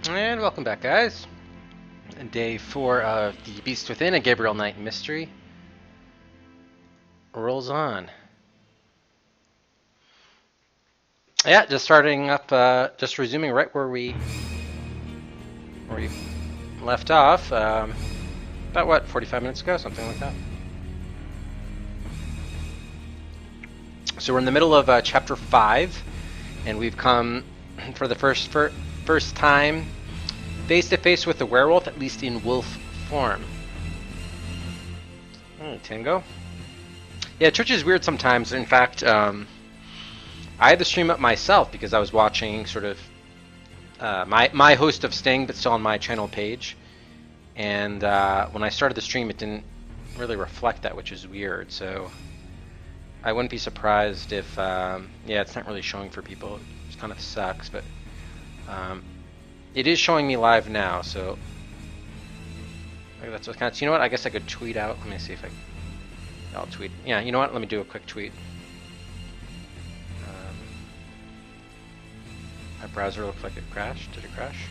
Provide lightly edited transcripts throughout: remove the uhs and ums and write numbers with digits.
And welcome back, guys. Day 4 of The Beast Within, a Gabriel Knight mystery rolls on. Yeah, just starting up, just resuming right where we left off. About what, 45 minutes ago, something like that. So we're in the middle of chapter 5, and we've come for the first time face to face with the werewolf, at least in wolf form. Tango. Yeah, Twitch is weird sometimes. In fact, I had the stream up myself because I was watching sort of my host of Sting, but still on my channel page. And when I started the stream, it didn't really reflect that, which is weird. So I wouldn't be surprised if, yeah, it's not really showing for people. It just kind of sucks, but it is showing me live now. So that's what counts. You know what? I guess I could tweet out. Let me see if I'll tweet. Yeah, you know what? Let me do a quick tweet. My browser looked like it crashed. Did it crash?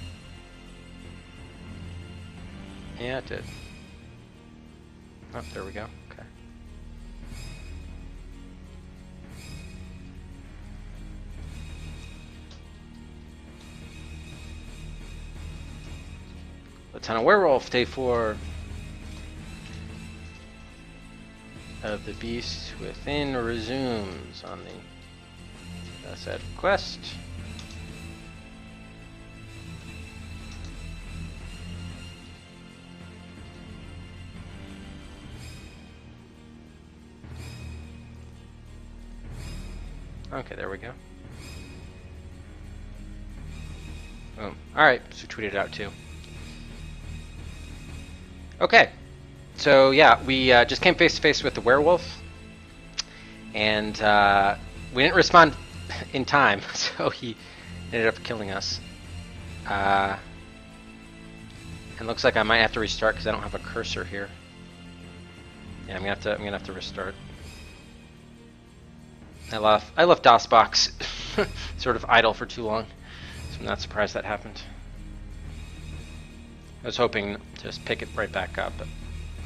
Yeah, it did. Oh, there we go. Okay. Lieutenant Werewolf, Day 4 of the Beast Within resumes on the said quest. Okay, there we go. Boom. Alright, so tweet it out too. Okay, so yeah, we just came face to face with the werewolf, and we didn't respond in time, so he ended up killing us. And looks like I might have to restart because I don't have a cursor here. Yeah, I'm gonna have to restart. I left DOSBox sort of idle for too long, so I'm not surprised that happened. I was hoping to just pick it right back up, but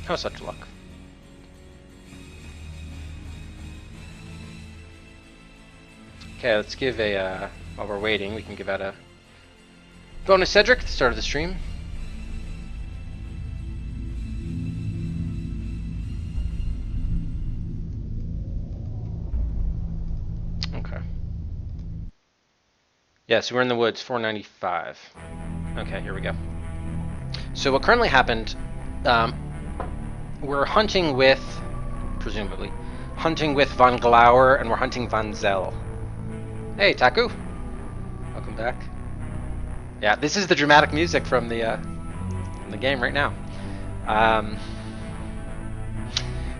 no such luck. Okay, let's give a, while we're waiting, we can give out a bonus Cedric at the start of the stream. Okay. Yeah, so we're in the woods, 495. Okay, here we go. So what currently happened, we're hunting with, presumably, hunting with Von Glauer, and we're hunting Von Zell. Hey, Taku! Welcome back. Yeah, this is the dramatic music from the game right now.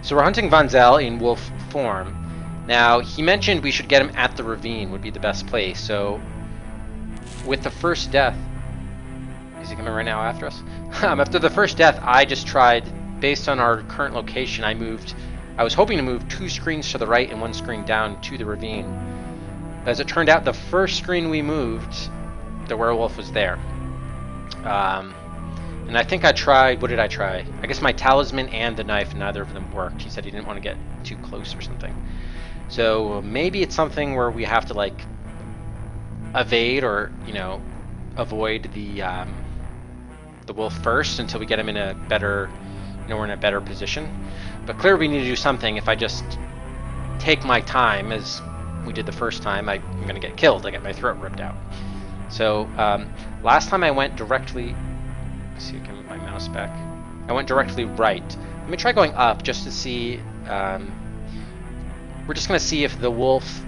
So we're hunting Von Zell in wolf form. Now, he mentioned we should get him at the ravine would be the best place, so with the first death, is he coming right now after us? After the first death, I just tried, based on our current location, I was hoping to move 2 screens to the right and 1 screen down to the ravine. But as it turned out, the first screen we moved, the werewolf was there. And I think I tried, what did I try? I guess my talisman and the knife, neither of them worked. He said he didn't want to get too close or something. So maybe it's something where we have to like evade or, you know, avoid the wolf first until we get him in a better, you know, we're in a better position. But clearly we need to do something. If I just take my time as we did the first time, I'm going to get killed. I get my throat ripped out. So last time I went directly, let's see if I can move my mouse back. I went directly right. Let me try going up just to see. We're just going to see if the wolf,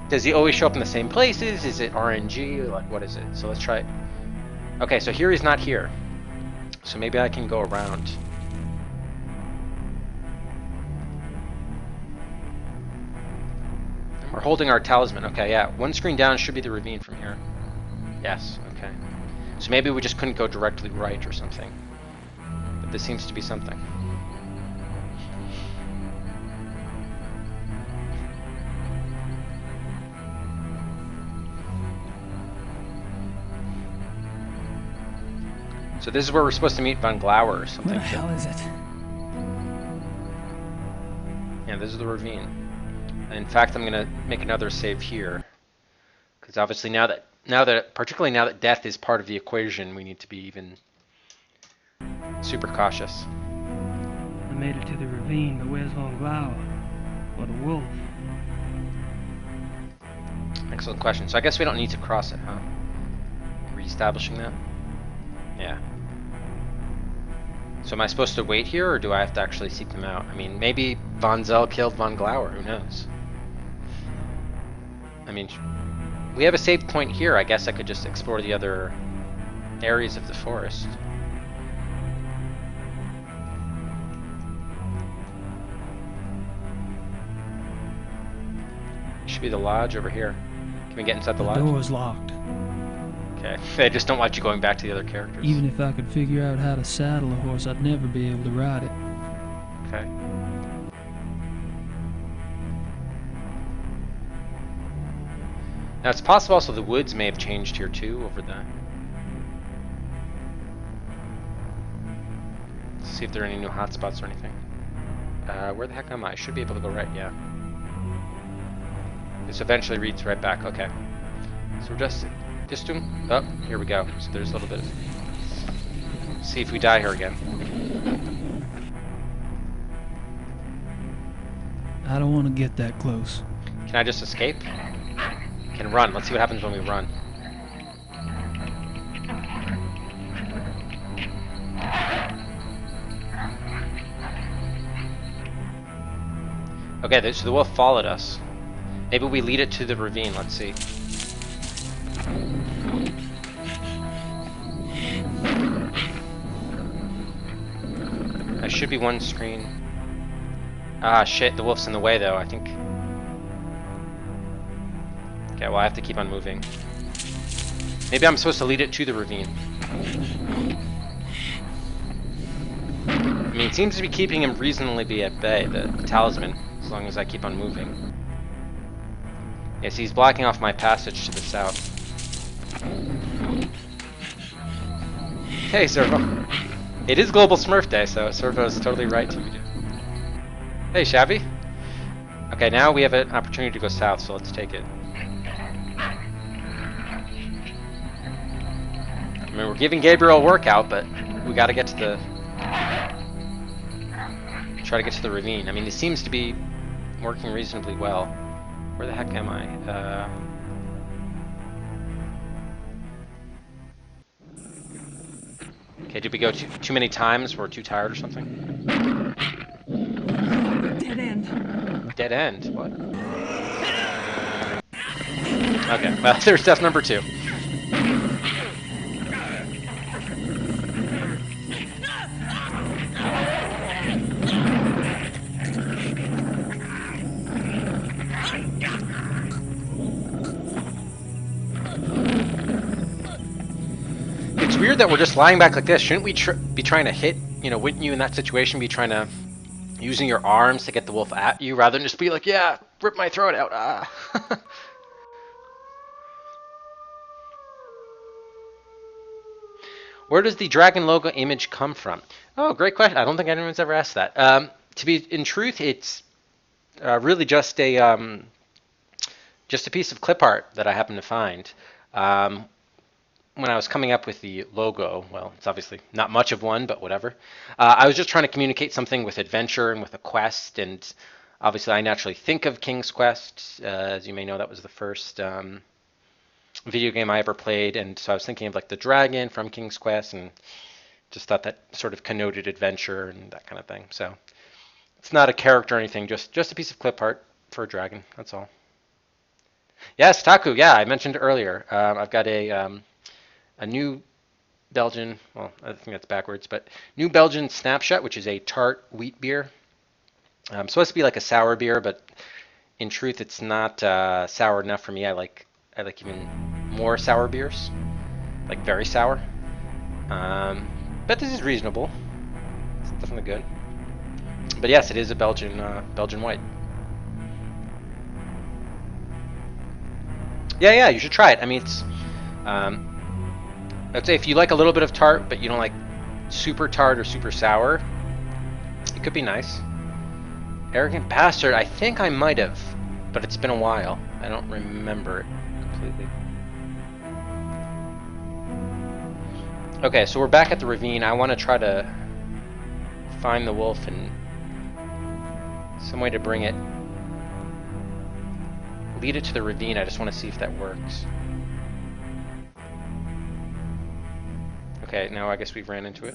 does he always show up in the same places? Is it RNG? Like, what is it? So let's try it. Okay, so here he's not here. So maybe I can go around. And we're holding our talisman. Okay, yeah. 1 screen down should be the ravine from here. Yes, okay. So maybe we just couldn't go directly right or something. But this seems to be something. So this is where we're supposed to meet Von Glauer or something. Where the hell is it? Yeah, this is the ravine. In fact, I'm gonna make another save here, because obviously particularly now that death is part of the equation, we need to be even super cautious. I made it to the ravine, but where's Von Glauer? Or the wolf? Excellent question. So I guess we don't need to cross it, huh? Reestablishing that? Yeah. So am I supposed to wait here, or do I have to actually seek them out? I mean, maybe Von Zell killed Von Glauer, who knows? I mean, we have a save point here. I guess I could just explore the other areas of the forest. Should be the lodge over here. Can we get inside the lodge? The door's locked. Okay. They just don't want you going back to the other characters. Even if I could figure out how to saddle a horse, I'd never be able to ride it. Okay. Now it's possible also the woods may have changed here too over the... Let's see if there are any new hotspots or anything. Where the heck am I? I should be able to go right, yeah. This eventually reads right back, okay. So we're just doing... Oh, here we go. So there's a little bit of... See if we die here again. I don't want to get that close. Can I just escape? Can run. Let's see what happens when we run. Okay, so the wolf followed us. Maybe we lead it to the ravine. Let's see. There should be one screen. Ah, shit. The wolf's in the way, though, I think. Okay, well, I have to keep on moving. Maybe I'm supposed to lead it to the ravine. I mean, it seems to be keeping him reasonably at bay, the talisman, as long as I keep on moving. Yes, he's blocking off my passage to the south. Hey, Servo. It is Global Smurf Day, so Servo is totally right to be doing. Hey, Shabby. Okay, now we have an opportunity to go south, so let's take it. I mean, we're giving Gabriel a workout, but we gotta get to the... Try to get to the ravine. I mean, it seems to be working reasonably well. Where the heck am I? Okay, did we go too many times? We're too tired or something? Dead end. Dead end? What? Okay, well, there's death number 2. It's weird that we're just lying back like this. Shouldn't we be trying to hit, you know, wouldn't you in that situation be trying to, using your arms to get the wolf at you rather than just be like, yeah, rip my throat out, ah. Where does the dragon logo image come from? Oh, great question. I don't think anyone's ever asked that. To be in truth, it's really just a piece of clip art that I happened to find. When I was coming up with the logo, well, it's obviously not much of one, but whatever. I was just trying to communicate something with adventure and with a quest, and obviously I naturally think of King's Quest. As you may know, that was the first video game I ever played, and so I was thinking of like the dragon from King's Quest, and just thought that sort of connoted adventure and that kind of thing. So it's not a character or anything, just a piece of clip art for a dragon, that's all. Yes, Taku, yeah, I mentioned earlier. I've got a new Belgian, well, I think that's backwards, but new Belgian Snapshot, which is a tart wheat beer. Supposed to be like a sour beer, but in truth, it's not sour enough for me. I like even more sour beers, like very sour. But this is reasonable. It's definitely good. But yes, it is a Belgian white. Yeah, you should try it. I mean, I'd say if you like a little bit of tart, but you don't like super tart or super sour, it could be nice. Arrogant bastard, I think I might have, but it's been a while. I don't remember it completely. Okay, so we're back at the ravine. I want to try to find the wolf and some way to bring it. Lead it to the ravine. I just want to see if that works. Okay, now I guess we've ran into it.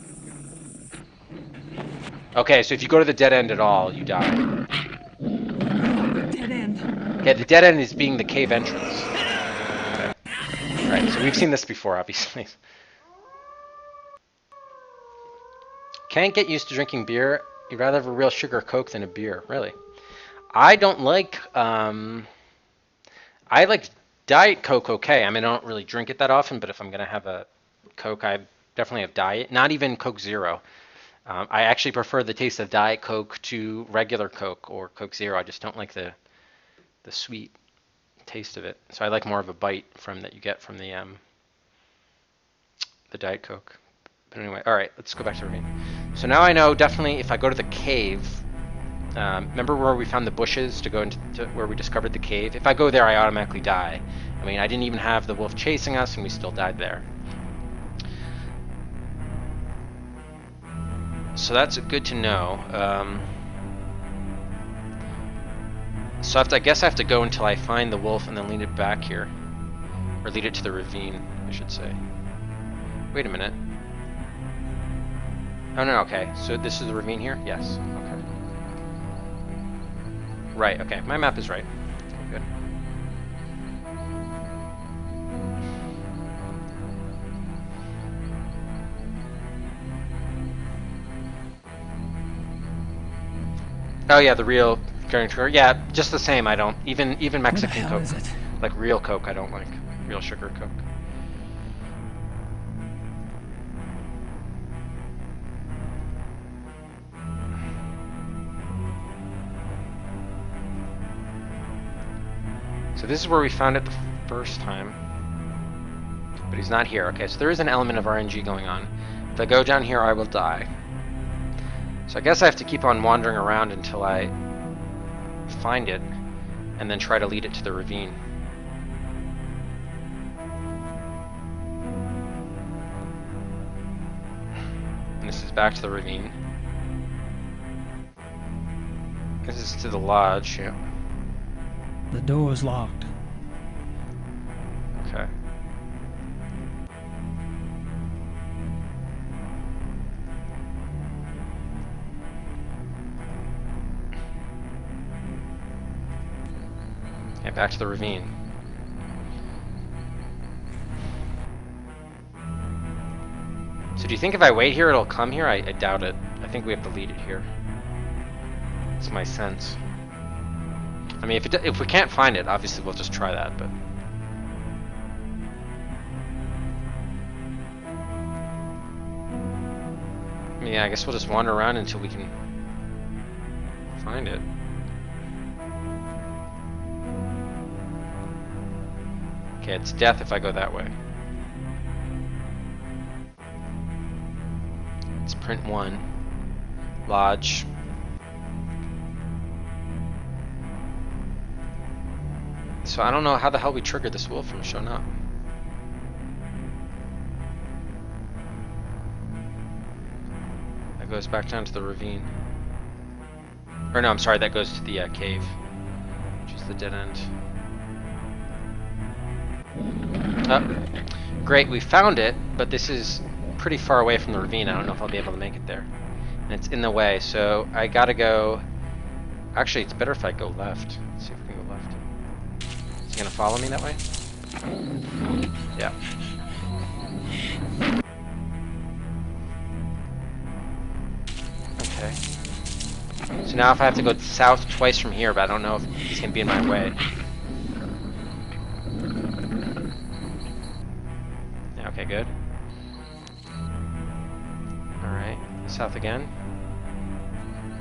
Okay, so if you go to the dead end at all, you die. Dead end. Okay, the dead end is being the cave entrance. Okay. Alright, so we've seen this before, obviously. Can't get used to drinking beer. You'd rather have a real sugar Coke than a beer. Really? I don't like, I like Diet Coke okay. I mean, I don't really drink it that often, but if I'm going to have a Coke, I definitely have Diet. Not even Coke Zero. I actually prefer the taste of Diet Coke to regular Coke or Coke Zero. I just don't like the sweet taste of it. So I like more of a bite from that you get from the Diet Coke. But anyway, all right, let's go back to the ravine. So now I know definitely if I go to the cave, remember where we found the bushes to go into where we discovered the cave? If I go there, I automatically die. I mean, I didn't even have the wolf chasing us, and we still died there. So that's good to know. So I guess I have to go until I find the wolf and then lead it back here. Or lead it to the ravine, I should say. Wait a minute. Oh no, okay. So this is the ravine here? Yes. Okay. Right, okay. My map is right. Okay, good. Oh yeah, the real sugar. Yeah, just the same. I don't even Mexican Coke, like real Coke. I don't like real sugar Coke. So this is where we found it the first time, but he's not here. Okay, so there is an element of RNG going on. If I go down here, I will die. So I guess I have to keep on wandering around until I find it, and then try to lead it to the ravine. And this is back to the ravine. This is to the lodge, yeah. The door's locked. Okay. Okay, back to the ravine. So do you think if I wait here it'll come here? I doubt it. I think we have to lead it here. It's my sense. I mean, if we can't find it, obviously we'll just try that, but... Yeah, I guess we'll just wander around until we can find it. Okay, it's death if I go that way. It's print 1. Lodge. So I don't know how the hell we triggered this wolf from showing up. That goes back down to the ravine. Or no, I'm sorry, that goes to the cave, which is the dead end. Oh, great, we found it, but this is pretty far away from the ravine. I don't know if I'll be able to make it there. And it's in the way, so I gotta go... Actually, it's better if I go left. Let's see if we can go left. Is he gonna follow me that way? Yeah. Okay. So now if I have to go south twice from here, but I don't know if he's gonna be in my way. Yeah, okay, good. Alright, south again.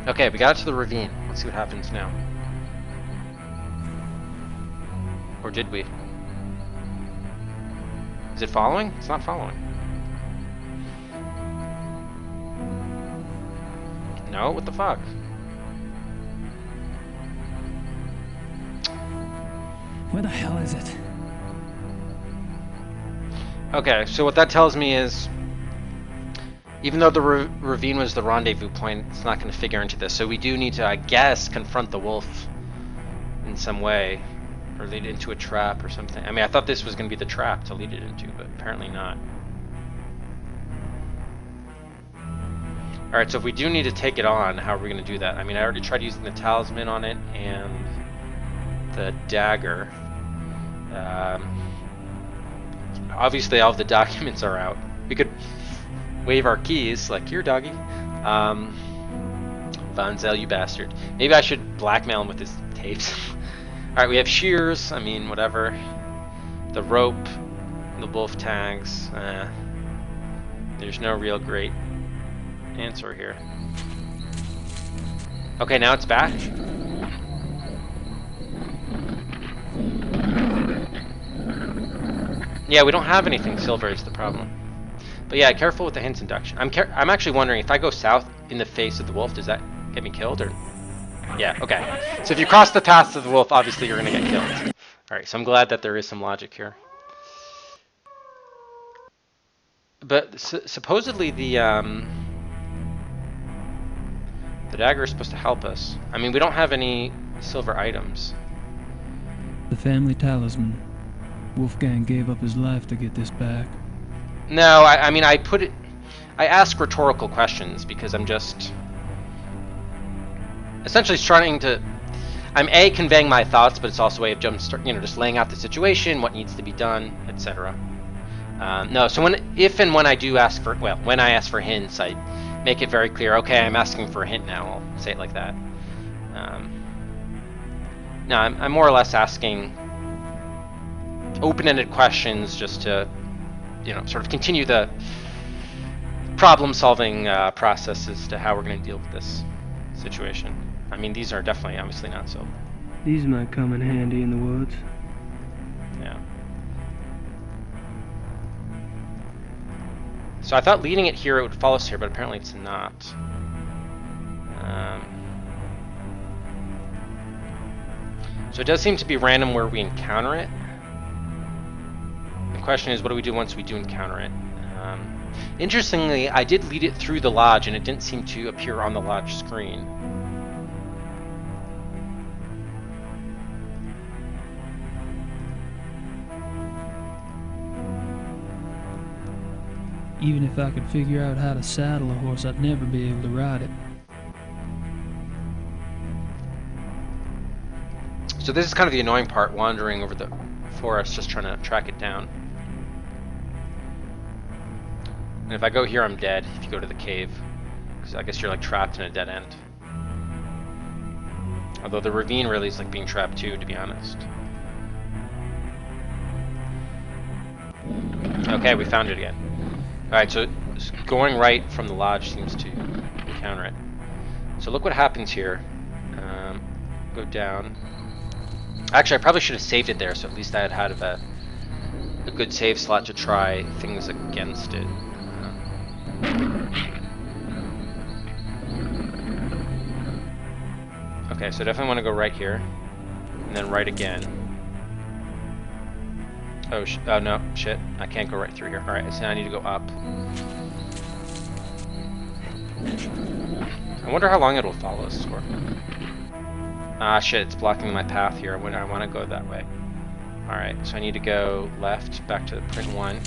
Okay, we got it to the ravine. Let's see what happens now. Or did we? Is it following? It's not following. No, what the fuck? Where the hell is it? Okay, so what that tells me is, even though the ravine was the rendezvous point, it's not going to figure into this. So we do need to, I guess, confront the wolf in some way, or lead it into a trap or something. I mean, I thought this was going to be the trap to lead it into, but apparently not. Alright, so if we do need to take it on, how are we going to do that? I mean, I already tried using the talisman on it and the dagger. Obviously, all of the documents are out. We could wave our keys, like, here, doggy. Vanzel, you bastard. Maybe I should blackmail him with his tapes. Alright, we have shears, I mean, whatever. The rope, the wolf tags. There's no real great answer here. Okay, now it's back. Yeah, we don't have anything silver is the problem. But yeah, careful with the hints induction. I'm actually wondering if I go south in the face of the wolf, does that get me killed or? Yeah, okay. So if you cross the path of the wolf, obviously you're gonna get killed. Alright, so I'm glad that there is some logic here. But supposedly the dagger is supposed to help us. I mean, we don't have any silver items. The family talisman. Wolfgang gave up his life to get this back. No, I mean, I ask rhetorical questions because I'm just essentially trying to, I'm A, conveying my thoughts, but it's also a way of just laying out the situation, what needs to be done, etc. No, so if and when I do ask for, well, when I ask for hints, I make it very clear, okay, I'm asking for a hint now, I'll say it like that. No, I'm more or less asking open-ended questions just to, sort of continue the problem-solving process as to how we're going to deal with this situation. I mean, these are definitely, obviously not silver. These might come in handy in the woods. Yeah. So I thought leading it here, it would follow us here, but apparently it's not. So it does seem to be random where we encounter it. The question is, what do we do once we do encounter it? Interestingly, I did lead it through the lodge, and it didn't seem to appear on the lodge screen. Even if I could figure out how to saddle a horse, I'd never be able to ride it. So this is kind of the annoying part, wandering over the forest, just trying to track it down. And if I go here, I'm dead, if you go to the cave. Because I guess you're like trapped in a dead end. Although the ravine really is like being trapped too, to be honest. Okay, we found it again. Alright, so going right from the lodge seems to encounter it. So look what happens here. Go down. Actually, I probably should have saved it there, so at least I had a good save slot to try things against it. Okay, so definitely want to go right here, and then right again. Oh, no, shit. I can't go right through here. Alright, so now I need to go up. I wonder how long it'll follow us for. Ah, shit, it's blocking my path here. I want to go that way. Alright, so I need to go left, back to print 1.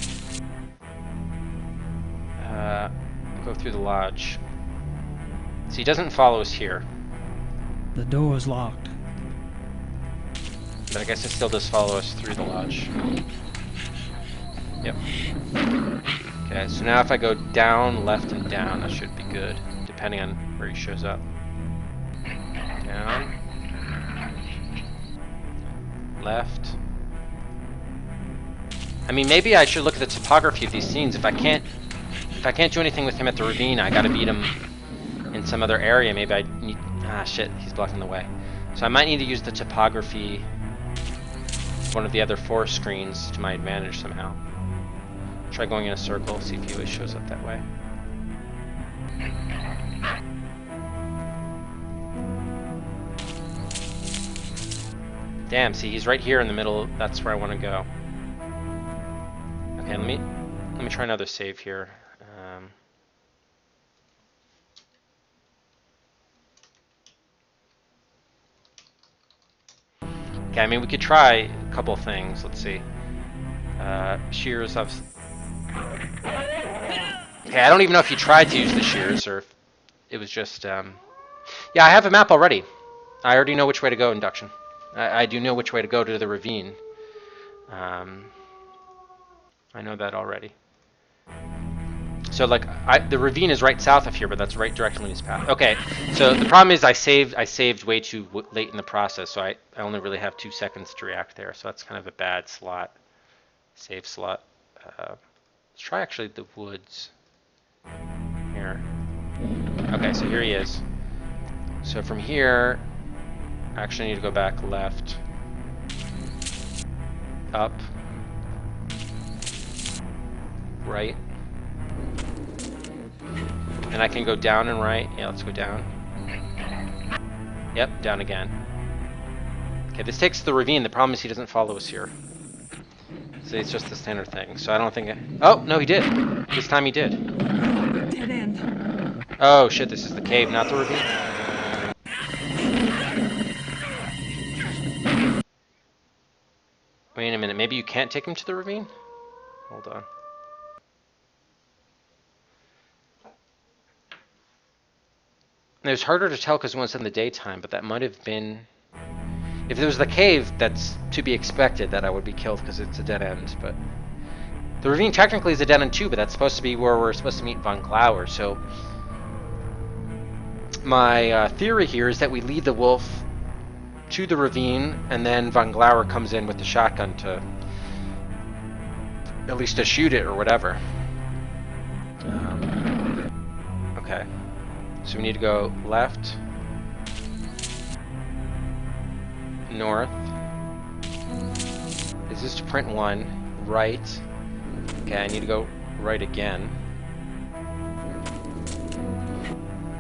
Go through the lodge. So he doesn't follow us here. The door's locked. But I guess it still does follow us through the lodge. Yep. Okay, so now if I go down, left, and down, that should be good, depending on where he shows up. Down. Left. I mean, maybe I should look at the topography of these scenes. If I can't do anything with him at the ravine, I gotta beat him in some other area. Maybe I need... Ah, shit, he's blocking the way. So I might need to use the topography, one of the other 4 screens, to my advantage somehow. Try going in a circle, see if he always shows up that way. Damn, see, he's right here in the middle. That's where I want to go. Okay, let me try another save here. Okay, I mean, we could try a couple things. Let's see. Shears of... Okay, I don't even know if he tried to use the shears or if it was just... Yeah, I have a map already. I already know which way to go, Induction. I do know which way to go to the ravine. I know that already. So like the ravine is right south of here, but that's right directly in his path. Okay, so the problem is I saved way too late in the process, so I only really have 2 seconds to react there. So that's kind of a bad slot, save slot. Let's try actually the woods here. Okay, so here he is. So from here, I actually need to go back left, up, right. And I can go down and right. Yeah, let's go down. Yep, down again. Okay, this takes the ravine. The problem is he doesn't follow us here. So it's just the standard thing. So I don't think... Oh, no, he did. This time he did. Dead end. Oh, shit, this is the cave, not the ravine. Wait a minute, maybe you can't take him to the ravine? Hold on. It was harder to tell because it was in the daytime, but that might have been... If there was the cave, that's to be expected that I would be killed because it's a dead end, but... The ravine technically is a dead end too, but that's supposed to be where we're supposed to meet Von Glauer, so... My theory here is that we lead the wolf to the ravine, and then Von Glauer comes in with the shotgun to... At least to shoot it or whatever. Okay. So we need to go left, north. Is this to print 1? Right. Okay, I need to go right again.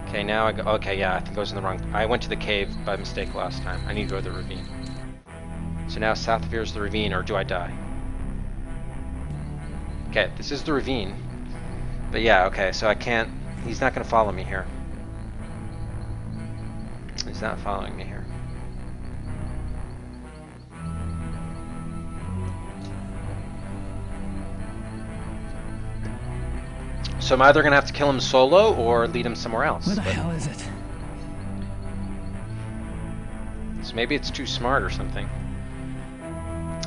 Okay, now I go. Okay, yeah, I think I was in the wrong. I went to the cave by mistake last time. I need to go to the ravine. So now south of here is the ravine, or do I die? Okay, this is the ravine. But yeah, okay, so I can't. He's not going to follow me here. He's not following me here. So I'm either going to have to kill him solo or lead him somewhere else. Where the hell is it? So maybe it's too smart or something.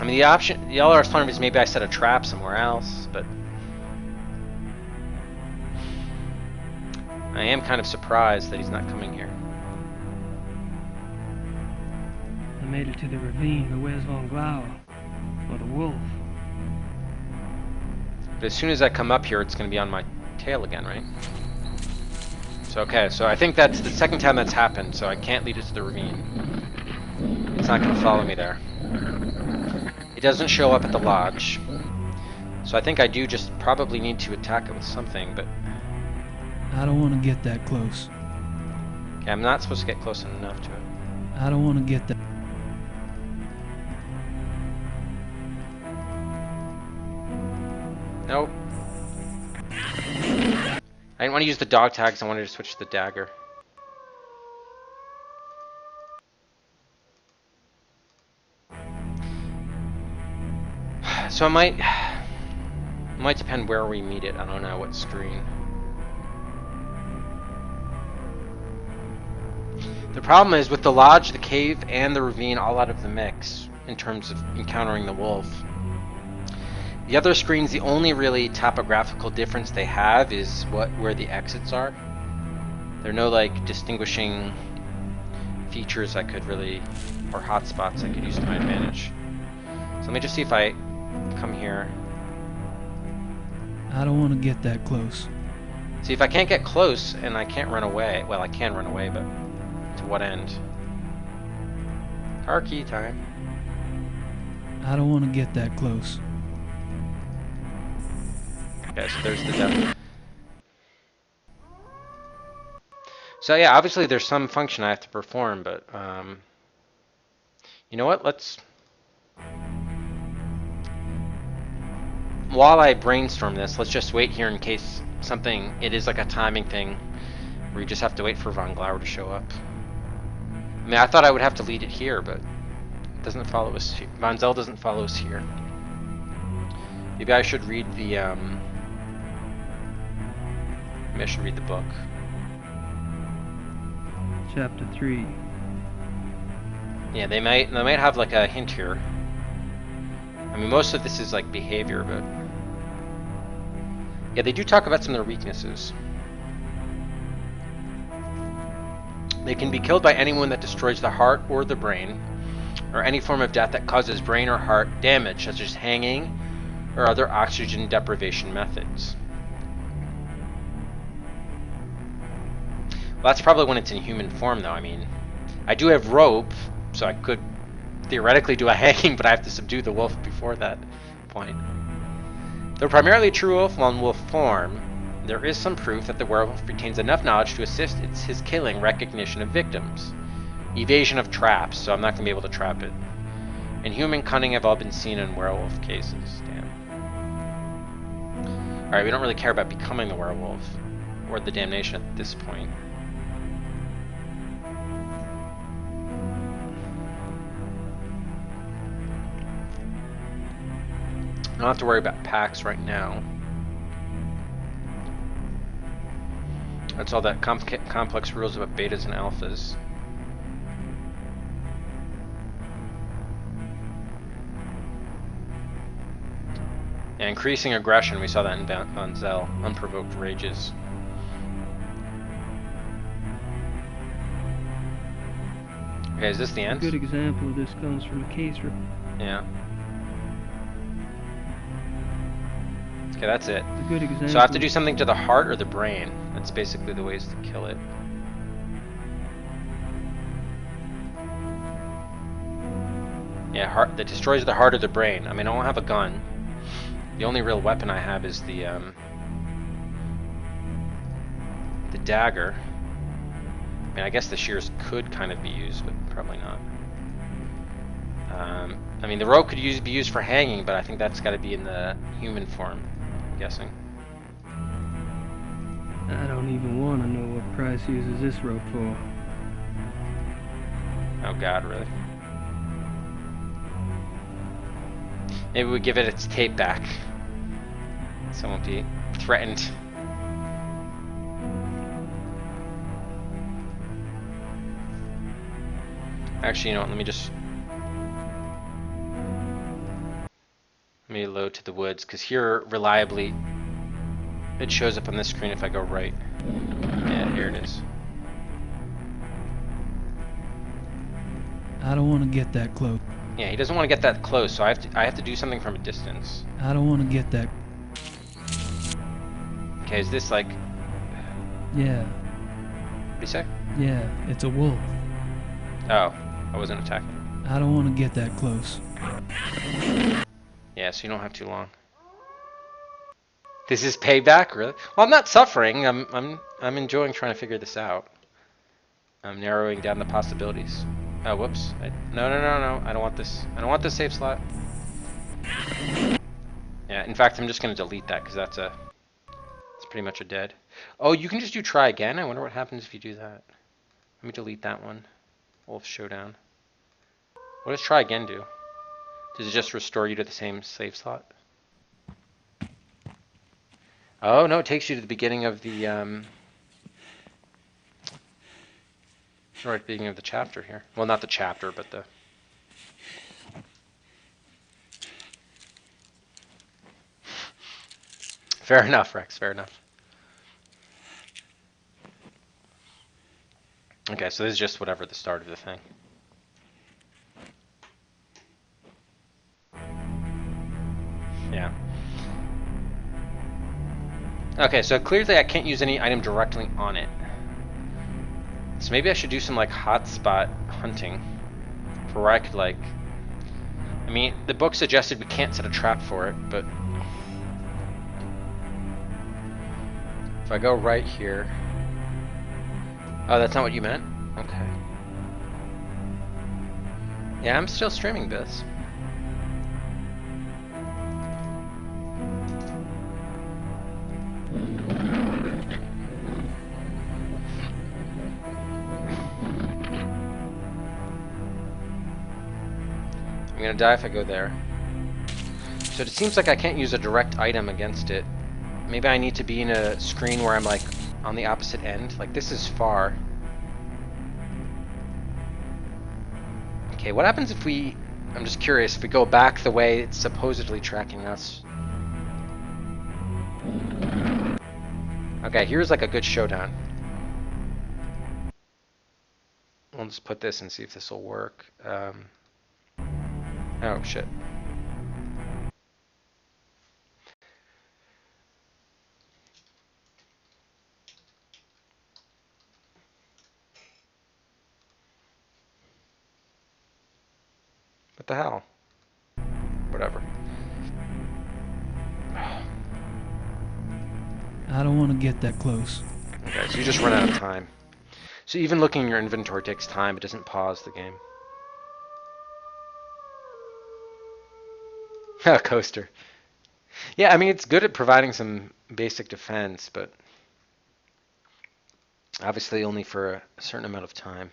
I mean, the other alternative is maybe I set a trap somewhere else, but... I am kind of surprised that he's not coming here. I made it to the ravine, but where's Von Glauer? Or the wolf? But as soon as I come up here, it's going to be on my tail again, right? So, okay, so I think that's the second time that's happened, so I can't lead it to the ravine. It's not going to follow me there. It doesn't show up at the lodge. So I think I do just probably need to attack it with something, but... I don't want to get that close. Okay, I'm not supposed to get close enough to it. I don't want to get that. Nope. I didn't want to use the dog tags, I wanted to switch to the dagger. So it might depend where we meet it. I don't know what screen. The problem is with the lodge, the cave, and the ravine all out of the mix in terms of encountering the wolf. The other screens, the only really topographical difference they have is where the exits are. There are no like distinguishing features I could really, or hotspots I could use to my advantage. So let me just see if I come here. I don't want to get that close. See, if I can't get close and I can't run away, well, I can run away, but to what end? Car key time. I don't want to get that close. Okay, so there's the depth. So yeah, obviously there's some function I have to perform, but You know what? Let's... While I brainstorm this, let's just wait here in case something... It is like a timing thing where you just have to wait for Von Glauer to show up. I mean, I thought I would have to lead it here, but it doesn't follow us. Von Zell doesn't follow us here. Maybe I should read the, maybe I should read the book. Chapter 3. Yeah, they might have like a hint here. I mean, most of this is like behavior, but... Yeah, they do talk about some of their weaknesses. They can be killed by anyone that destroys the heart or the brain, or any form of death that causes brain or heart damage, such as hanging or other oxygen deprivation methods. Well, that's probably when it's in human form, though. I mean, I do have rope, so I could theoretically do a hanging, but I have to subdue the wolf before that point. Though primarily a true wolf while in wolf form, there is some proof that the werewolf retains enough knowledge to assist in his killing, recognition of victims, evasion of traps, so I'm not going to be able to trap it, and human cunning have all been seen in werewolf cases. Damn. Alright, we don't really care about becoming the werewolf, or the damnation at this point. I don't have to worry about packs right now. That's all that complex rules about betas and alphas. Yeah, increasing aggression, we saw that in Von Zell. Unprovoked rages. Okay, is this the end? A good example of this comes from a case report. Yeah. Okay, that's it. A good example. So I have to do something to the heart or the brain. That's basically the ways to kill it. Yeah, heart that destroys the heart or the brain. I mean, I don't have a gun. The only real weapon I have is the dagger. I mean, I guess the shears could kind of be used, but probably not. I mean, the rope could be used for hanging, but I think that's got to be in the human form, I'm guessing. I don't even want to know what Price uses this rope for. Oh God, really? Maybe we give it its tape back, so it won't be threatened. Actually, you know what? Let me load to the woods, because here reliably it shows up on this screen if I go right. Yeah, here it is. I don't want to get that close. Yeah, he doesn't want to get that close, so I have to do something from a distance. I don't want to get that. Okay, is this like... Yeah, What do you say? yeah, it's a wolf. Oh, I wasn't attacking. I don't want to get that close. Yeah, so you don't have too long. This is payback, really? Well, I'm not suffering. I'm enjoying trying to figure this out. I'm narrowing down the possibilities. Oh, whoops. No. I don't want this. I don't want this save slot. Yeah, in fact, I'm just going to delete that because it's pretty much a dead. Oh, you can just do try again? I wonder what happens if you do that. Let me delete that one. Wolf Showdown. What does try again do? Does it just restore you to the same save slot? Oh, no, it takes you to the beginning of the, right at the beginning of the chapter here. Well, not the chapter, but the... Fair enough, Rex, fair enough. Okay, so this is just whatever the start of the thing. Yeah. Okay, so clearly I can't use any item directly on it. So maybe I should do some like hotspot hunting for where I could like... I mean, the book suggested we can't set a trap for it, but... If I go right here... Oh, that's not what you meant? Okay. Yeah, I'm still streaming this. I'm gonna die if I go there. So it seems like I can't use a direct item against it. Maybe I need to be in a screen where I'm like on the opposite end. Like this is far. Okay, what happens if we... I'm just curious, if we go back the way it's supposedly tracking us. Okay, here's like a good showdown. We'll just put this and see if this will work. Oh, shit. What the hell? Whatever. I don't want to get that close. Okay, so you just run out of time. So even looking in your inventory takes time. It doesn't pause the game. A coaster. Yeah, I mean, it's good at providing some basic defense, but obviously only for a certain amount of time.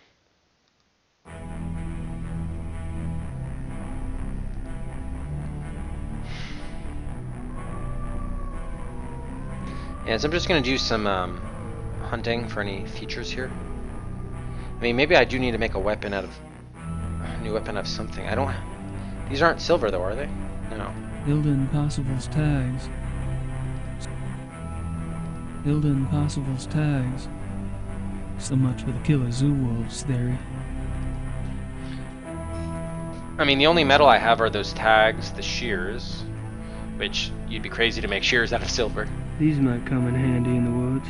Yeah, so I'm just going to do some hunting for any features here. I mean, maybe I do need to make a weapon out of... a new weapon out of something. I don't... These aren't silver, though, are they? No. Hilda Impossible's tags. Hilda Impossible's tags. So much for the killer zoo wolves theory. I mean, the only metal I have are those tags, the shears, which you'd be crazy to make shears out of silver. These might come in handy in the woods.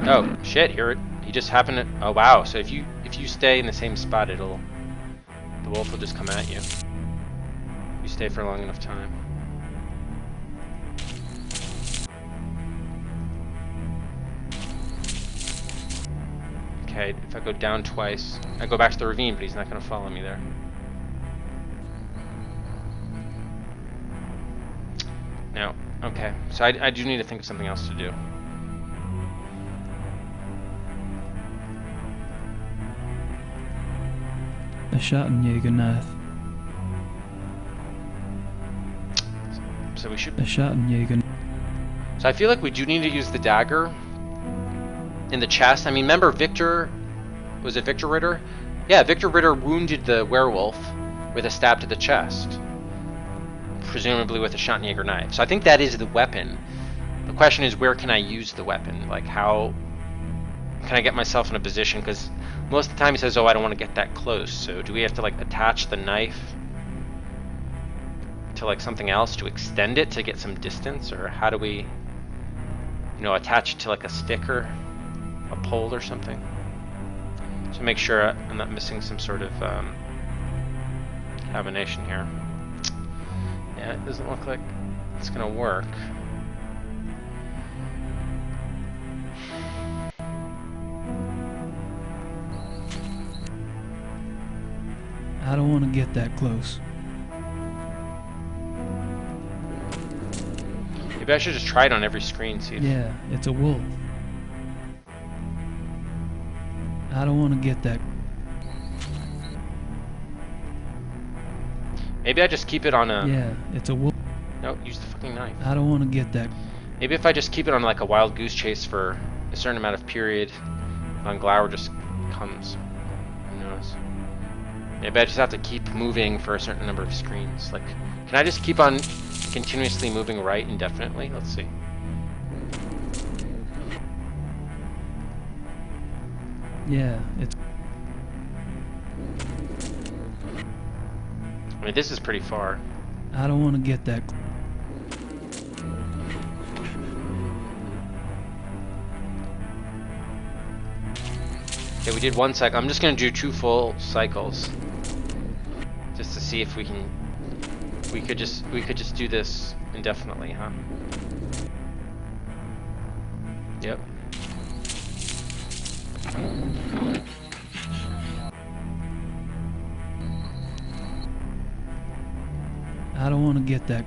Oh shit! Here he just happened to. Oh wow! So if you stay in the same spot, the wolf will just come at you. You stay for a long enough time. Okay, if I go down twice, I go back to the ravine, but he's not going to follow me there. No. Okay, so I do need to think of something else to do. A Schottenjäger knife. So we should... A Schottenjäger. So I feel like we do need to use the dagger in the chest. I mean, remember Victor... Was it Victor Ritter? Yeah, Victor Ritter wounded the werewolf with a stab to the chest. Presumably with a Schottenjäger knife. So I think that is the weapon. The question is, where can I use the weapon? Like, how can I get myself in a position? Because most of the time he says, oh, I don't want to get that close. So do we have to, like, attach the knife to, like, something else to extend it to get some distance? Or how do we, you know, attach it to, like, a stick or a pole or something? To make sure I'm not missing some sort of combination here. Yeah, it doesn't look like it's gonna work. I don't want to get that close. Maybe I should just try it on every screen, see if... Yeah, it's a wolf. I don't want to get that. Maybe I just keep it on a... Yeah, it's a wolf. No, use the fucking knife. I don't want to get that. Maybe if I just keep it on like a wild goose chase for a certain amount of period, Von Glauer just comes. Who knows? Maybe I just have to keep moving for a certain number of screens. Like, can I just keep on continuously moving right indefinitely? Let's see. Yeah, it's... I mean, this is pretty far. I don't want to get that. Okay, we did 1 cycle. I'm just gonna do 2 full cycles, just to see if we can. We could just do this indefinitely, huh? Yep. I don't want to get that.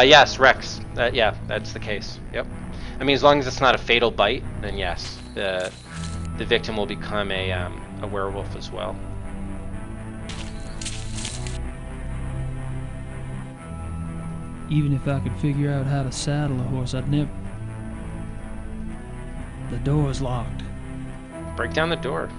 Yes, Rex. Yeah, that's the case. Yep. I mean, as long as it's not a fatal bite, then yes, the victim will become a werewolf as well. Even if I could figure out how to saddle a horse, I'd never. The door's locked. Break down the door.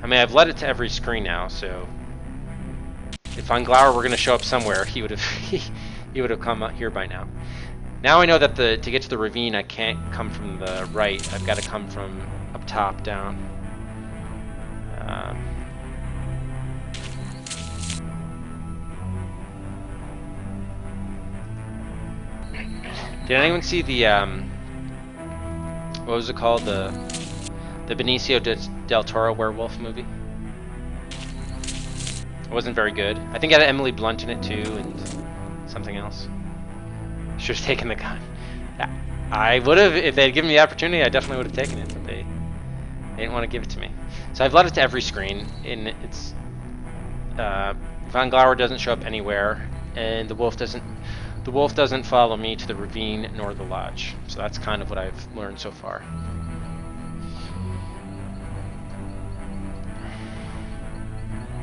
I mean, I've led it to every screen now, so if on Glower were going to show up somewhere, he would have he would have come out here by now. Now I know that to get to the ravine, I can't come from the right. I've got to come from up top down. Did anyone see the what was it called, the Benicio del Toro werewolf movie? It wasn't very good. I think it had Emily Blunt in it too, and something else. Should have taken the gun. I would have, if they had given me the opportunity, I definitely would have taken it, but they didn't want to give it to me. So I've led it to every screen, and it's Von Glauer doesn't show up anywhere, and the wolf doesn't follow me to the ravine nor the lodge. So that's kind of what I've learned so far.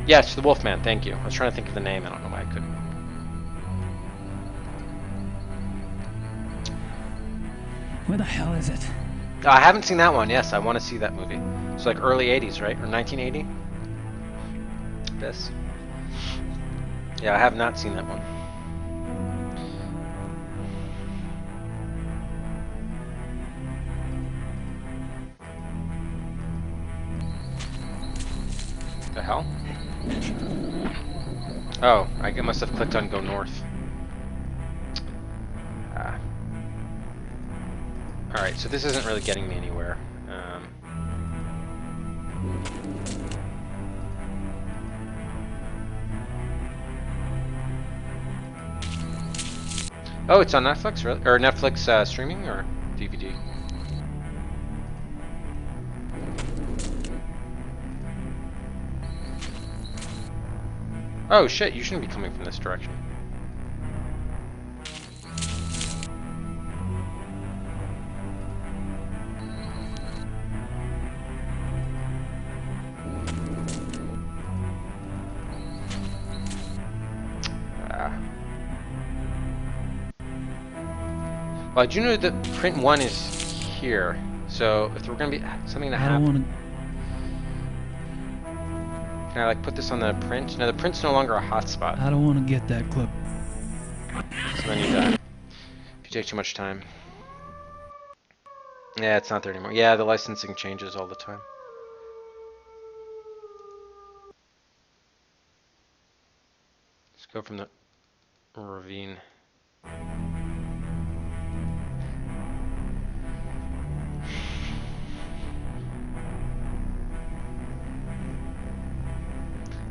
Yes, the Wolfman, thank you. I was trying to think of the name, I don't know why I couldn't. Where the hell is it? Oh, I haven't seen that one, yes, I want to see that movie. It's like early 80s, right? Or 1980? This. Yeah, I have not seen that one. The hell? Oh, I must have clicked on go north. Alright, so this isn't really getting me anywhere. Oh, it's on Netflix, really? Or Netflix streaming or DVD? Oh shit, you shouldn't be coming from this direction. Well, I do know that print 1 is here, so if there were going to be something to I don't happen... want to. Can I like put this on the print? No, the print's no longer a hotspot. I don't want to get that clip. So then you die. If you take too much time. Yeah, it's not there anymore. Yeah, the licensing changes all the time. Let's go from the ravine.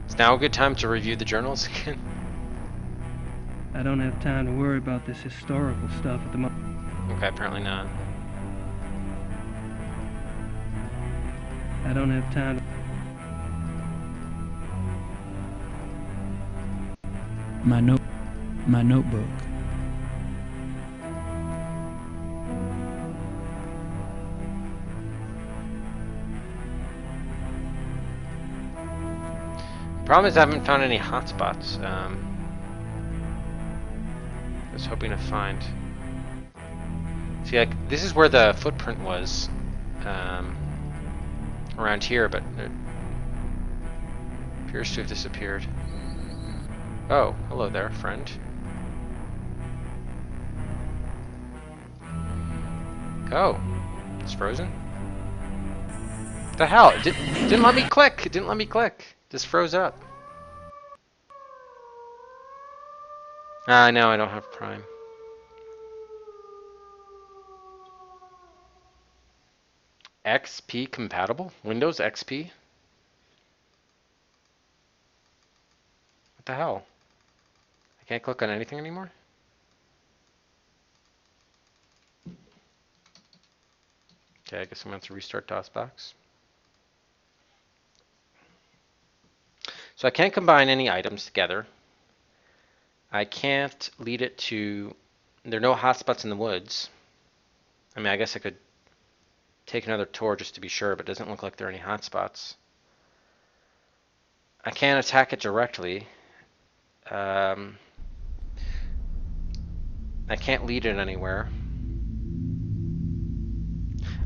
It's now a good time to review the journals again. I don't have time to worry about this historical stuff at the moment. Okay, apparently not. I don't have time to... My notebook. Problem is I haven't found any hotspots. I was hoping to find. See, like this is where the footprint was, around here, but it appears to have disappeared. Oh, hello there, friend. Go. It's frozen. The hell? It didn't let me click. It didn't let me click. Just froze up. Ah, no, I don't have Prime. XP compatible? Windows XP? What the hell? I can't click on anything anymore? Okay, I guess I'm going to have to restart DOSBox. So I can't combine any items together. I can't lead it to... There are no hotspots in the woods. I mean, I guess I could take another tour just to be sure, but it doesn't look like there are any hotspots. I can't attack it directly. I can't lead it anywhere.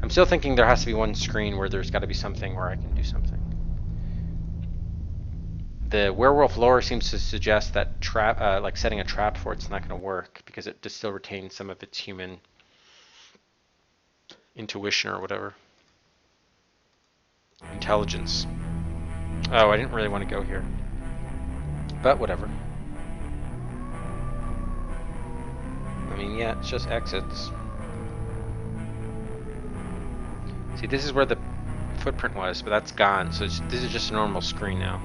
I'm still thinking there has to be one screen where there's got to be something where I can do something. The werewolf lore seems to suggest that like setting a trap for it's not going to work because it just still retains some of its human intuition or whatever. Intelligence. Oh, I didn't really want to go here. But whatever. I mean, yeah, it's just exits. See, this is where the footprint was, but that's gone. So this is just a normal screen now.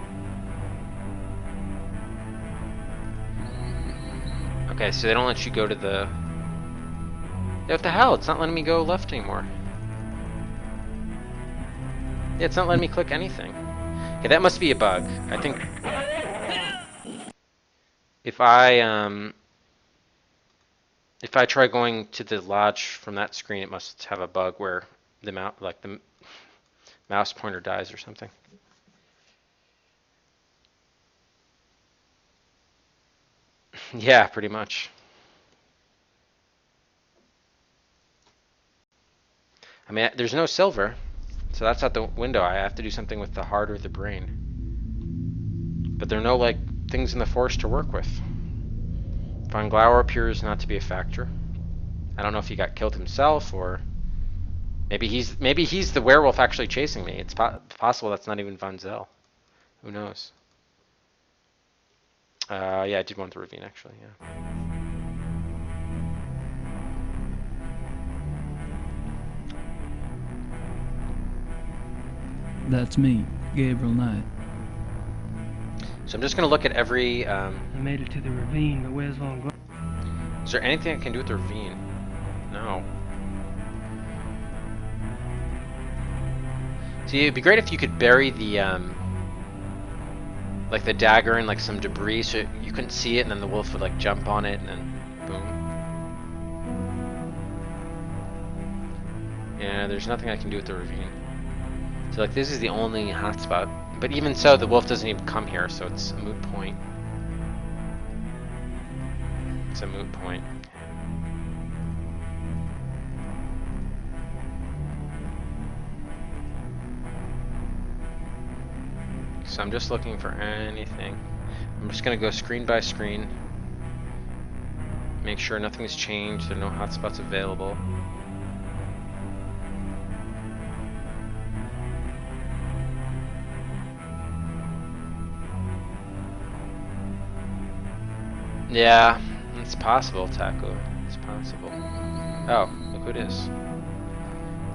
Okay, so they don't let you go to the... Yeah, what the hell? It's not letting me go left anymore. Yeah, it's not letting me click anything. Okay, that must be a bug. I think... If I try going to the lodge from that screen, it must have a bug where the mouse pointer dies or something. Yeah, pretty much. I mean, there's no silver, so that's out the window. I have to do something with the heart or the brain. But there are no, like, things in the forest to work with. Von Glauer appears not to be a factor. I don't know if he got killed himself, or maybe he's the werewolf actually chasing me. It's possible that's not even Von Zell. Who knows? Yeah, I did want the ravine, actually, yeah. That's me, Gabriel Knight. So I'm just going to look at every... I made it to the ravine, but where's Von Glauer? Is there anything I can do with the ravine? No. See, it'd be great if you could bury the, like the dagger in like some debris so you couldn't see it, and then the wolf would like jump on it and then boom. Yeah, there's nothing I can do with the ravine. So like this is the only hotspot. But even so, the wolf doesn't even come here, so it's a moot point. It's a moot point. So I'm just looking for anything. I'm just gonna go screen by screen. Make sure nothing's changed, there are no hotspots available. Yeah, it's possible, Taco. It's possible. Oh, look who it is.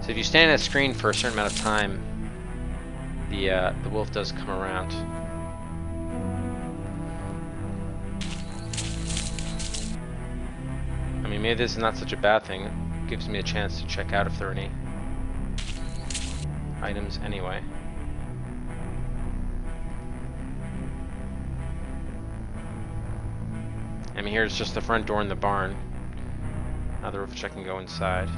So if you stand at a screen for a certain amount of time, the wolf does come around. I mean, maybe this is not such a bad thing. It gives me a chance to check out if there are any items anyway. I mean, here's just the front door in the barn. Now the roof which I can go inside.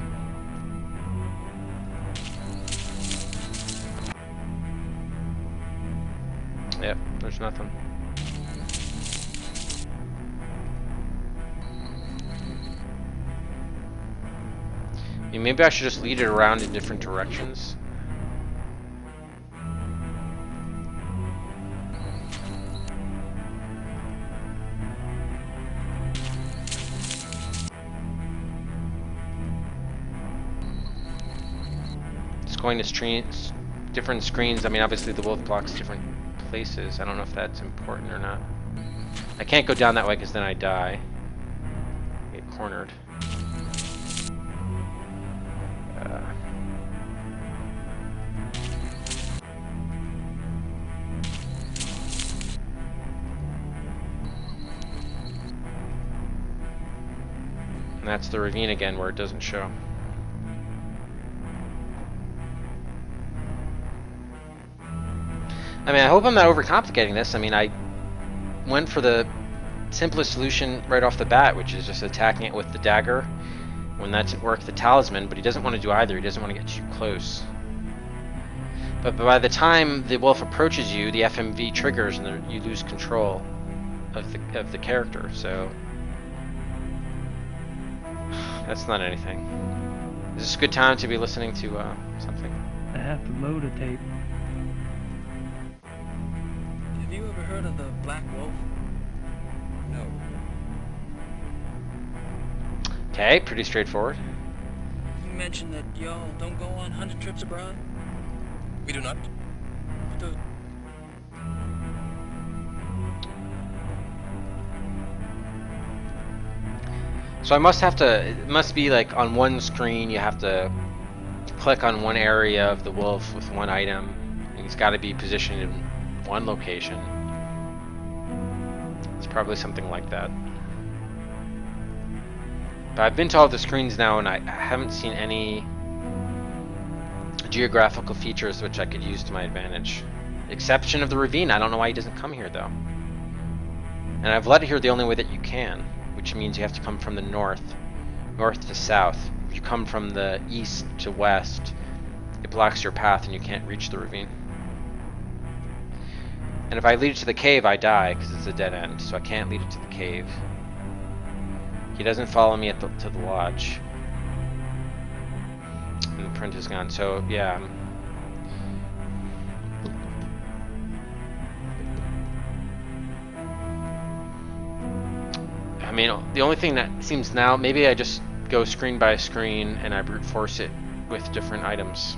Yep, there's nothing. I mean, maybe I should just lead it around in different directions. Just going to different screens. I mean, obviously the wolf blocks different places. I don't know if that's important or not. I can't go down that way because then I die. I get cornered. And that's the ravine again where it doesn't show. I mean, I hope I'm not overcomplicating this. I mean, I went for the simplest solution right off the bat, which is just attacking it with the dagger. When that didn't work, the talisman, but he doesn't want to do either. He doesn't want to get too close. But by the time the wolf approaches you, the FMV triggers and you lose control of the character. So that's not anything. Is this a good time to be listening to something? I have to load a tape. Have you ever heard of the Black Wolf? No. Okay, pretty straightforward. You mentioned that y'all don't go on hunting trips abroad? We do not. So I must have to, it must be like on one screen you have to click on one area of the wolf with one item, and he's got to be positioned in one location. It's probably something like that. But I've been to all the screens now and I haven't seen any geographical features which I could use to my advantage. Exception of the ravine. I don't know why he doesn't come here though. And I've led here the only way that you can, which means you have to come from the north to south. If you come from the east to west, it blocks your path and you can't reach the ravine. And if I lead it to the cave, I die because it's a dead end, so I can't lead it to the cave. He doesn't follow me to the lodge. And the print is gone, so yeah. I mean, the only thing that seems now, maybe I just go screen by screen and I brute force it with different items.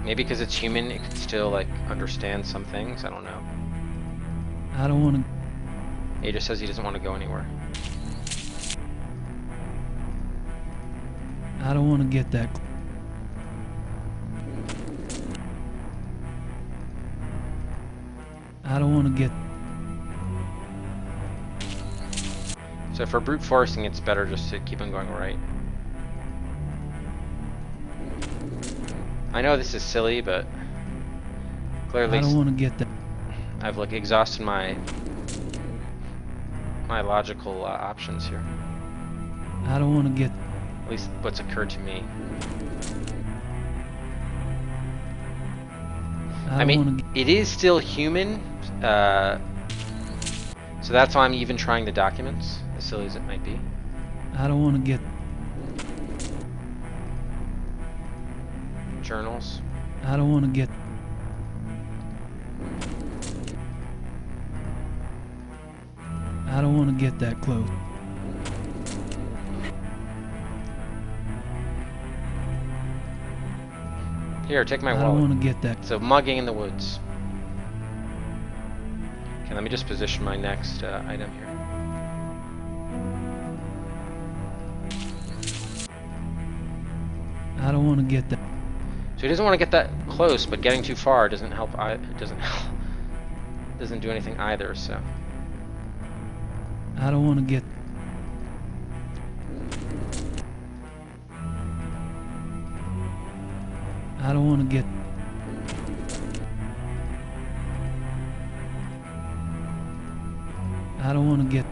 Maybe because it's human, it can still like understand some things. I don't know. I don't want to. He just says he doesn't want to go anywhere. I don't want to get that. I don't want to get. So for brute forcing, it's better just to keep on going right. I know this is silly, but clearly I don't want to get that. I've like exhausted my logical options here. I don't want to get. At least what's occurred to me. I mean, it is still human, so that's why I'm even trying the documents, as silly as it might be. I don't want to get. Journals. I don't want to get. I don't want to get that close. Here, take my I wallet. don't want to get that. So mugging in the woods. Okay, let me just position my next item here. I don't want to get that. So he doesn't want to get that close, but getting too far doesn't help. Doesn't do anything either. So I don't want to get. I don't want to get. I don't want to get.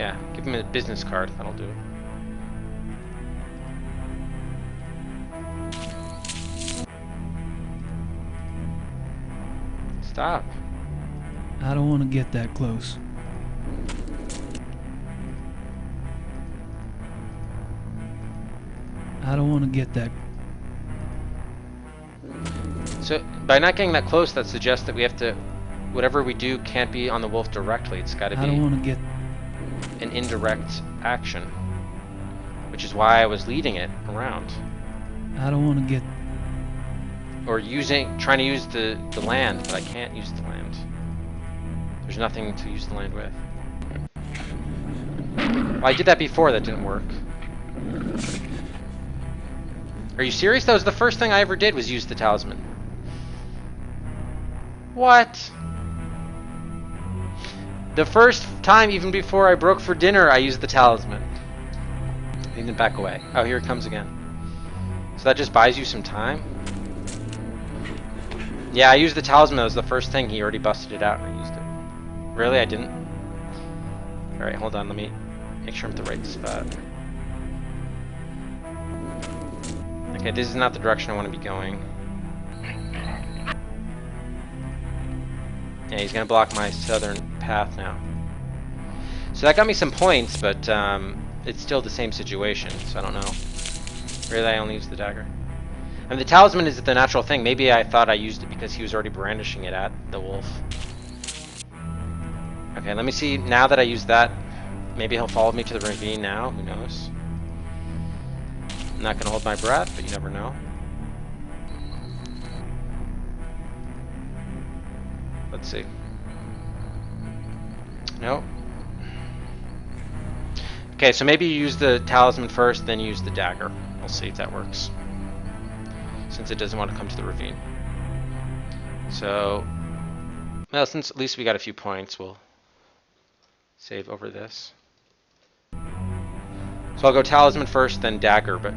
yeah, give him a business card. That'll do it. Stop. I don't want to get that close. I don't want to get that. So by not getting that close, that suggests that we have to, whatever we do can't be on the wolf directly. It's got to I don't be want to get. an indirect action, which is why I was leading it around. I don't want to get. Or trying to use the land, but I can't use the land. There's nothing to use the land with. Well, I did that before, that didn't work. Are you serious? That was the first thing I ever did, was use the talisman. What? The first time, even before I broke for dinner, I used the talisman. He didn't back away. Oh, here it comes again. So that just buys you some time? Yeah, I used the talisman. That was the first thing. He already busted it out and I used it. Really? I didn't? Alright, hold on. Let me make sure I'm at the right spot. Okay, this is not the direction I want to be going. Yeah, he's going to block my southern path now. So that got me some points, but it's still the same situation, so I don't know. Really, I only used the dagger. I mean, the talisman is the natural thing. Maybe I thought I used it because he was already brandishing it at the wolf. Okay, let me see. Now that I use that, maybe he'll follow me to the ravine now. Who knows? I'm not going to hold my breath, but you never know. Let's see. Nope. Okay, so maybe you use the talisman first, then use the dagger. We'll see if that works. Since it doesn't want to come to the ravine. So, well, since at least we got a few points, we'll save over this. So I'll go talisman first, then dagger, but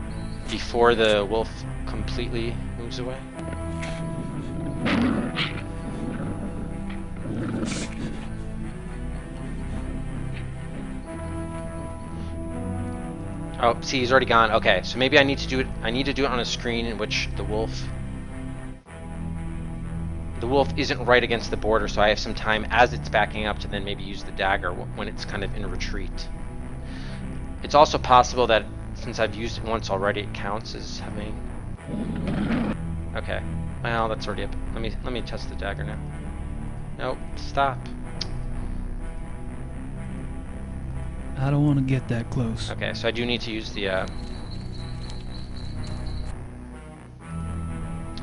before the wolf completely moves away. Oh, see, he's already gone. Okay, so maybe I need to do it. I need to do it on a screen in which the wolf isn't right against the border, so I have some time as it's backing up to then maybe use the dagger when it's kind of in retreat. It's also possible that since I've used it once already, it counts as having. Okay, well that's already up. Let me test the dagger now. Nope, stop. I don't want to get that close. Okay, so I do need to use the.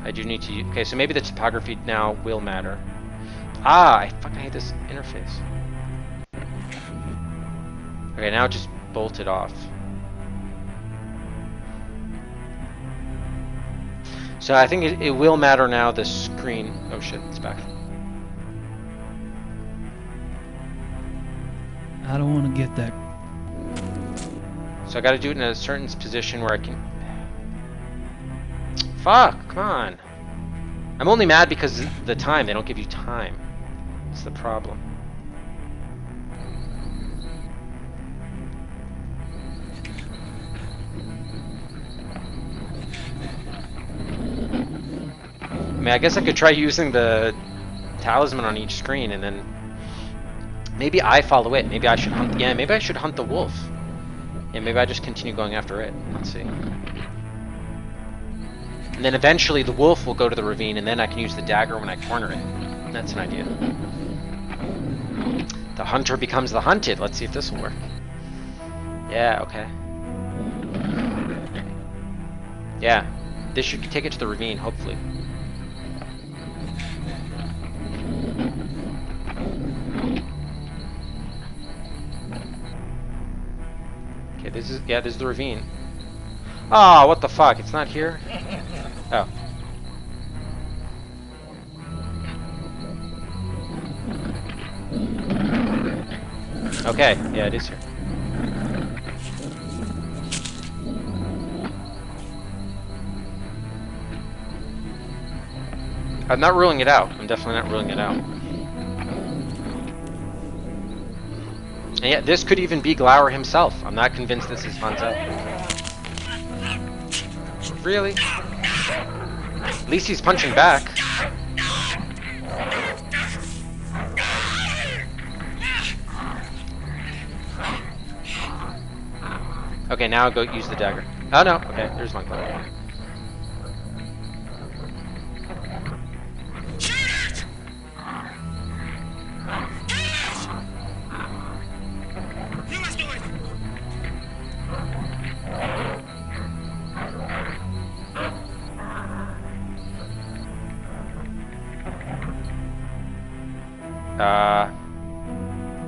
Okay, so maybe the topography now will matter. Ah, I fucking hate this interface. Okay, now it just bolted off. So I think it will matter now, the screen. Oh shit, it's back. I don't want to get that. So I gotta do it in a certain position where I can... Fuck, come on. I'm only mad because the time, they don't give you time. It's the problem. I mean, I guess I could try using the talisman on each screen and then maybe I follow it. Maybe I should hunt. Yeah, maybe I should hunt the wolf. Yeah, maybe I just continue going after it. Let's see. And then eventually the wolf will go to the ravine, and then I can use the dagger when I corner it. That's an idea. The hunter becomes the hunted. Let's see if this will work. Yeah, okay. Yeah, this should take it to the ravine, hopefully. Okay, this is the ravine. Oh, what the fuck? It's not here? Oh. Okay, yeah, it is here. I'm not ruling it out. I'm definitely not ruling it out. And yeah, this could even be Glower himself. I'm not convinced this is Hanzo. Really? At least he's punching back. Okay, now I'll go use the dagger. Oh no, okay, there's one Glower.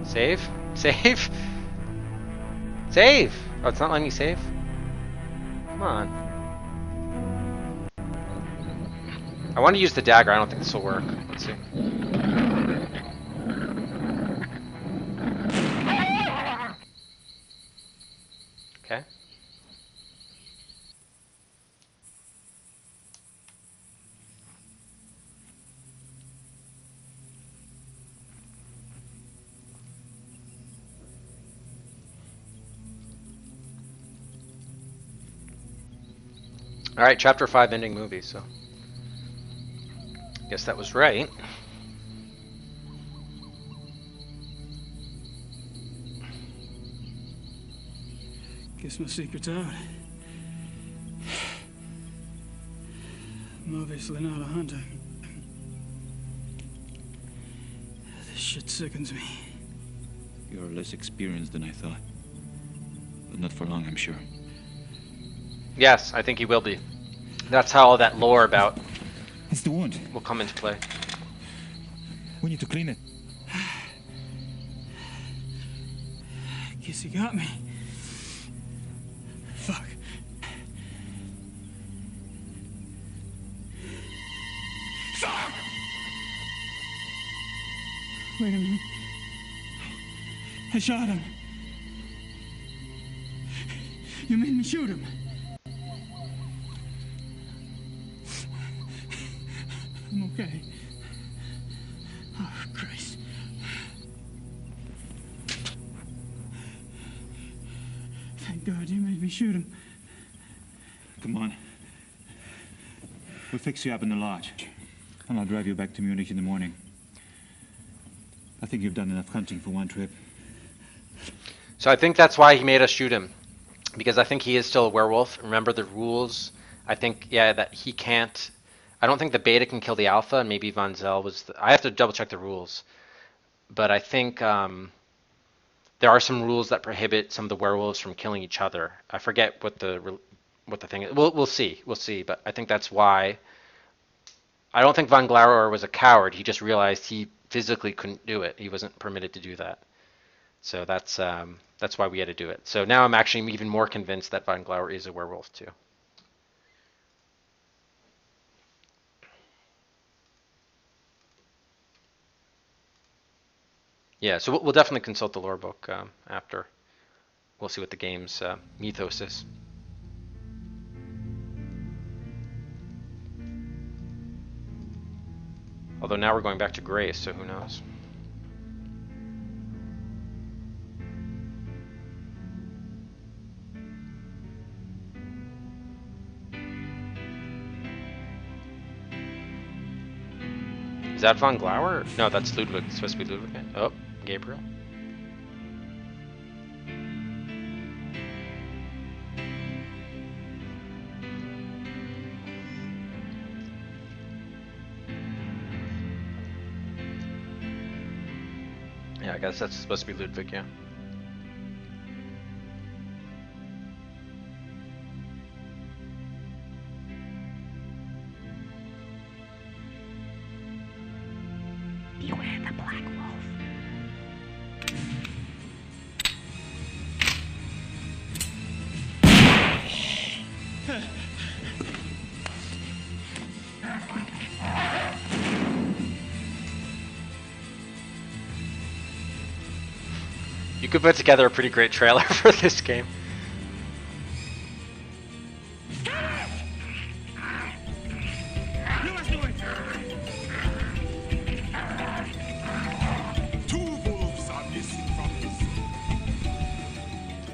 Save? Save? Save! Oh, it's not letting me save? Come on. I want to use the dagger. I don't think this will work. Let's see. All right, chapter 5 ending movie. So, guess that was right. Guess my secret's out. I'm obviously not a hunter. This shit sickens me. You're less experienced than I thought. But not for long, I'm sure. Yes, I think he will be. That's how all that lore about It's the wound. will come into play. We need to clean it. Guess he got me. Fuck. Fuck! Wait a minute. I shot him. You made me shoot him. I'm okay. Oh, Christ. Thank God you made me shoot him. Come on. We'll fix you up in the lodge. And I'll drive you back to Munich in the morning. I think you've done enough hunting for one trip. So I think that's why he made us shoot him, because I think he is still a werewolf. Remember the rules? I think, yeah, that he can't. I don't think the beta can kill the alpha, and maybe Von Zell was. I have to double check the rules, but I think there are some rules that prohibit some of the werewolves from killing each other. I forget what the thing is. We'll see. We'll see. But I think that's why. I don't think Von Glauer was a coward. He just realized he physically couldn't do it. He wasn't permitted to do that. So that's why we had to do it. So now I'm actually even more convinced that Von Glauer is a werewolf too. Yeah, so we'll definitely consult the lore book after. We'll see what the game's mythos is. Although now we're going back to Grace, so who knows? Is that Von Glauer? No, that's Ludwig. It's supposed to be Ludwig. Oh, Gabriel. Yeah, I guess that's supposed to be Ludwig, yeah. Beware the Black Wolf. You could put together a pretty great trailer for this game.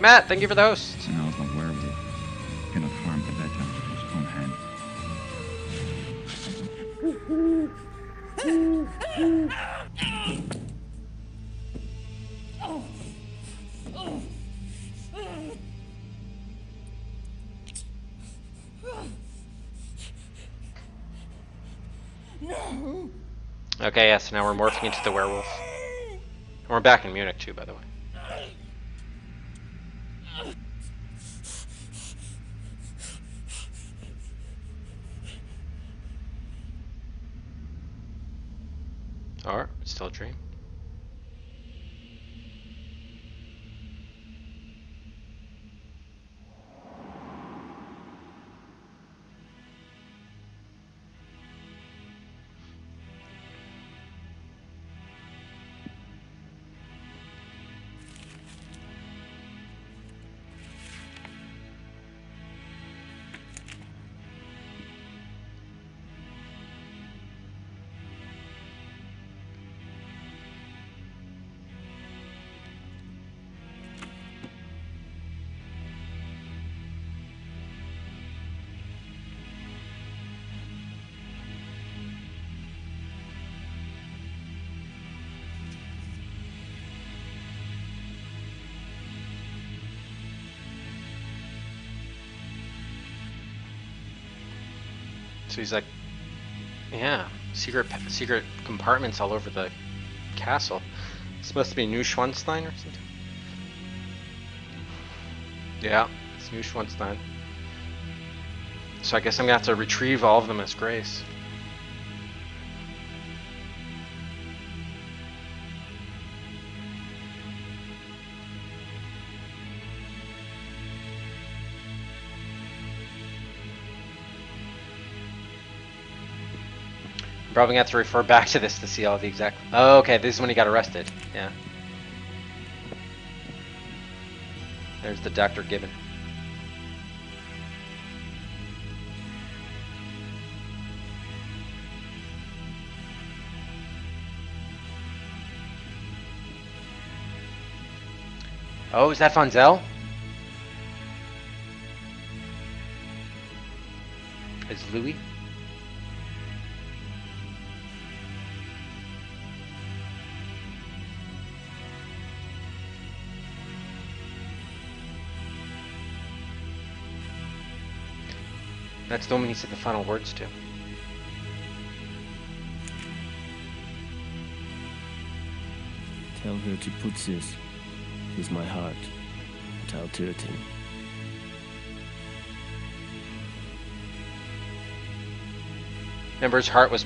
Matt, thank you for the host. An alpha werewolf cannot harm the better with his own hand. Okay, yes, now we're morphing into the werewolf. And we're back in Munich too, by the way. Or, it's still a dream. So he's like, yeah, secret compartments all over the castle. This must be Neuschwanstein or something. Yeah, it's Neuschwanstein. So I guess I'm gonna have to retrieve all of them as Grace. I'm probably gonna have to refer back to this to see all the exact. Oh, okay, this is when he got arrested. Yeah. There's the Dr. Gibbon. Oh, is that Fonzel? Is Louis? That's the woman he said the final words to. Tell her to put this with my heart, and I'll hurt him. Remember, his heart was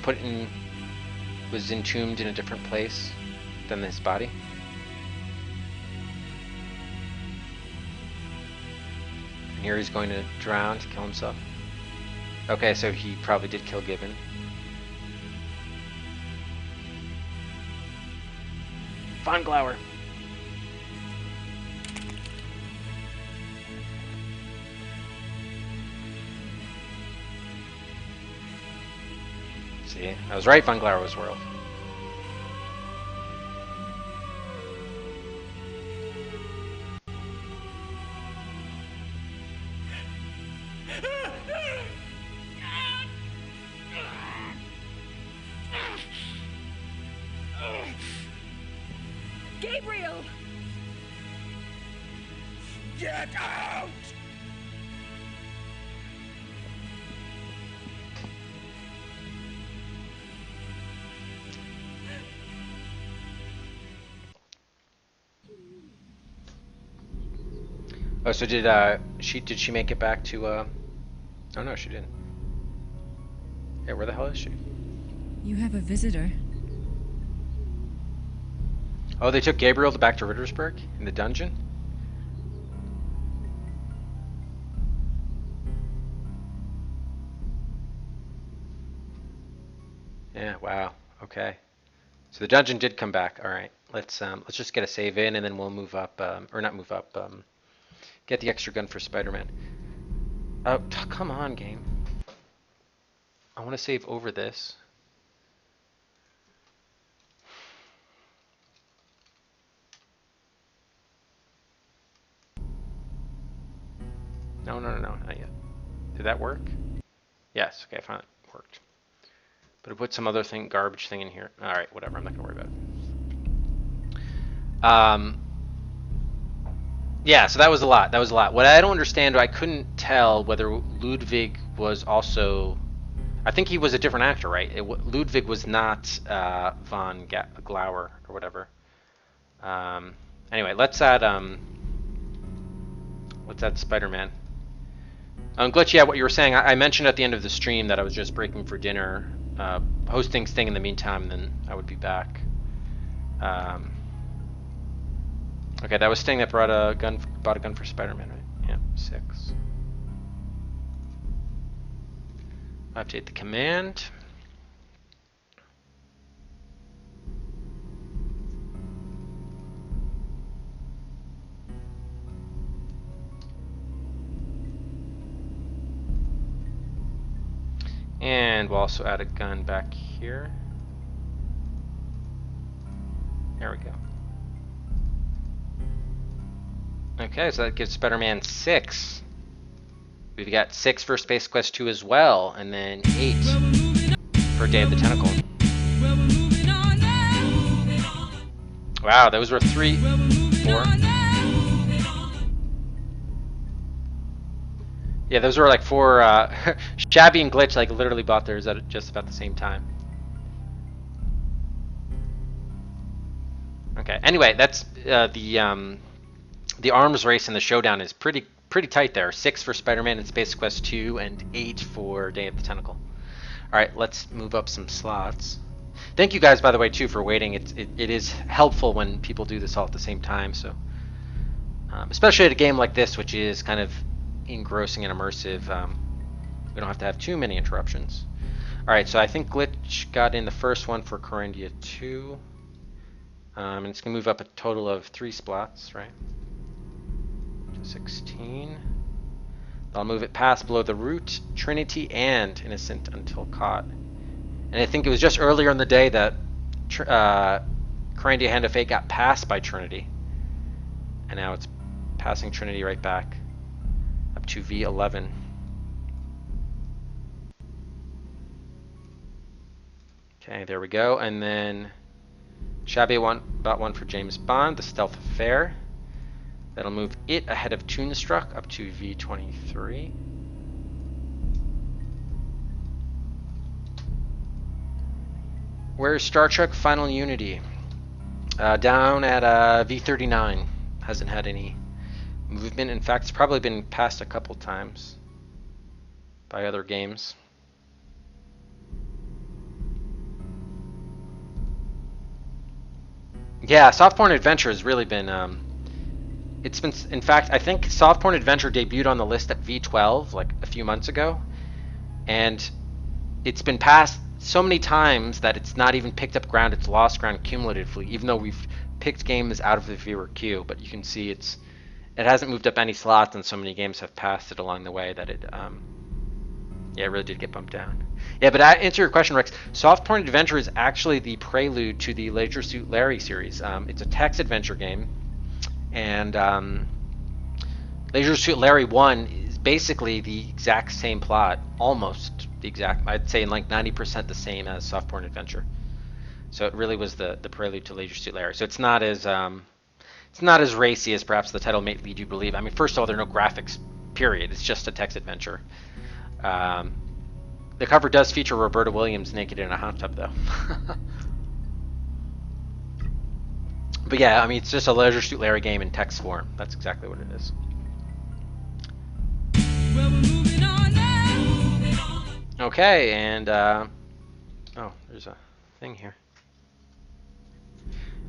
was entombed in a different place than his body. And here he's going to drown to kill himself. Okay, so he probably did kill Gibbon. Von Glauer. See, I was right, Von Glauer was World. Gabriel! Get out! Oh, so did she make it back to oh no, she didn't. Hey, where the hell is she? You have a visitor. Oh, they took Gabriel back to Rittersburg in the dungeon? Yeah, wow. Okay. So the dungeon did come back. All right. Let's just get a save in and then we'll move up or not move up. Get the extra gun for Spider-Man. Oh, come on, game. I want to save over this. No, not yet. Did that work? Yes, okay, fine, it worked. But I put some other garbage thing in here. All right, whatever, I'm not gonna worry about it. Yeah, so that was a lot, What I don't understand, I couldn't tell whether Ludwig was also, I think he was a different actor, right? Ludwig was not Von Glauer or whatever. Anyway, let's add Spider-Man. Glitch, yeah, what you were saying, I mentioned at the end of the stream that I was just breaking for dinner, hosting Sting in the meantime, and then I would be back. Okay, that was Sting that bought a gun for Spider-Man, right? Yeah, 6. Update the command. And we'll also add a gun back here. There we go. Okay, so that gives Spider-Man 6. We've got 6 for Space Quest 2 as well, and then 8 for Day of the Tentacle. Wow, those were 3, 4. Yeah, those were like four. Shabby and Glitch like literally bought theirs at just about the same time. Okay. Anyway, that's the arms race and the showdown is pretty tight there. 6 for Spider-Man and Space Quest 2, and 8 for Day of the Tentacle. All right, let's move up some slots. Thank you guys, by the way, too, for waiting. It is helpful when people do this all at the same time. So, especially at a game like this, which is kind of engrossing and immersive, we don't have to have too many interruptions. All right, so I think Glitch got in the first one for Corindia 2. And it's going to move up a total of 3 spots, right? To 16. I'll move it past below the Root, Trinity, and Innocent until caught. And I think it was just earlier in the day that Corindia Hand of Fate got passed by Trinity. And now it's passing Trinity right back up to V11. Okay, there we go. And then Shabby bought one for James Bond, the Stealth Affair. That'll move it ahead of Toonstruck up to V23. Where's Star Trek Final Unity? Down at V39. Hasn't had any movement. In fact, it's probably been passed a couple times by other games. Yeah, Softporn Adventure has really been, it's been, in fact, I think Softporn Adventure debuted on the list at V12, like a few months ago, and it's been passed so many times that it's not even picked up ground, it's lost ground cumulatively, even though we've picked games out of the viewer queue, but you can see it hasn't moved up any slots, and so many games have passed it along the way that it really did get bumped down. Yeah, but to answer your question, Rex, Softporn Adventure is actually the prelude to the Leisure Suit Larry series. It's a text adventure game, and Leisure Suit Larry 1 is basically the exact same plot, almost the exact, I'd say like 90% the same as Softporn Adventure. So it really was the prelude to Leisure Suit Larry. So it's not as racy as perhaps the title may lead you to believe. I mean, first of all, there are no graphics, period. It's just a text adventure. The cover does feature Roberta Williams naked in a hot tub, though. But yeah, I mean, it's just a Leisure Suit Larry game in text form. That's exactly what it is. Well, we're moving on now. Okay, and oh, there's a thing here.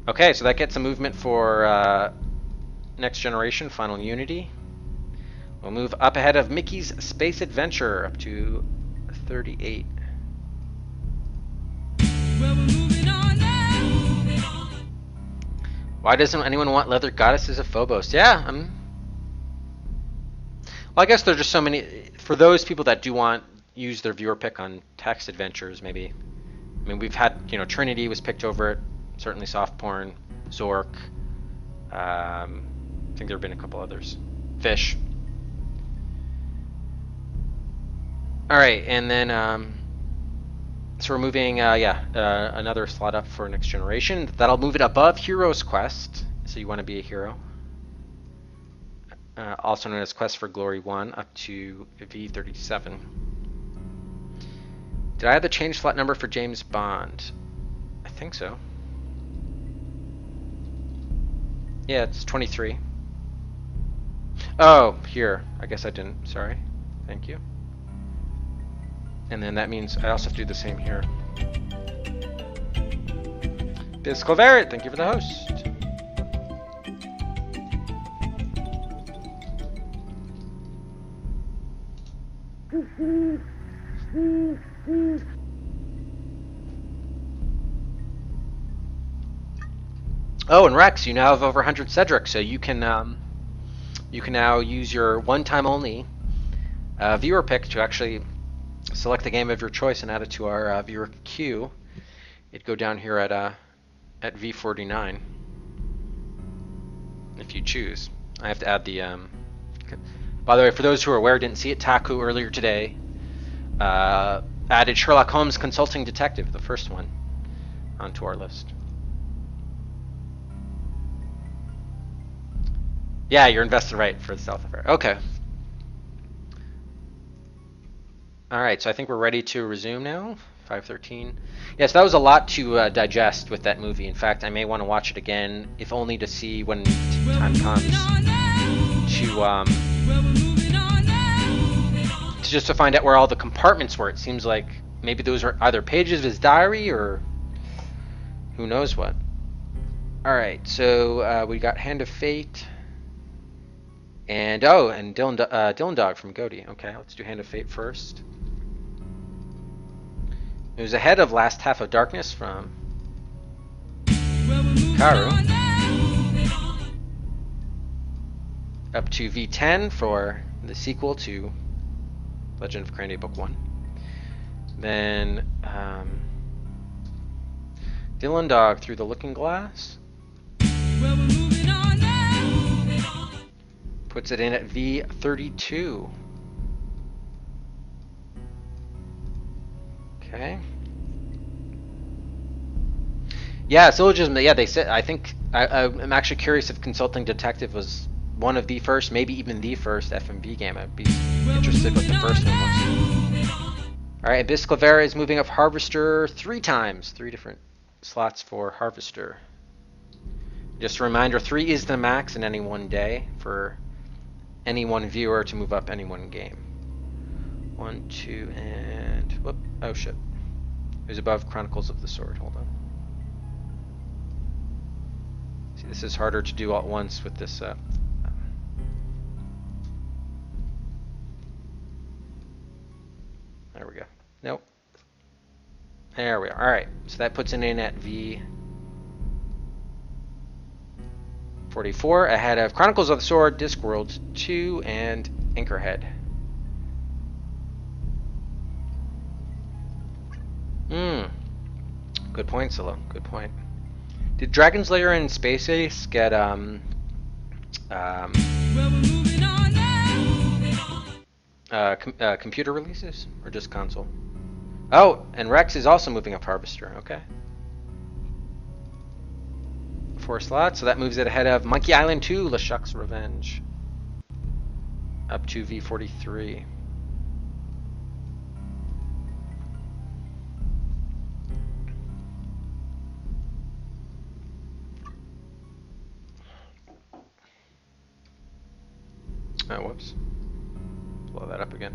Okay, so that gets a movement for Next Generation Final Unity. We'll move up ahead of Mickey's Space Adventure up to 38. Well, we're moving on now. Why doesn't anyone want Leather Goddesses of Phobos? Yeah, well, I guess there's just so many. For those people that do want use their viewer pick on text adventures, maybe. I mean, we've had, Trinity was picked over it. Certainly Softporn, Zork. I think there have been a couple others. Fish. All right, and then so we're moving, another slot up for Next Generation. That'll move it above Heroes Quest. So you want to be a hero. Also known as Quest for Glory 1 up to V37. Did I have the change slot number for James Bond? I think so. Yeah, it's 23. Oh, here. I guess I didn't. Sorry. Thank you. And then that means I also have to do the same here. Bisco Barrett, thank you for the host. Oh, and Rex, you now have over 100 Cedric, so you can now use your one-time only viewer pick to actually select the game of your choice and add it to our viewer queue. It'd go down here at V49 if you choose. I have to add the. By the way, for those who are aware, didn't see it, Taku earlier today added Sherlock Holmes Consulting Detective, the first one, onto our list. Yeah, you're invested right for the Stealth Affair. Okay. All right, so I think we're ready to resume now. 5:13. Yes, that was a lot to digest with that movie. In fact, I may want to watch it again, if only to see when time comes to just to find out where all the compartments were. It seems like maybe those are either pages of his diary or who knows what. All right, so we got Hand of Fate. And and Dylan Dog from Goaty. Okay, let's do Hand of Fate first. It was ahead of Last Half of Darkness from Karu. Up to V10 for the sequel to Legend of Grandia Book 1. Then Dylan Dog Through the Looking Glass. Puts it in at V32. Okay. Yeah, syllogism. Yeah, they said. I think I'm actually curious if Consulting Detective was one of the first, maybe even the first FMV game. I'd be interested what the first one was. All right, Abyss Clavera is moving up Harvester 3 times, 3 different slots for Harvester. Just a reminder, 3 is the max in any one day for any one viewer to move up any one game. 1, 2, and whoop! Oh shit! It was above Chronicles of the Sword. Hold on. See, this is harder to do all at once with this. There we go. Nope. There we are. All right. So that puts it in at V44 ahead of Chronicles of the Sword, Discworld 2, and Anchorhead. Good point, Scylla. Good point. Did Dragon's Lair and Space Ace get computer releases or just console? Oh, and Rex is also moving up Harvester. Okay. 4 slots, so that moves it ahead of Monkey Island 2, LeChuck's Revenge. Up to V43. Oh, whoops. Blow that up again.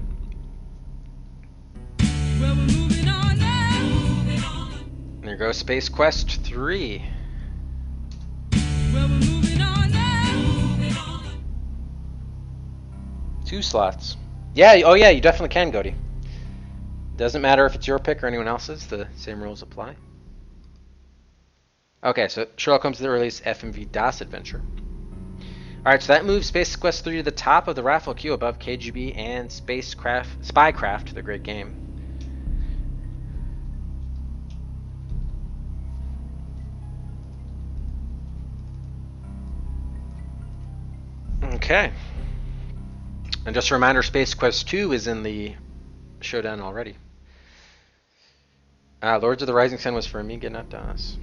There goes Space Quest 3. Two slots. Yeah, oh yeah, you definitely can, Goaty. Doesn't matter if it's your pick or anyone else's, the same rules apply. Okay, so Sherlock Holmes to the release FMV DOS Adventure. Alright, so that moves Space Quest 3 to the top of the raffle queue above KGB and Spycraft, the great game. Okay. And just a reminder, Space Quest 2 is in the showdown already. Lords of the Rising Sun was for Amiga, not DOS.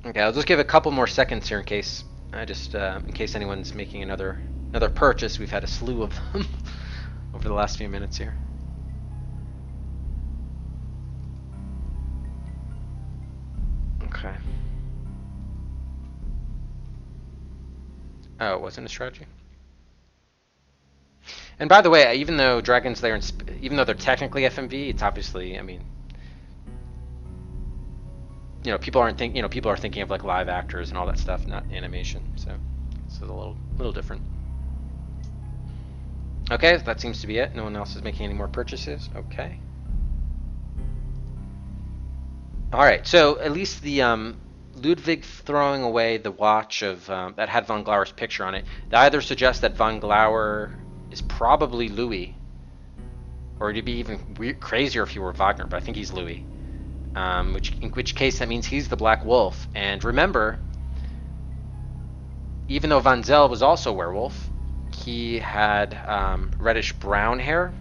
Okay, I'll just give a couple more seconds here in case in case anyone's making another purchase. We've had a slew of them over the last few minutes here. Okay. Oh, it wasn't a strategy. And by the way, even though Dragon's Lair, even though they're technically FMV, it's obviously, I mean, you know, people are thinking of like live actors and all that stuff, not animation. So it's a little different. Okay, that seems to be it. No one else is making any more purchases. Okay. All right. So at least the Ludwig throwing away the watch of that had von Glauer's picture on it. That either suggests that von Glauer is probably Louis, or it'd be even crazier if he were Wagner. But I think he's Louis. In which case that means he's the Black Wolf. And remember, even though Van Zel was also a werewolf, he had reddish brown hair.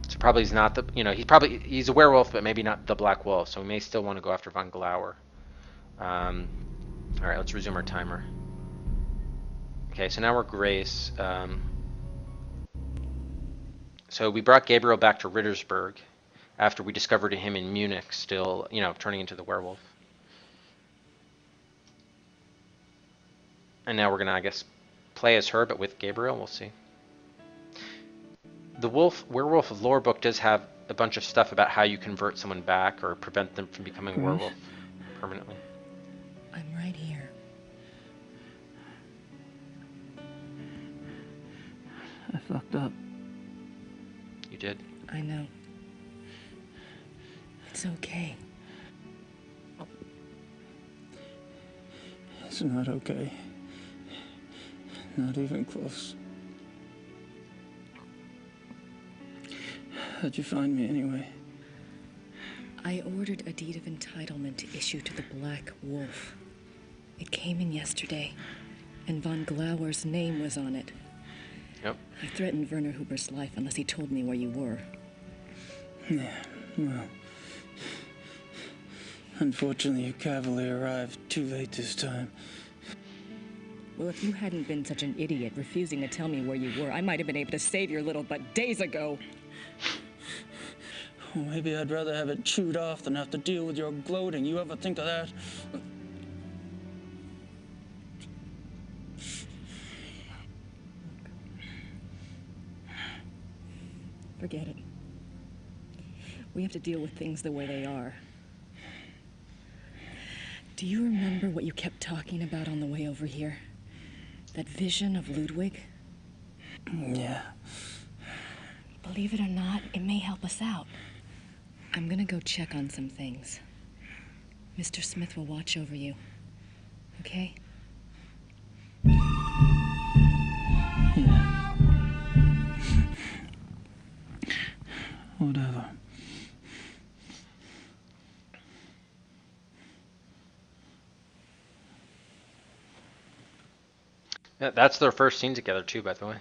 So probably he's not the, you know, he's a werewolf, but maybe not the Black Wolf. So we may still want to go after von Glauer. All right, let's resume our timer. Okay, so now we're Grace. So we brought Gabriel back to Rittersburg after we discovered him in Munich, still, turning into the werewolf. And now we're gonna, I guess, play as her, but with Gabriel. We'll see. The Werewolf of Lore book does have a bunch of stuff about how you convert someone back or prevent them from becoming a werewolf permanently. I'm right here. I fucked up. You did. I know. It's okay. It's not okay. Not even close. How'd you find me anyway? I ordered a deed of entitlement to issue to the Black Wolf. It came in yesterday, and von Glauer's name was on it. Yep. I threatened Werner Huber's life unless he told me where you were. Yeah, well... Unfortunately, your cavalry arrived too late this time. Well, if you hadn't been such an idiot refusing to tell me where you were, I might have been able to save your little butt days ago. Well, maybe I'd rather have it chewed off than have to deal with your gloating. You ever think of that? Forget it. We have to deal with things the way they are. Do you remember what you kept talking about on the way over here? That vision of Ludwig? Yeah. Believe it or not, it may help us out. I'm gonna go check on some things. Mr. Smith will watch over you. Okay? Whatever. Yeah, that's their first scene together too, by the way.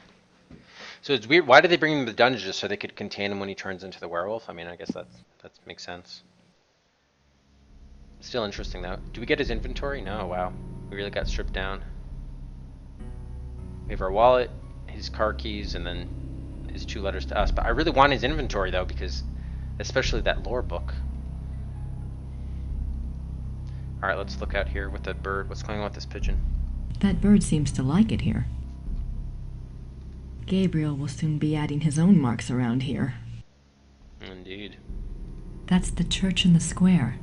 So it's weird. Why did they bring him to the dungeon just so they could contain him when he turns into the werewolf? I mean, I guess that makes sense. Still interesting though. Do we get his inventory? No. Wow, we really got stripped down. We have our wallet, his car keys, and then his 2 letters to us. But I really want his inventory though, because especially that lore book. All right, let's look out here with the bird. What's going on with this pigeon? That bird seems to like it here. Gabriel will soon be adding his own marks around here. Indeed. That's the church in the square.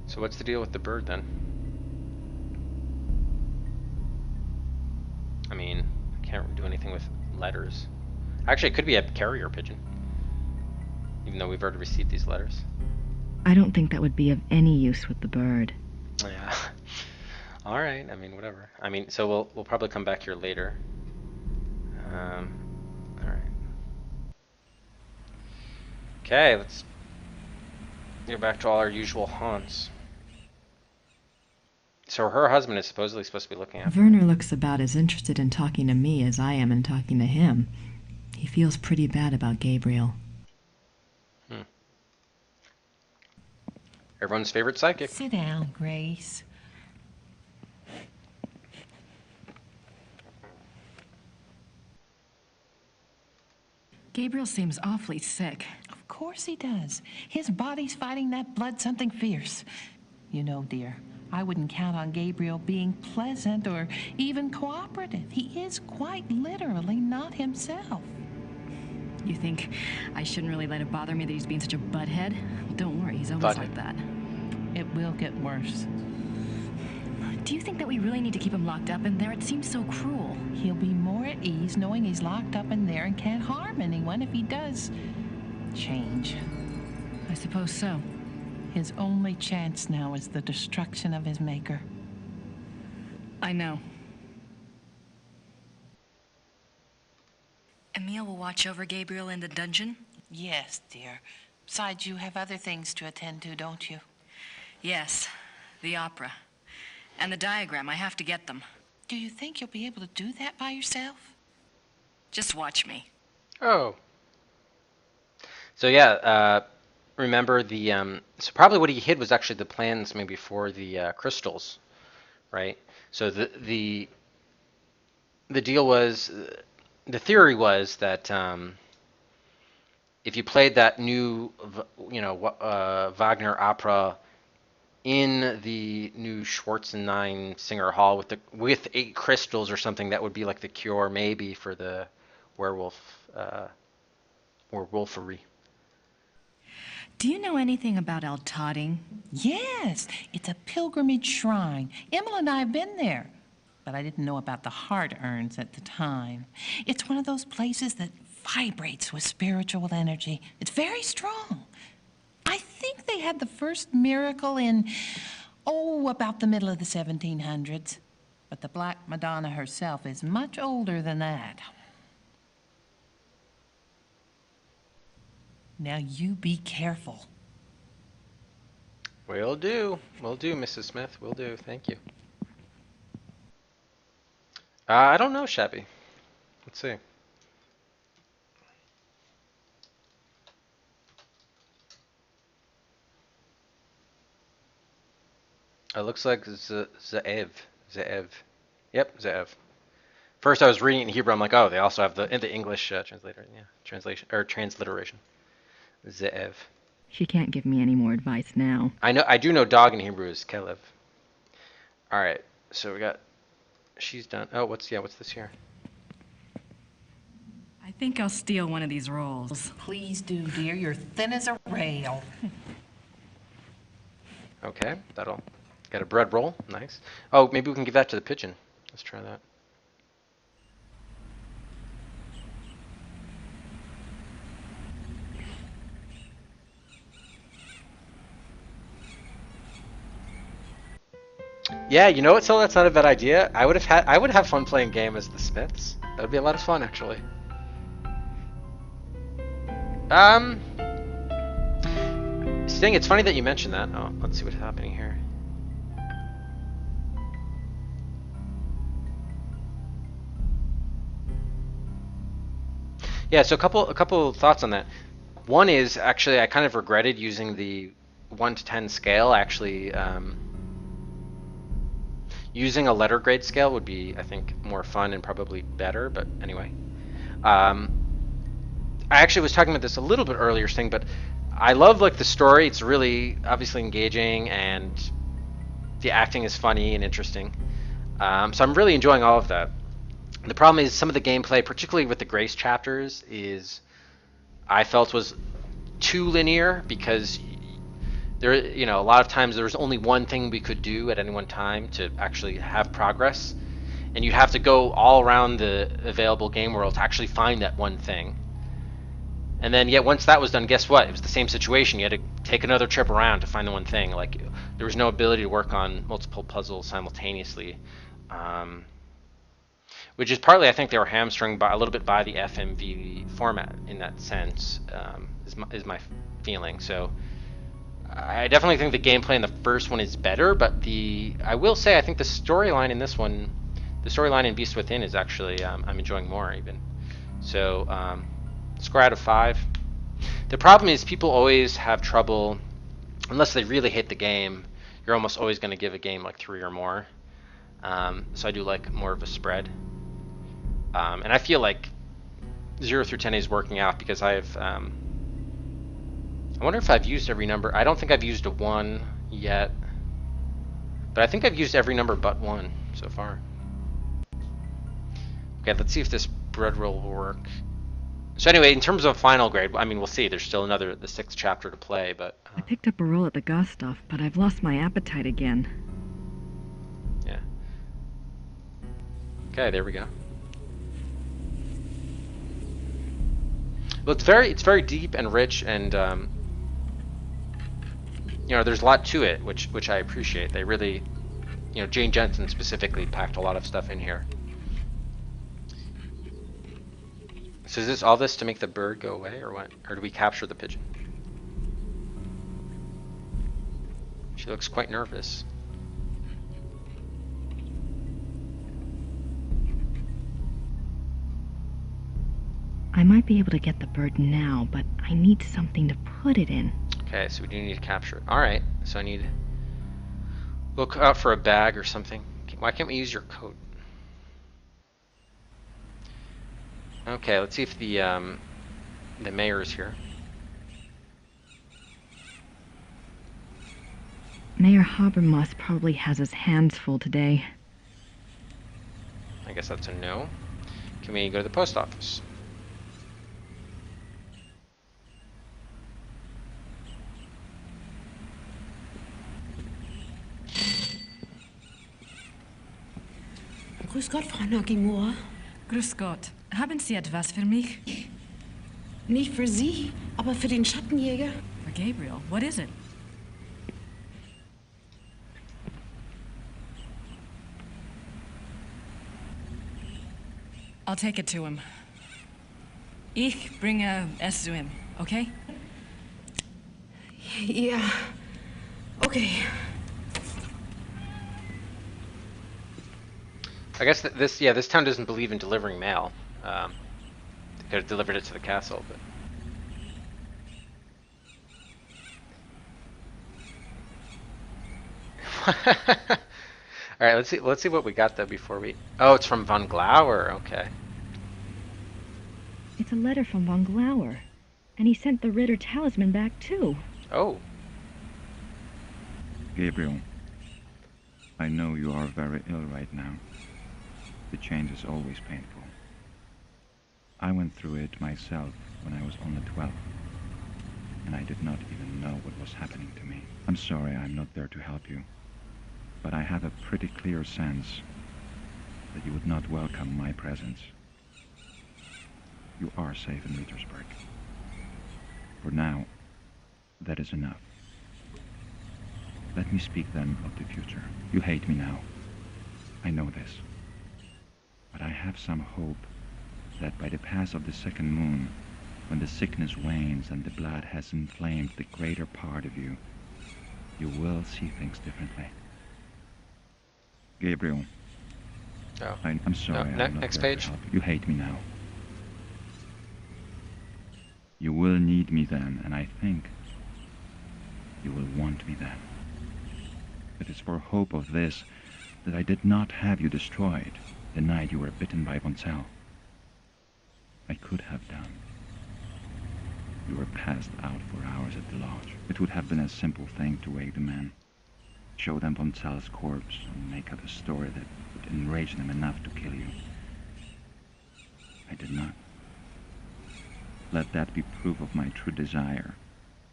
So what's the deal with the bird then? I mean, I can't do anything with letters. Actually, it could be a carrier pigeon. Even though we've already received these letters. I don't think that would be of any use with the bird. Yeah. All right. I mean, whatever. I mean, so we'll probably come back here later. All right. Okay, let's get back to all our usual haunts. So her husband is supposedly supposed to be looking at her. Werner looks about as interested in talking to me as I am in talking to him. He feels pretty bad about Gabriel. Everyone's favorite psychic. Sit down, Grace. Gabriel seems awfully sick. Of course he does. His body's fighting that blood something fierce. You know, dear, I wouldn't count on Gabriel being pleasant or even cooperative. He is quite literally not himself. You think I shouldn't really let it bother me that he's being such a butthead? Don't worry, he's always like that. It will get worse. Do you think that we really need to keep him locked up in there? It seems so cruel. He'll be more at ease knowing he's locked up in there and can't harm anyone if he does change. I suppose so. His only chance now is the destruction of his maker. I know. Emil will watch over Gabriel in the dungeon? Yes, dear. Besides, you have other things to attend to, don't you? Yes, the opera. And the diagram, I have to get them. Do you think you'll be able to do that by yourself? Just watch me. Oh. So yeah, remember the, so probably what he hid was actually the plans maybe for the crystals, right? So the deal was the theory was that if you played that new, Wagner opera in the new Schwarzenine Singer Hall with 8 crystals or something, that would be like the cure maybe for the werewolf or wolfery. Do you know anything about Altading? Yes, it's a pilgrimage shrine. Emma and I have been there, but I didn't know about the heart urns at the time. It's one of those places that vibrates with spiritual energy. It's very strong. I think they had the first miracle in, about the middle of the 1700s. But the Black Madonna herself is much older than that. Now you be careful. Will do. Will do, Mrs. Smith. Will do. Thank you. I don't know, Shabby. Let's see. It looks like Ze'ev. Ze'ev. Yep, Ze'ev. First, I was reading it in Hebrew. I'm like, oh, they also have the English transliteration. Ze'ev. She can't give me any more advice now. I do know dog in Hebrew is Kelev. All right, so we got. She's done. Oh, what's this here? I think I'll steal one of these rolls. Please do, dear. You're thin as a rail. Okay, that'll. Got a bread roll. Nice. Oh, maybe we can give that to the pigeon. Let's try that. Yeah, you know what? So that's not a bad idea. I would have fun playing game as the Smiths. That would be a lot of fun, actually. Sting, it's funny that you mentioned that. Oh, let's see what's happening here. Yeah, so a couple thoughts on that. One is actually I kind of regretted using the 1 to 10 scale. Actually, using a letter grade scale would be, I think, more fun and probably better. But anyway, I actually was talking about this a little bit earlier, Sting, but I love like the story. It's really obviously engaging, and the acting is funny and interesting. So I'm really enjoying all of that. The problem is some of the gameplay, particularly with the Grace chapters, is I felt was too linear because there, a lot of times there was only one thing we could do at any one time to actually have progress, and you have to go all around the available game world to actually find that one thing. And then, yet once that was done, guess what? It was the same situation. You had to take another trip around to find the one thing. Like there was no ability to work on multiple puzzles simultaneously. Which is partly, I think, they were hamstrung by a little bit by the FMV format in that sense, is my feeling. So I definitely think the gameplay in the first one is better, but I will say I think the storyline in this one, the storyline in Beast Within is actually I'm enjoying more even. So score out of 5. The problem is people always have trouble, unless they really hate the game, you're almost always going to give a game like 3 or more. So I do like more of a spread. And I feel like 0 through 10 is working out because I wonder if I've used every number. I don't think I've used a 1 yet, but I think I've used every number but 1 so far. Okay, let's see if this bread roll will work. So anyway, in terms of final grade, I mean, we'll see. There's still the 6th chapter to play, but... I picked up a roll at the Gostoff, but I've lost my appetite again. Yeah. Okay, there we go. Well, it's very deep and rich, and there's a lot to it, which I appreciate. They really, Jane Jensen specifically packed a lot of stuff in here. So is this all this to make the bird go away, or what? Or do we capture the pigeon? She looks quite nervous. I might be able to get the bird now, but I need something to put it in. Okay, so we do need to capture it. Alright, so I need... Look out for a bag or something. Why can't we use your coat? Okay, let's see if the mayor's here. Mayor Habermas probably has his hands full today. I guess that's a no. Can we go to the post office? Grüß Gott, Frau Nackingmoor. Grüß Gott. Haben Sie etwas für mich? Nicht für Sie, aber für den Schattenjäger. For Gabriel. What is it? I'll take it to him. Ich bringe es zu ihm, okay? Ja. Okay. I guess this town doesn't believe in delivering mail. They could have delivered it to the castle, but all right. Let's see what we got though before we. Oh, it's from Von Glauer. Okay. It's a letter from von Glauer. And he sent the Ritter talisman back too. Oh. Gabriel, I know you are very ill right now. The change is always painful. I went through it myself when I was only 12, and I did not even know what was happening to me. I'm sorry I'm not there to help you, but I have a pretty clear sense that you would not welcome my presence. You are safe in Petersburg. For now, that is enough. Let me speak then of the future. You hate me now. I know this. But I have some hope that by the pass of the second moon, when the sickness wanes and the blood has inflamed the greater part of you, you will see things differently. Gabriel, Oh. I'm sorry. No, I'm not next there page. to help you. You hate me now. You will need me then, and I think you will want me then. It is for hope of this that I did not have you destroyed the night you were bitten by von Zell. I could have done. You were passed out for hours at the lodge. It would have been a simple thing to wake the men, show them von Zell's corpse, and make up a story that would enrage them enough to kill you. I did not. Let that be proof of my true desire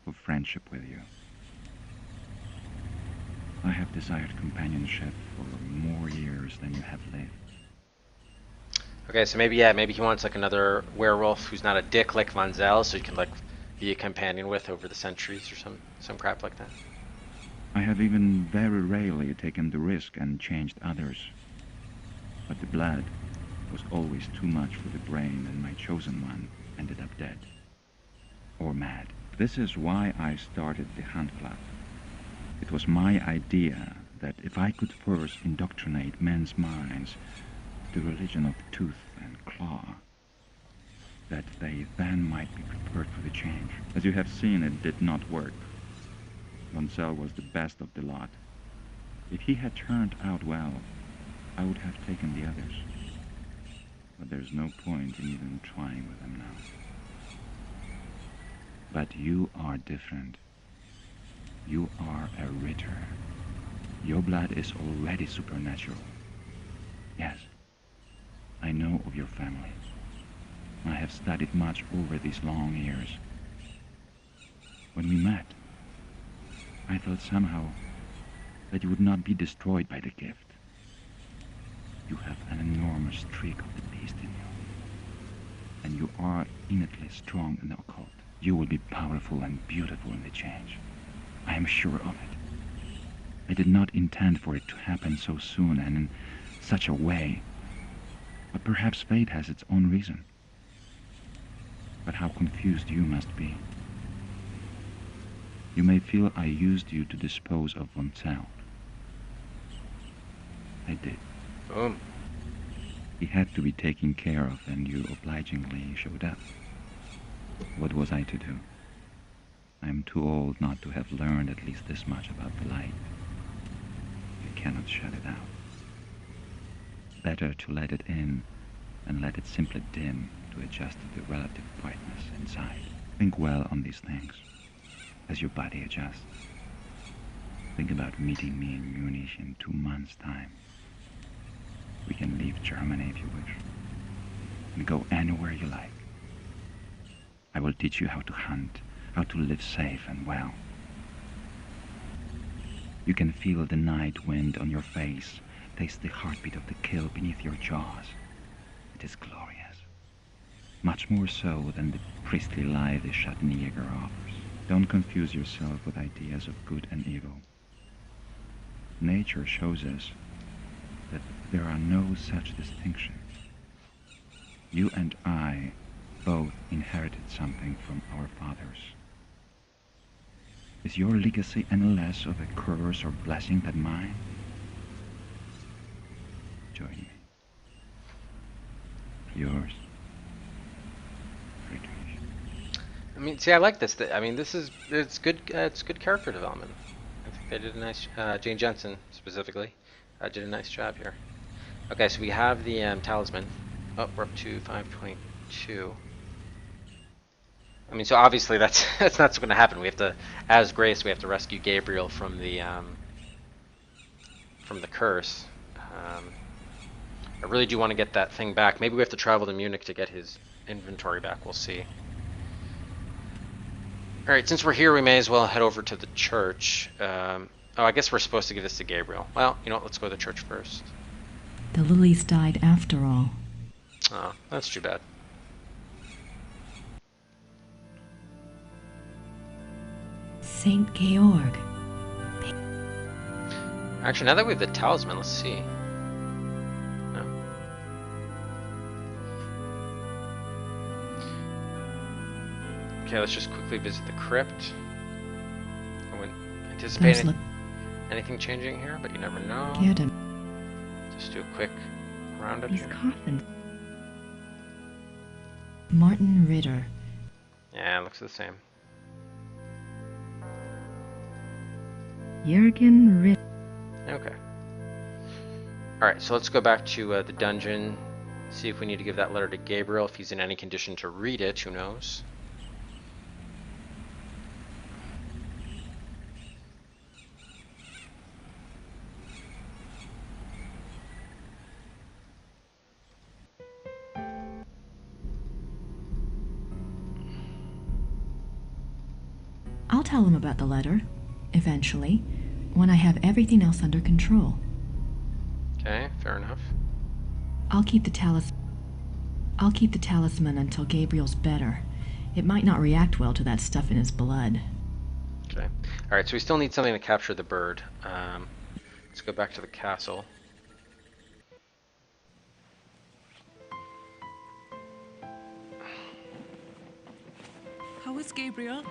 for friendship with you. I have desired companionship for more years than you have lived. Okay, so maybe he wants like another werewolf who's not a dick like Von Zell, so he can like be a companion with over the centuries or some crap like that. I have even very rarely taken the risk and changed others. But the blood was always too much for the brain, and my chosen one ended up dead. Or mad. This is why I started the Hunt Club. It was my idea that if I could first indoctrinate men's minds to the religion of tooth and claw, that they then might be prepared for the change. As you have seen, it did not work. Von Zell was the best of the lot. If he had turned out well, I would have taken the others. But there's no point in even trying with them now. But you are different. You are a Ritter. Your blood is already supernatural. Yes, I know of your family. I have studied much over these long years. When we met, I thought somehow that you would not be destroyed by the gift. You have an enormous streak of the beast in you. And you are innately strong in the occult. You will be powerful and beautiful in the change. I am sure of it. I did not intend for it to happen so soon and in such a way. But perhaps fate has its own reason. But how confused you must be. You may feel I used you to dispose of von Zell. I did. Boom. He had to be taken care of, and you obligingly showed up. What was I to do? I am too old not to have learned at least this much about the light. You cannot shut it out. Better to let it in and let it simply dim to to adjust to the relative quietness inside. Think well on these things as your body adjusts. Think about meeting me in Munich in 2 months' time. We can leave Germany if you wish, and go anywhere you like. I will teach you how to hunt, how to live safe and well. You can feel the night wind on your face, taste the heartbeat of the kill beneath your jaws. It is glorious. Much more so than the priestly lie the Schattenjäger offers. Don't confuse yourself with ideas of good and evil. Nature shows us that there are no such distinctions. You and I both inherited something from our fathers. Is your legacy any less of a curse or blessing than mine? Join me. Yours, Friedrich. I mean, see, I like this. I mean, it's good. It's good character development. I think they did a nice. Jane Jensen specifically did a nice job here. Okay, so we have the talisman. Oh, we're up to 522. I mean, so obviously that's that's not going to happen. We have to, as Grace, we have to rescue Gabriel from the curse. I really do want to get that thing back. Maybe we have to travel to Munich to get his inventory back. We'll see. All right, since we're here, we may as well head over to the church. Oh, I guess we're supposed to give this to Gabriel. Well, you know what? Let's go to the church first. The lilies died after all. Oh, that's too bad. Saint Georg. Actually, now that we have the talisman, let's see. No. Okay, let's just quickly visit the crypt. I wouldn't anticipate anything changing here, but you never know. Just do a quick roundup These here. coffins. Martin Ritter. Yeah, it looks the same. Jürgen Ritter. Okay. Alright, so let's go back to the dungeon. See if we need to give that letter to Gabriel. If he's in any condition to read it, who knows? I'll tell him about the letter, eventually, when I have everything else under control. Okay, fair enough. I'll keep the talisman until Gabriel's better. It might not react well to that stuff in his blood. Okay. Alright, so we still need something to capture the bird. Let's go back to the castle. How is Gabriel?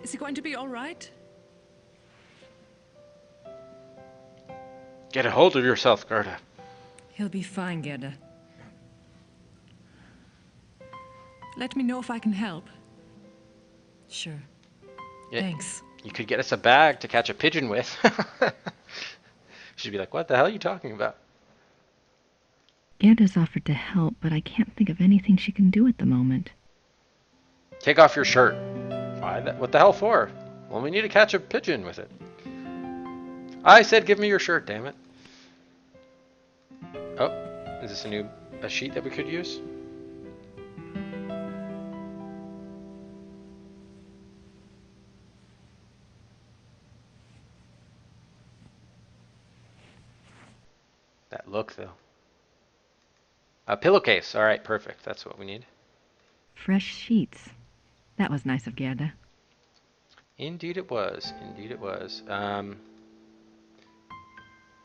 Is he going to be all right? Get a hold of yourself, Gerda. He'll be fine, Gerda. Let me know if I can help. Sure. Yeah, Thanks. You could get us a bag to catch a pigeon with. She'd be like, what the hell are you talking about? Gerda's offered to help, but I can't think of anything she can do at the moment. Take off your shirt. Why? What the hell for? Well, we need to catch a pigeon with it. I said give me your shirt, damn it. Oh, is this a sheet that we could use? That look, though. A pillowcase. All right, perfect. That's what we need. Fresh sheets. That was nice of Gerda. Indeed it was. Indeed it was.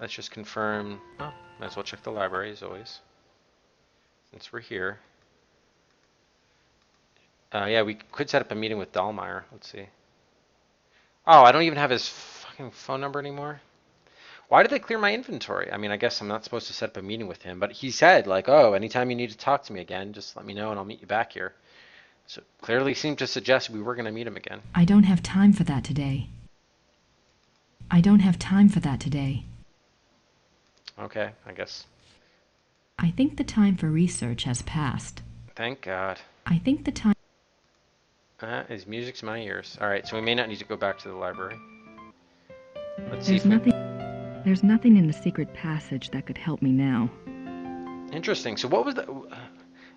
Let's just confirm. Oh, might as well check the library as always. Since we're here. Yeah, we could set up a meeting with Dahlmeyer. Let's see. Oh, I don't even have his fucking phone number anymore. Why did they clear my inventory? I mean, I guess I'm not supposed to set up a meeting with him, but he said, like, oh, anytime you need to talk to me again, just let me know and I'll meet you back here. So clearly seemed to suggest we were going to meet him again. I don't have time for that today. Okay, I guess. I think the time for research has passed. Thank God. I think the time... That is music to my ears. Alright, so we may not need to go back to the library. Let's see if There's nothing in the secret passage that could help me now. Interesting. So what was the...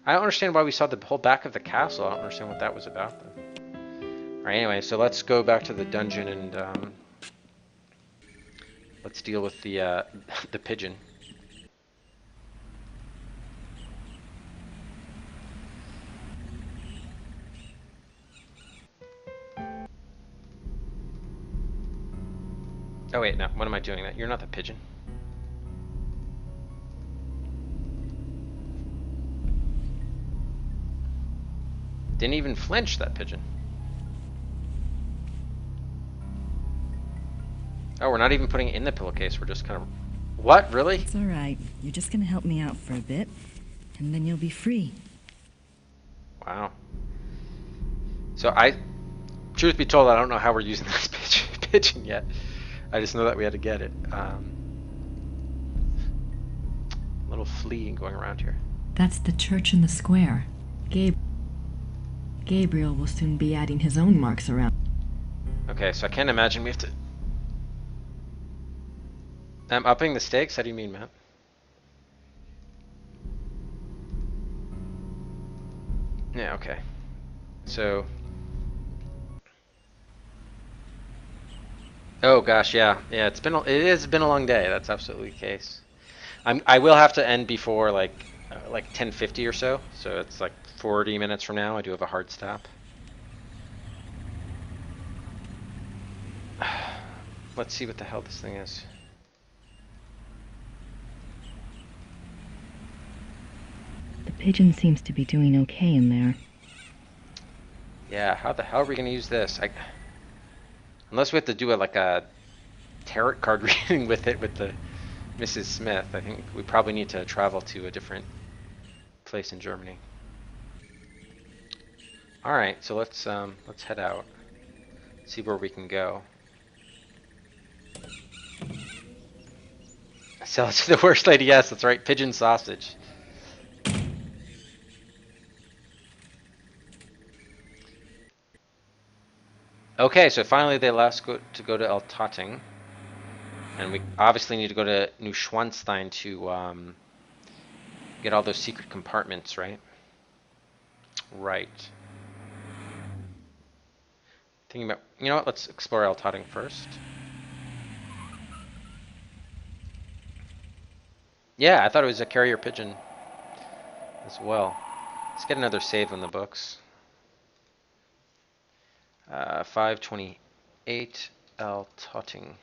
I don't understand why we saw the whole back of the castle. I don't understand what that was about, then. Alright, anyway, so let's go back to the dungeon and let's deal with the the pigeon. Oh wait, no, what am I doing that? You're not the pigeon. Didn't even flinch, that pigeon. Oh, we're not even putting it in the pillowcase, we're just kind of... What, really? It's all right. You're just gonna help me out for a bit, and then you'll be free. Wow. So truth be told, I don't know how we're using this pigeon yet. I just know that we had to get it. Little flea going around here. That's the church in the square. Gabriel will soon be adding his own marks around. Okay, so I can't imagine we have to... I'm upping the stakes? How do you mean, Matt? Yeah, okay. So... Oh gosh, yeah. Yeah, it has been a long day. That's absolutely the case. I will have to end before like 10:50 or so. So it's like 40 minutes from now. I do have a hard stop. Let's see what the hell this thing is. The pigeon seems to be doing okay in there. Yeah, how the hell are we gonna use this? Unless we have to do like a tarot card reading with it with the Mrs. Smith. I think we probably need to travel to a different place in Germany. All right, so let's head out. See where we can go. Sell it to the worst lady. Yes, that's right. Pigeon sausage. Okay, so finally they let us go to El Totting. And we obviously need to go to Neuschwanstein to get all those secret compartments, right? Right. Thinking about, you know what, let's explore El Totting first. Yeah, I thought it was a carrier pigeon as well. Let's get another save on the books. 528 El Totting.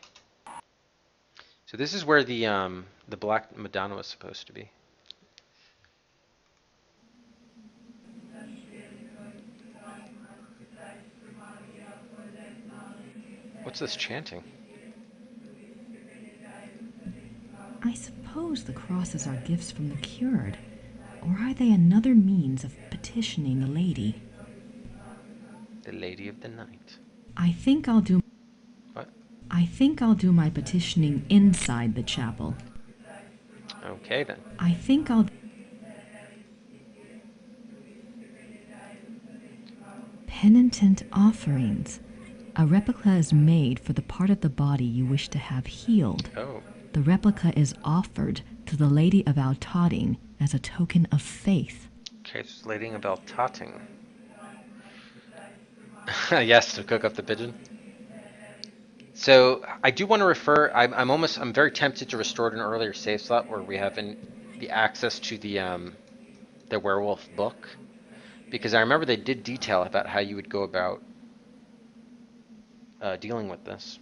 So this is where the Black Madonna was supposed to be. What's this chanting? I suppose the crosses are gifts from the cured, or are they another means of petitioning the lady? The Lady of the Night. I think I'll do... What? I think I'll do my petitioning inside the chapel. Okay then. I think I'll... Penitent offerings. A replica is made for the part of the body you wish to have healed. Oh. The replica is offered to the Lady of El Totting as a token of faith. Okay, it's Lady of El Totting. Yes, to cook up the pigeon. So I do want to refer. I'm very tempted to restore an earlier save slot where we have the access to the werewolf book, because I remember they did detail about how you would go about dealing with this.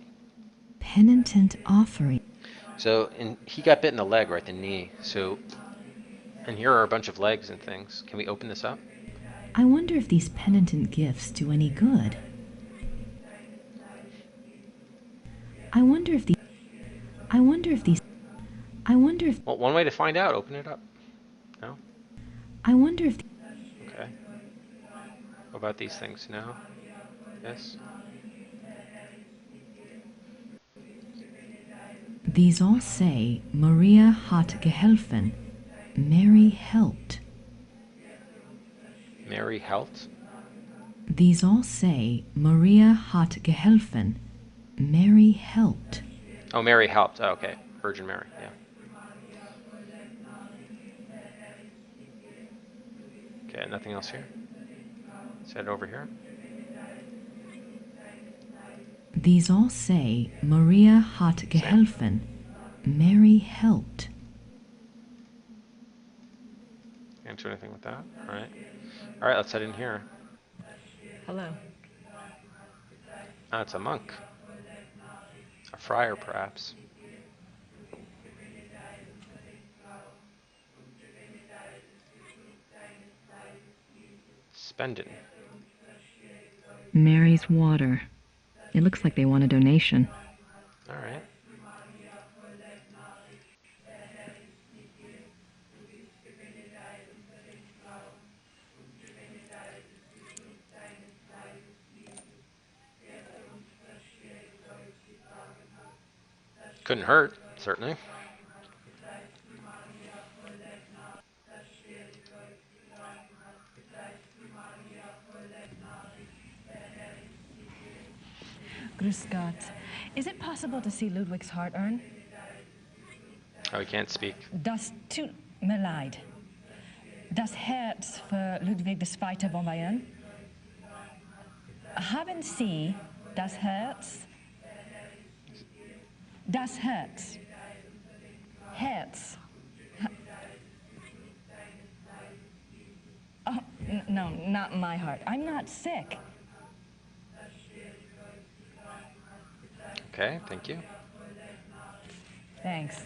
Penitent offering. So he got bit in the leg, right, the knee. So, and here are a bunch of legs and things. Can we open this up? I wonder if these penitent gifts do any good. I wonder if Well, one way to find out, open it up. No? I wonder if... Okay. What about these things? No? Yes? These all say, Maria hat geholfen. Mary helped. Mary helped. These all say Maria hat geholfen. Mary helped. Oh, Mary helped. Oh, okay. Virgin Mary, yeah. Okay, nothing else here? Let's head over here. These all say Maria hat geholfen. Mary helped. Can't do anything with that. Alright. Alright, let's head in here. Hello. Ah, it's a monk. A friar, perhaps. Spendin. Mary's water. It looks like they want a donation. Alright. Couldn't hurt, certainly. Grüß Gott. Is it possible to see Ludwig's heart urn? Oh, he can't speak. Das tut mir leid. Das Herz für Ludwig II. Von Bayern. Haben Sie das Herz? Das Herz. Herz. Oh, no, not my heart. I'm not sick. Okay, thank you. Thanks.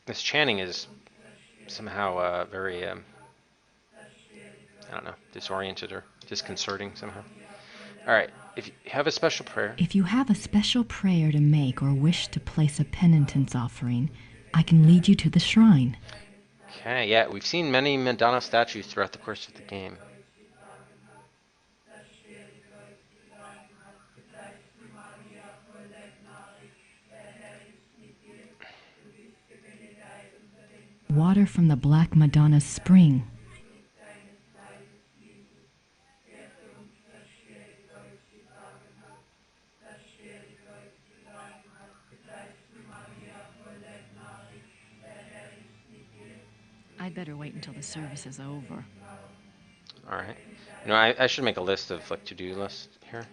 This chanting is somehow very, I don't know, disoriented or disconcerting somehow. Alright, if you have a special prayer. If you have a special prayer to make or wish to place a penitence offering, I can lead you to the shrine. Okay, yeah, we've seen many Madonna statues throughout the course of the game. Water from the Black Madonna's spring. I'd better wait until the service is over. Alright. You know, I should make a list of, like, to-do lists here.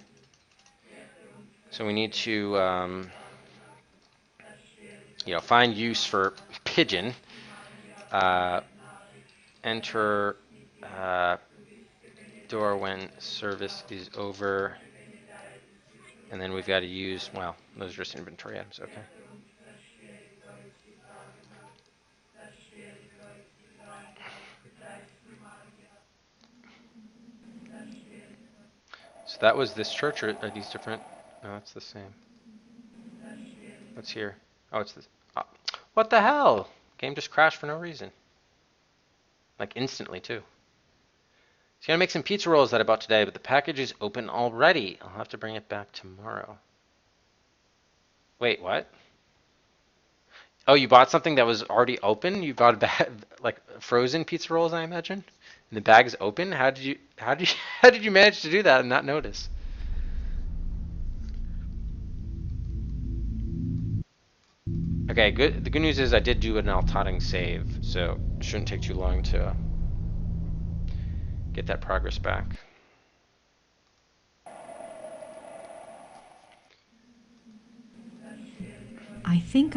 So we need to, you know, find use for pigeon. Enter door when service is over. And then we've got to use, well, those are just inventory items, okay. So that was this church, or are these different? No, it's the same. What's here? Oh, it's this. Oh. What the hell? Game just crashed for no reason. Like instantly, too. He's gonna make some pizza rolls that I bought today, but the package is open already. I'll have to bring it back tomorrow. Wait, what? Oh, you bought something that was already open? You bought a bag, like frozen pizza rolls, I imagine? And the bag is open? How did you how did you manage to do that and not notice? Okay, good. The good news is I did do an Altotting save, so it shouldn't take too long to get that progress back. I think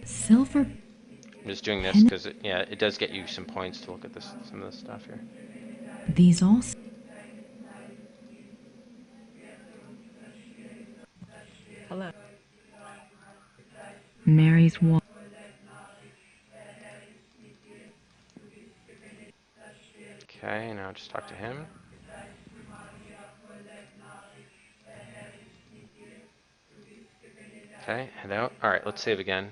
silver. I'm just doing this because yeah, it does get you some points to look at this, some of this stuff here. These also. Hello. Mary's water. Okay, now just talk to him. Okay, head out. Alright, let's save again.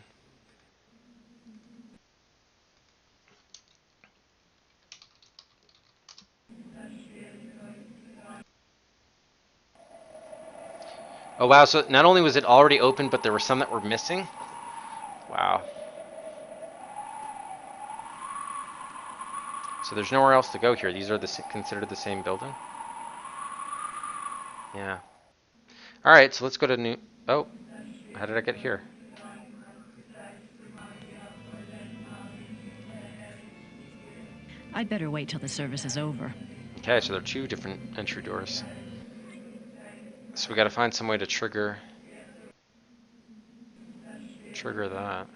Oh wow, so not only was it already open, but there were some that were missing? Wow. So there's nowhere else to go here. These are considered the same building? Yeah. Alright, so let's go to new... Oh, how did I get here? I'd better wait till the service is over. Okay, so there are 2 different entry doors. So we gotta find some way to trigger that.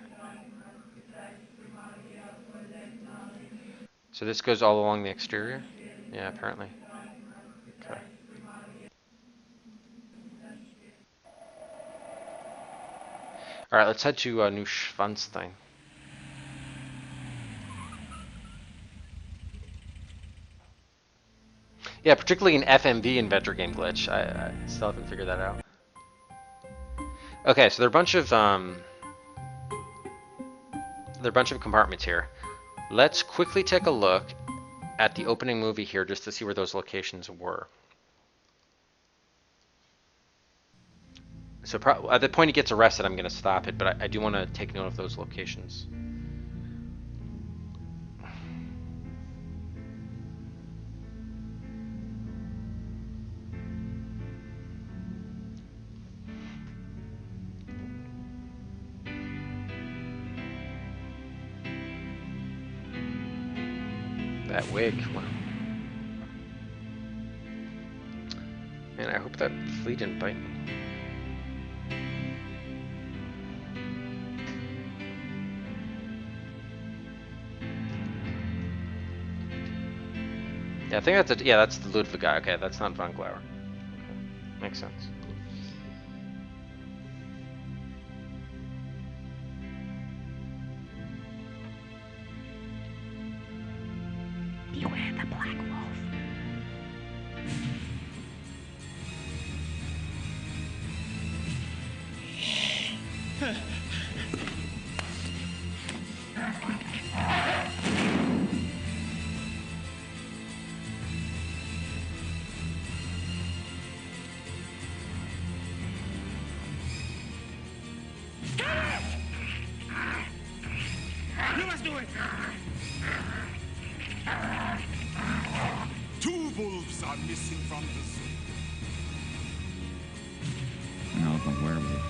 So this goes all along the exterior? Yeah, apparently. Okay. Alright, let's head to Neuschwanstein. Yeah, particularly in FMV Inventor Game Glitch. I still haven't figured that out. Okay, so there are a bunch of compartments here. Let's quickly take a look at the opening movie here just to see where those locations were. So at the point he gets arrested, I'm going to stop it, but I do want to take note of those locations. That wig. Wow. Man, I hope that flea didn't bite me. Yeah, I think that's that's the Ludwig guy. Okay, that's not Von Glauer. Okay. Makes sense. Beware the Black Wolf. You must do it! 2 wolves are missing from the zoo. An alpha werewolf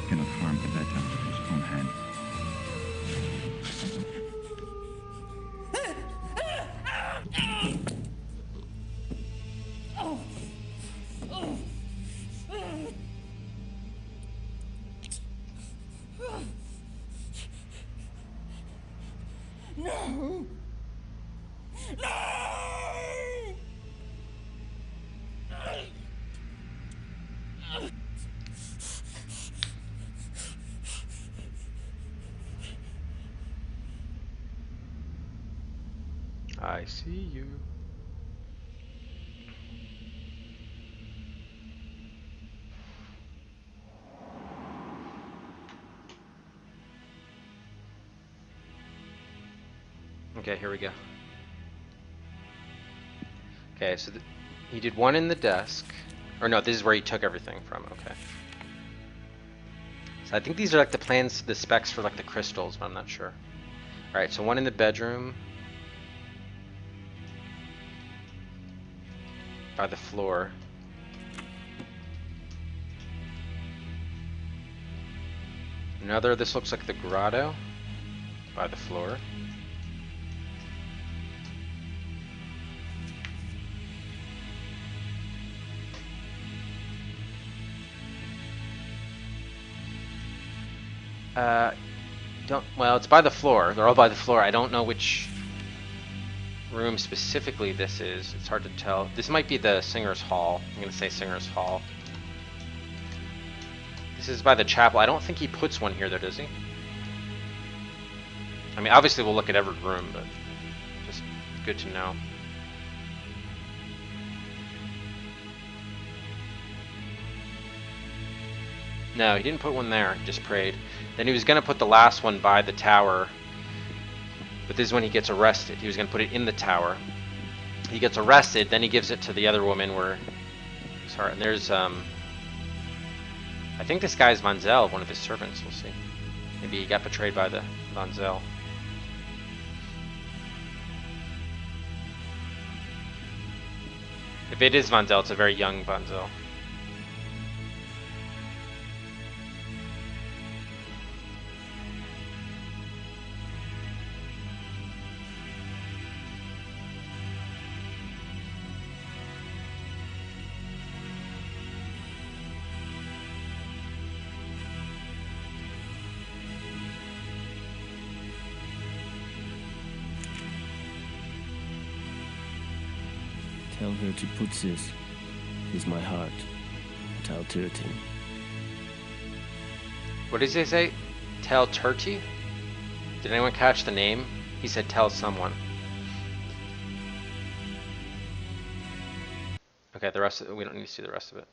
cannot harm the beta with his own hand. No! No! I see you. Okay, here we go. Okay, so he did one in the desk. Or no, this is where he took everything from. Okay. So I think these are like the plans, the specs for like the crystals, but I'm not sure. Alright, so one in the bedroom. By the floor. Another, this looks like the grotto. By the floor. Well, it's by the floor. They're all by the floor. I don't know which room specifically this is. It's hard to tell. This might be the Singer's Hall. I'm going to say Singer's Hall. This is by the chapel. I don't think he puts one here though, does he? I mean, obviously we'll look at every room, but just good to know. No, he didn't put one there. He just prayed. Then he was going to put the last one by the tower. But this is when he gets arrested. He was going to put it in the tower. He gets arrested. Then he gives it to the other woman where... Sorry, and there's... I think this guy's Von Zell, one of his servants. We'll see. Maybe he got betrayed by the Von Zell. If it is Von Zell, it's a very young Von Zell. Tell her to put this with my heart, Tal Turtin. What does he say? Tell Turti? Did anyone catch the name? He said tell someone. Okay, the rest of it, we don't need to see the rest of it.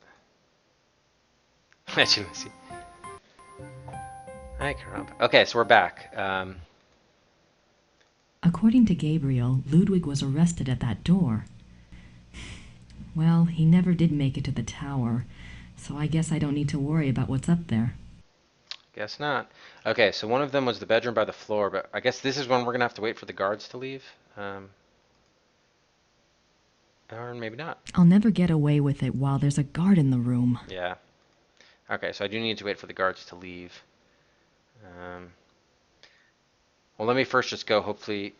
I didn't see. Hi, crap. Okay, so we're back. According to Gabriel, Ludwig was arrested at that door. Well, he never did make it to the tower, so I guess I don't need to worry about what's up there. Guess not. Okay, so one of them was the bedroom by the floor, but I guess this is when we're gonna have to wait for the guards to leave. Or maybe not. I'll never get away with it while there's a guard in the room. Yeah. Okay, so I do need to wait for the guards to leave. Well, let me first just go, hopefully...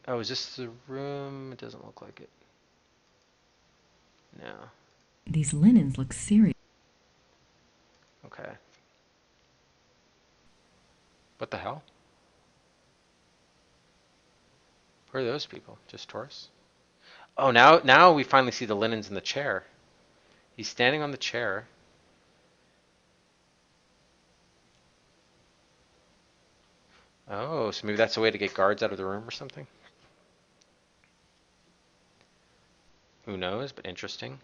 Oh, is this the room? It doesn't look like it. No. These linens look serious. Okay. What the hell? Who are those people? Just tourists? Oh, now we finally see the linens in the chair. He's standing on the chair. Oh, so maybe that's a way to get guards out of the room or something? Who knows, but interesting.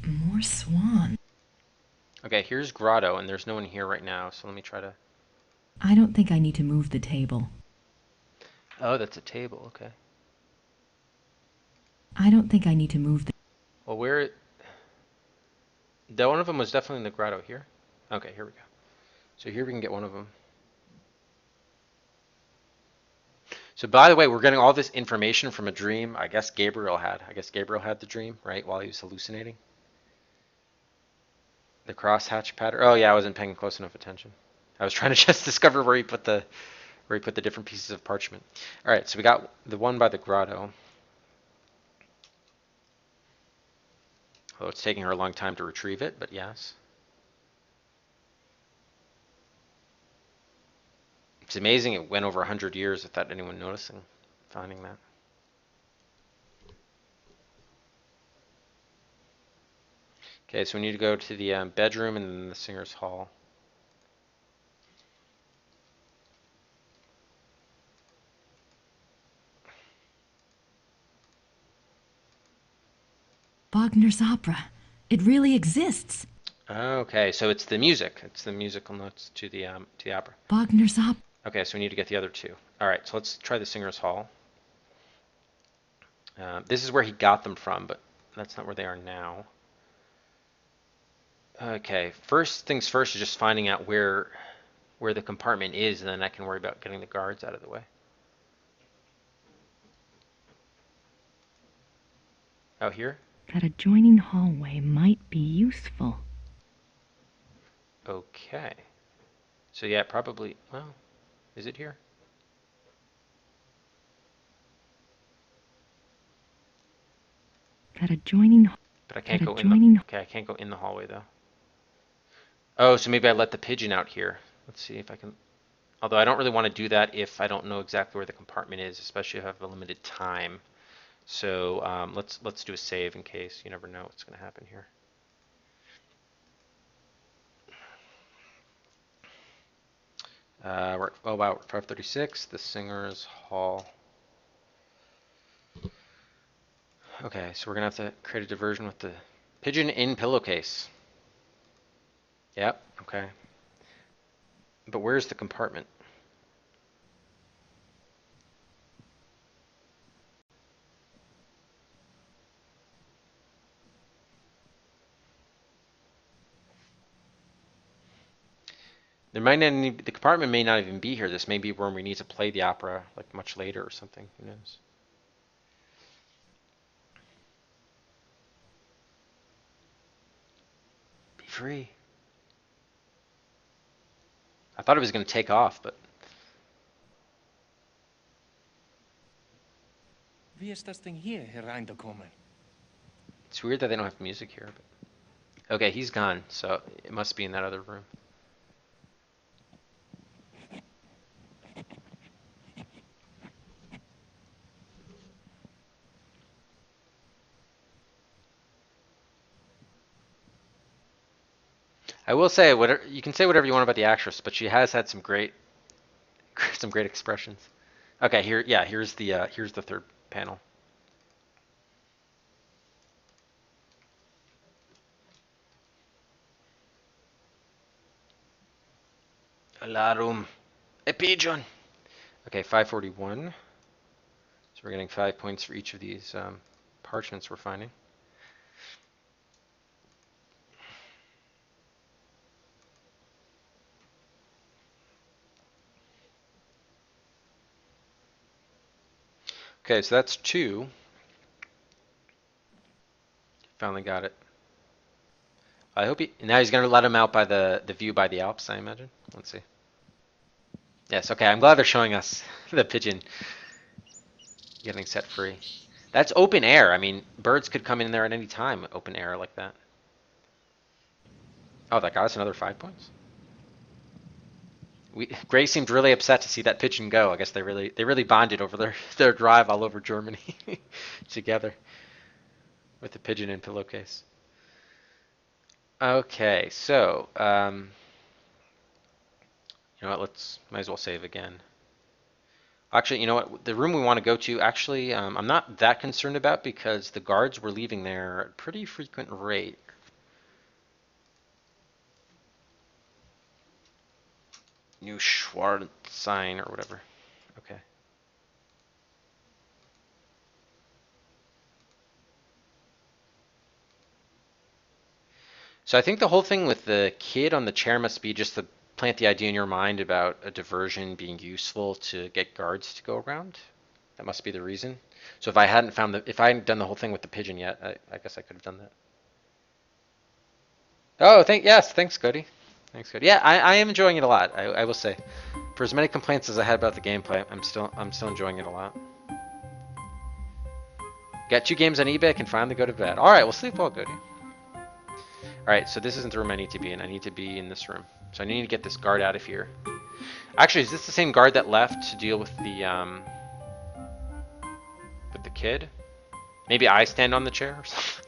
More swan. Okay, here's Grotto, and there's no one here right now, so let me try to... I don't think I need to move the table. Oh, that's a table, okay. I don't think I need to move the... Well, where... One of them was definitely in the grotto here. Okay, here we go. So here we can get one of them. So by the way, we're getting all this information from a dream I guess Gabriel had. I guess Gabriel had the dream, right, while he was hallucinating. The crosshatch pattern. Oh yeah, I wasn't paying close enough attention. I was trying to just discover where he put the different pieces of parchment. All right, so we got the one by the grotto. Although it's taking her a long time to retrieve it, but yes. It's amazing it went over 100 years without anyone noticing, finding that. Okay, so we need to go to the bedroom and then the singer's hall. Wagner's opera. It really exists. Okay, so it's the music. It's the musical notes to the opera. Wagner's opera. Okay, so we need to get the other two. All right, so let's try the singer's hall. This is where he got them from, but that's not where they are now. Okay, first things first is just finding out where the compartment is, and then I can worry about getting the guards out of the way. Out here? That adjoining hallway might be useful. Okay. So yeah, probably, well, is it here? That adjoining... But I can't go in the... Okay, I can't go in the hallway, though. Oh, so maybe I let the pigeon out here. Let's see if I can... Although I don't really want to do that if I don't know exactly where the compartment is, especially if I have a limited time. So let's do a save in case. You never know what's going to happen here. We're at about 536, the singer's hall. Okay, so we're going to have to create a diversion with the pigeon in pillowcase. Yep, okay. But where's the compartment? There might not any, the compartment may not even be here. This may be where we need to play the opera like much later or something. Who knows? Be free. I thought it was going to take off, but Wie ist das Ding hier hereingekommen? it's weird that they don't have music here. But okay, he's gone, so it must be in that other room. I will say, whatever you can say whatever you want about the actress, but she has had some great expressions. Okay, here's the third panel. Alarum, a pigeon. Okay, 541. So we're getting 5 points for each of these parchments we're finding. Okay, so that's 2. Finally got it. I hope now he's gonna let him out by the view by the Alps, I imagine. Let's see. Yes, okay, I'm glad they're showing us the pigeon getting set free. That's open air. I mean, birds could come in there at any time, open air like that. Oh, that got us another 5 points. Gray seemed really upset to see that pigeon go. I guess they really bonded over their drive all over Germany together with the pigeon and pillowcase. Okay, so you know what? Might as well save again. Actually, you know what? The room we want to go to, actually, I'm not that concerned about because the guards were leaving there at a pretty frequent rate. New Schwartz sign or whatever. Okay. So I think the whole thing with the kid on the chair must be just to plant the idea in your mind about a diversion being useful to get guards to go around. That must be the reason. So if I hadn't done the whole thing with the pigeon yet, I guess I could have done that. Oh, thanks, Cody. Thanks, Cody. Yeah, I am enjoying it a lot. I will say, for as many complaints as I had about the gameplay, I'm still enjoying it a lot. Got 2 games on eBay, can finally go to bed. All right, well, sleep well, Cody. All right, so this isn't the room I need to be in. I need to be in this room. So I need to get this guard out of here. Actually, is this the same guard that left to deal with the kid? Maybe I stand on the chair or something.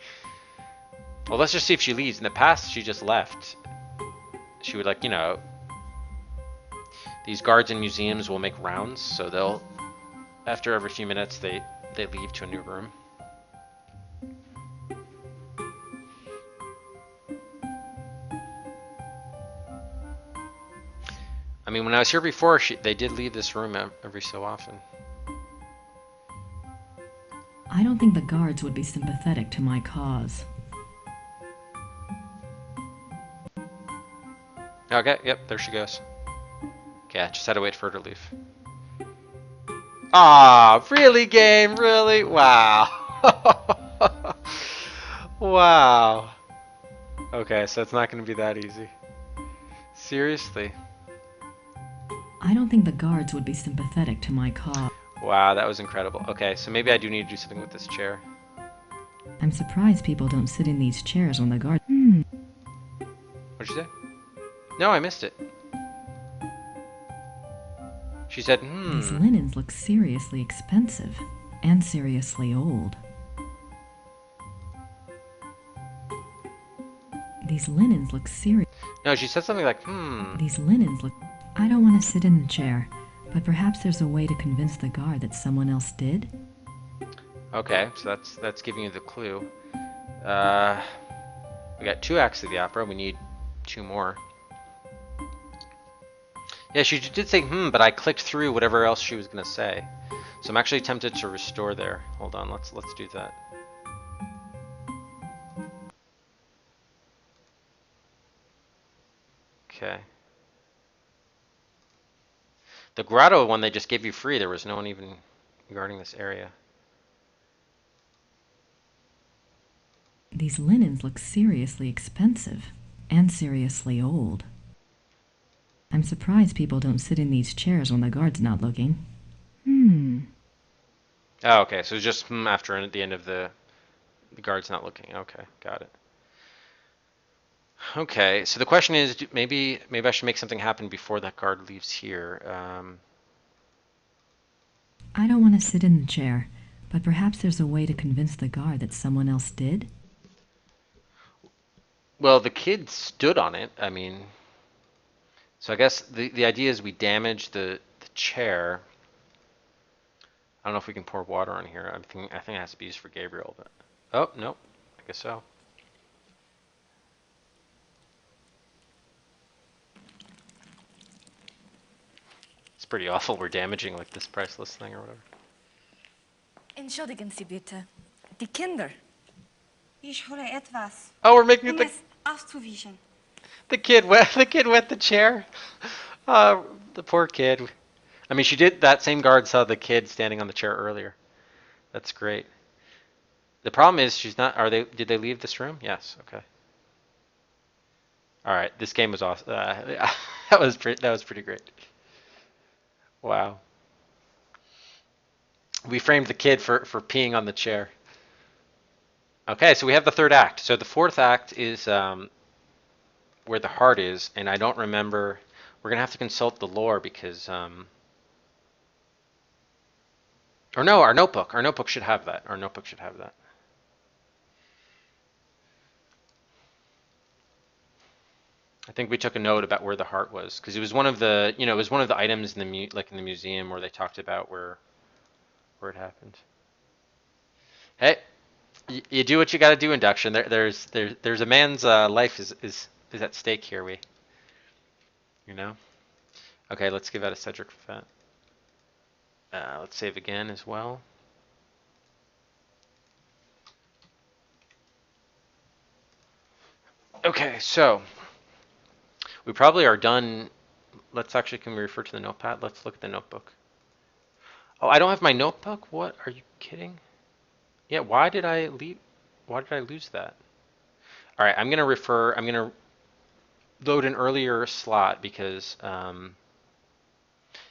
Well, let's just see if she leaves. In the past, she just left. She would, like, you know, these guards in museums will make rounds, so they'll, after every few minutes, they leave to a new room. I mean, when I was here before, they did leave this room every so often. I don't think the guards would be sympathetic to my cause. Okay, yep, there she goes. Okay, I just had to wait for her to leave. Ah, really, game? Really? Wow. Wow. Okay, so it's not going to be that easy. Seriously. I don't think the guards would be sympathetic to my cause. Wow, that was incredible. Okay, so maybe I do need to do something with this chair. I'm surprised people don't sit in these chairs when the guards... What'd she say? No, I missed it. She said, These linens look seriously expensive and seriously old. These linens look serious. No, she said something like, These linens look... I don't want to sit in the chair, but perhaps there's a way to convince the guard that someone else did? Okay, so that's giving you the clue. We got 2 acts of the opera. We need 2 more. Yeah, she did say, but I clicked through whatever else she was going to say. So I'm actually tempted to restore there. Hold on, let's do that. Okay. The grotto one they just gave you free. There was no one even guarding this area. These linens look seriously expensive and seriously old. I'm surprised people don't sit in these chairs when the guard's not looking. Oh, okay. So it's just after at the end of the guard's not looking. Okay, got it. Okay, so the question is, maybe I should make something happen before that guard leaves here. I don't want to sit in the chair, but perhaps there's a way to convince the guard that someone else did? Well, the kid stood on it. I mean, so I guess the idea is we damage the chair. I don't know if we can pour water on here. I think it has to be used for Gabriel, but oh nope, I guess so. It's pretty awful. We're damaging like this priceless thing or whatever. Entschuldigen Sie bitte. Die Kinder. Ich hole etwas. Oh, we're making Um es auszuwischen. the kid wet the chair. The poor kid. I mean, she did. That same guard saw the kid standing on the chair earlier. That's great. The problem is she's not. Are they? Did they leave this room? Yes. Okay. All right. This game was awesome. That was pretty great. Wow. We framed the kid for peeing on the chair. Okay, so we have the third act. So the fourth act is where the heart is, and I don't remember. We're gonna have to consult the lore because or no, our notebook. Our notebook should have that. Our notebook should have that. I think we took a note about where the heart was because it was one of the, it was one of the items in the in the museum where they talked about where it happened. Hey, you do what you got to do, induction. There's a man's life is at stake here. Okay, let's give out a Cedric Fett. Let's save again as well. Okay, so we probably are done. Can we refer to the notepad? Let's look at the notebook. Oh, I don't have my notebook? What? Are you kidding? Yeah, why did I lose that? All right, I'm going to load an earlier slot because,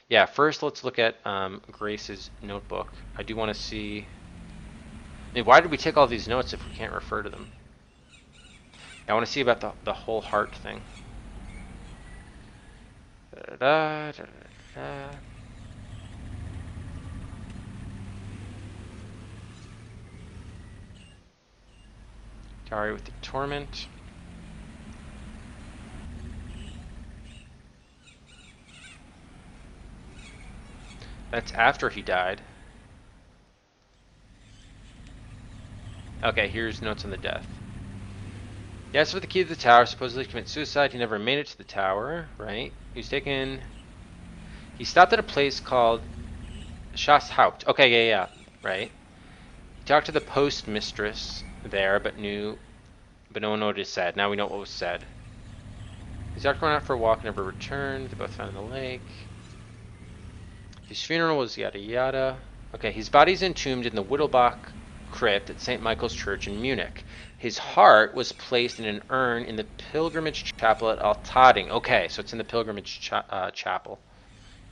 yeah, first let's look at Grace's notebook. I do want to see, I mean, why did we take all these notes if we can't refer to them? I want to see about the whole heart thing. Da, da, da, da. Gary with the torment. That's after he died. Okay, here's notes on the death. He asked for the key to the tower, supposedly commit suicide. He never made it to the tower, right? He stopped at a place called Schasshaupt. Okay, yeah, right. He talked to the postmistress there, but no one knew what he said. Now we know what was said. His doctor went out for a walk and never returned. They both found in the lake. His funeral was yada yada. Okay, his body's entombed in the Wittelbach crypt at St. Michael's Church in Munich. His heart was placed in an urn in the pilgrimage chapel at Altading. Okay, so it's in the pilgrimage chapel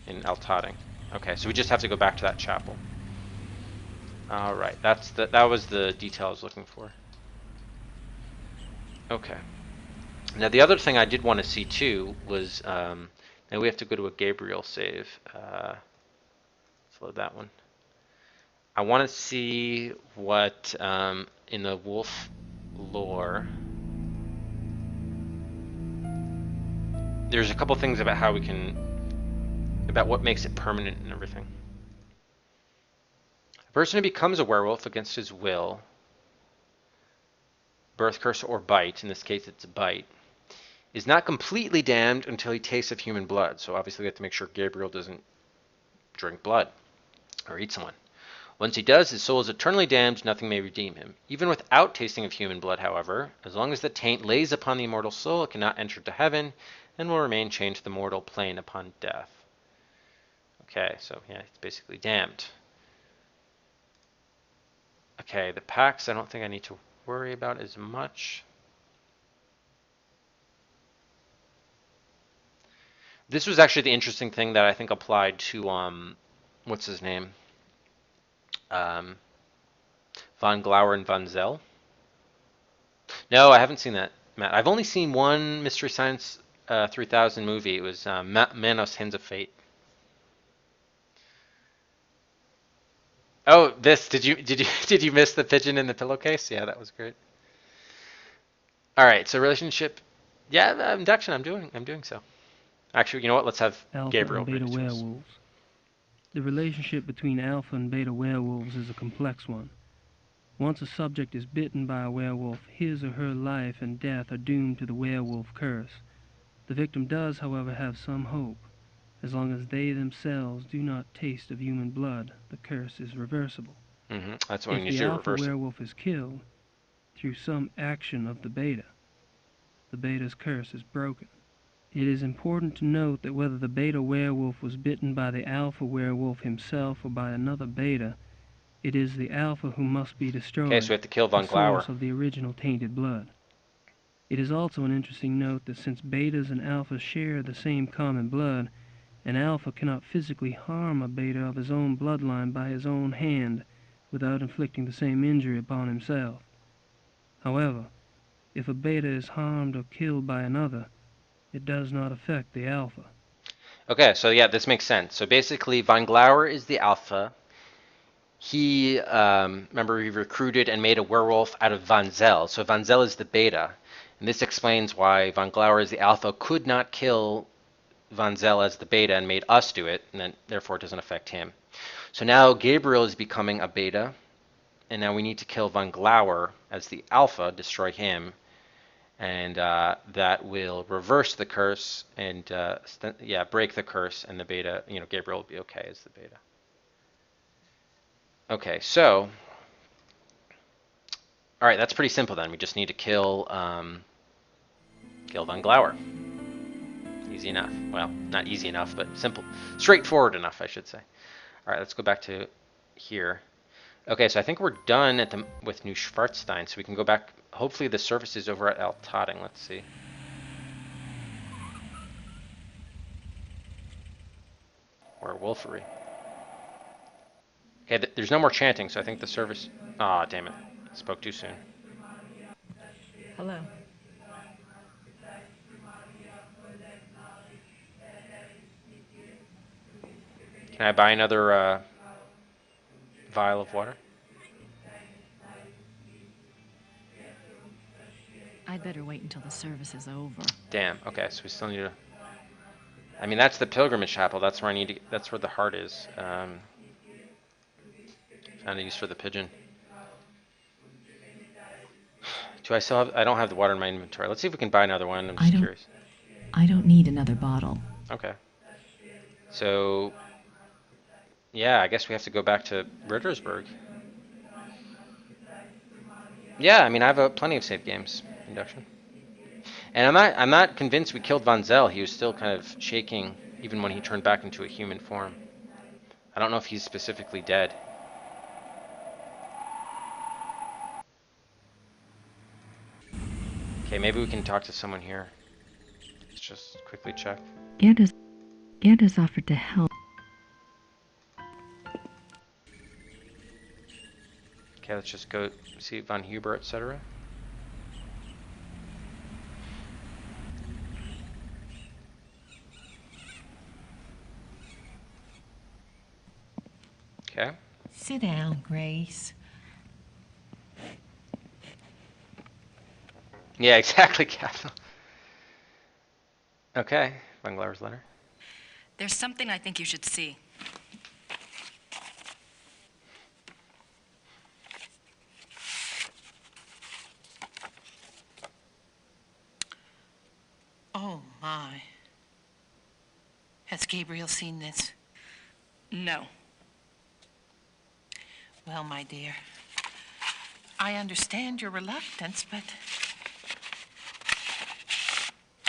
in Altading. Okay, so we just have to go back to that chapel. All right, that was the detail I was looking for. Okay. Now the other thing I did want to see too was now we have to go to a Gabriel save. Let's load that one. I want to see what in the wolf lore. There's a couple things about how we can, about what makes it permanent and everything. A person who becomes a werewolf against his will, birth curse or bite, in this case it's a bite, is not completely damned until he tastes of human blood. So obviously we have to make sure Gabriel doesn't drink blood or eat someone. Once he does, his soul is eternally damned, nothing may redeem him. Even without tasting of human blood, however, as long as the taint lays upon the immortal soul, it cannot enter to heaven, and will remain chained to the mortal plane upon death. Okay, so yeah, it's basically damned. Okay, the packs I don't think I need to worry about as much. This was actually the interesting thing that I think applied to what's his name? Um, Von Glauer and Von Zell. No, I haven't seen that, Matt. I've only seen one Mystery Science 3000 movie. It was Manos Hands of Fate. Oh, this did you miss the pigeon in the pillowcase? Yeah, that was great. All right, so relationship. Yeah, induction. I'm doing so. Actually, you know what? Let's have Alpha Gabriel and beta read it to us. werewolves. The relationship between alpha and beta werewolves is a complex one. Once a subject is bitten by a werewolf, his or her life and death are doomed to the werewolf curse. The victim does, however, have some hope. As long as they themselves do not taste of human blood, the curse is reversible. That's what we If need to the do, alpha reverse it. werewolf is killed through some action of the beta's curse is broken. It is important to note that whether the beta werewolf was bitten by the alpha werewolf himself or by another beta, it is the alpha who must be Okay, so we destroyed, have to kill the Von Glauer. source of the original tainted blood. It is also an interesting note that since betas and alphas share the same common blood, an alpha cannot physically harm a beta of his own bloodline by his own hand without inflicting the same injury upon himself. However, if a beta is harmed or killed by another, it does not affect the alpha. Okay, so yeah, this makes sense. So basically, Von Glauer is the alpha. He, remember, he recruited and made a werewolf out of Von Zell. So Von Zell is the beta. And this explains why Von Glauer as the alpha could not kill Von Zell as the beta and made us do it, and then therefore it doesn't affect him. So now Gabriel is becoming a beta, and now we need to kill Von Glauer as the alpha, destroy him, and that will reverse the curse and break the curse, and the beta, Gabriel will be okay as the beta. Okay, so all right, that's pretty simple then. We just need to kill Von Glauer. Easy enough. Well, not easy enough, but simple, straightforward enough, I should say. All right, let's go back to here. Okay, so I think we're done with New Schwarzstein, so we can go back. Hopefully the surface is over at Altading. Let's see. Or Wolfery. Okay, there's no more chanting, so I think the service... Ah, damn it. Spoke too soon. Hello. Can I buy another vial of water? I'd better wait until the service is over. Damn. Okay, so we still need to... I mean, that's the pilgrimage chapel. That's where I need to... That's where the heart is. Found a use for the pigeon. Do I still have... I don't have the water in my inventory. Let's see if we can buy another one. I'm just curious. I don't need another bottle. Okay. So... Yeah, I guess we have to go back to Rittersburg. Yeah, I mean, I have plenty of save games. Induction. And I'm not convinced we killed Von Zell. He was still kind of shaking even when he turned back into a human form. I don't know if he's specifically dead. Okay, maybe we can talk to someone here. Let's just quickly check. Gerda's offered to help. Okay, let's just go see Von Huber, etc. Okay. Sit down, Grace. Yeah, exactly, Captain. Okay, Von Glauer's letter. There's something I think you should see. Oh, my. Has Gabriel seen this? No. Well, my dear, I understand your reluctance, but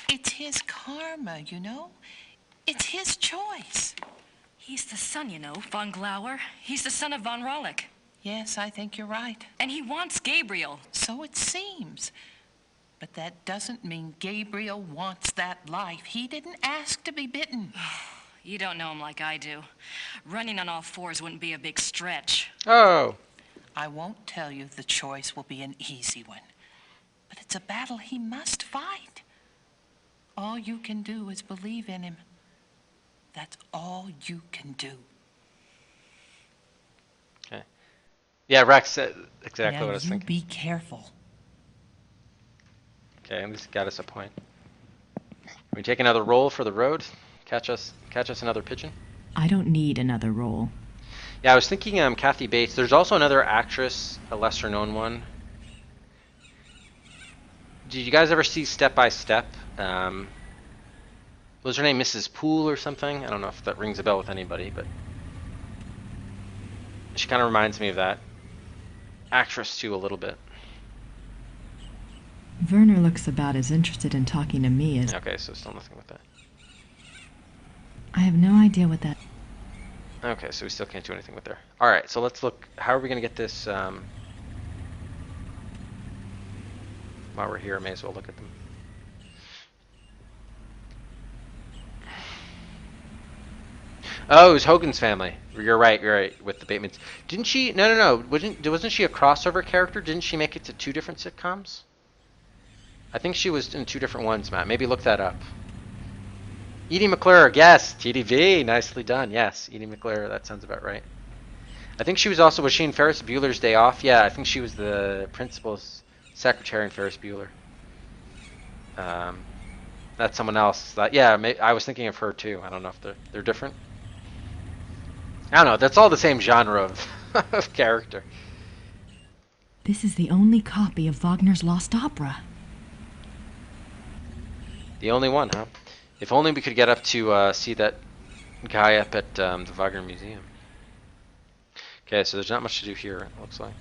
it's his karma, you know? It's his choice. He's the son, you know, von Glauer. He's the son of von Rollick. Yes, I think you're right. And he wants Gabriel. So it seems. But that doesn't mean Gabriel wants that life. He didn't ask to be bitten. You don't know him like I do. Running on all fours wouldn't be a big stretch. Oh. I won't tell you the choice will be an easy one. But it's a battle he must fight. All you can do is believe in him. That's all you can do. Okay. Yeah, Rex said exactly Now what I was you thinking. be careful. Okay, at least got us a point. Can we take another roll for the road? Catch us another pigeon? I don't need another roll. Yeah, I was thinking Kathy Bates. There's also another actress, a lesser known one. Did you guys ever see Step by Step? Was her name Mrs. Poole or something? I don't know if that rings a bell with anybody, but she kind of reminds me of that actress too a little bit. Werner looks about as interested in talking to me as... Okay, so still nothing with that. I have no idea what that... Okay, so we still can't do anything with her. Alright, so let's look. How are we going to get this... while we're here, I may as well look at them. Oh, it was Hogan's Family. You're right, with the Batemans. Didn't she... No. Wasn't she a crossover character? Didn't she make it to 2 different sitcoms? I think she was in 2 different ones, Matt. Maybe look that up. Edie McClure, yes. TDV, nicely done. Yes, Edie McClure, that sounds about right. I think she was also... Was she in Ferris Bueller's Day Off? Yeah, I think she was the principal's secretary in Ferris Bueller. That's someone else. Yeah, I was thinking of her too. I don't know if they're different. I don't know. That's all the same genre of character. This is the only copy of Wagner's Lost Opera. The only one, huh? If only we could get up to see that guy up at the Wagner Museum. Okay, so there's not much to do here, it looks like.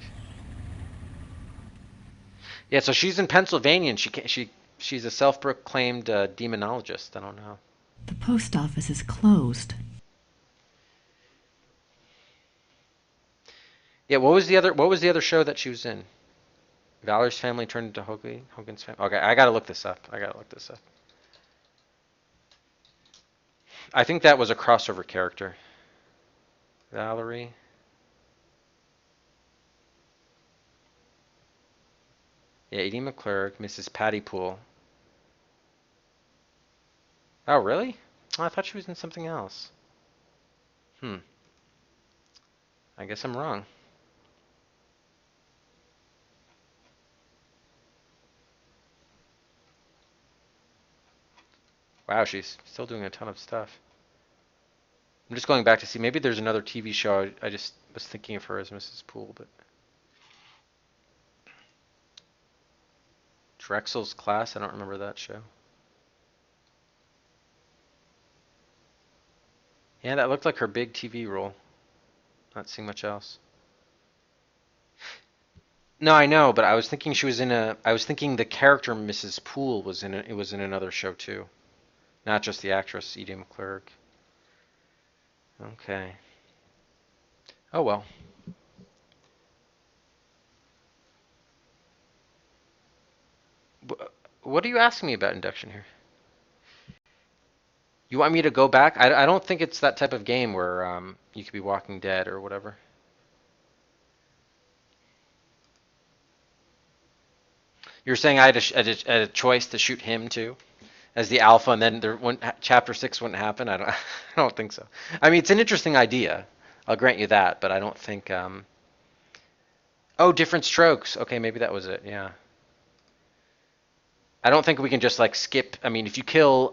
Yeah, so she's in Pennsylvania, and she's a self-proclaimed demonologist. I don't know. The post office is closed. Yeah, what was the other show that she was in? Valerie's Family turned into Hogan's Family. Okay, I gotta look this up. I think that was a crossover character. Valerie. Yeah, Edie McClurg, Mrs. Patty Poole. Oh, really? Oh, I thought she was in something else. I guess I'm wrong. Wow, she's still doing a ton of stuff. I'm just going back to see. Maybe there's another TV show. I just was thinking of her as Mrs. Poole, but... Drexel's Class? I don't remember that show. Yeah, that looked like her big TV role. Not seeing much else. No, I know, but I was thinking she was in a... I was thinking the character Mrs. Poole was in it was in another show too. Not just the actress, Edie McClurg. Okay. Oh well. What are you asking me about induction here? You want me to go back? I don't think it's that type of game where you could be Walking Dead or whatever. You're saying I had a choice to shoot him too, as the alpha, and then chapter 6 wouldn't happen. I don't think so. I mean, it's an interesting idea. I'll grant you that, but I don't think. Oh, different strokes. Okay, maybe that was it. Yeah. I don't think we can just like skip. I mean, if you kill,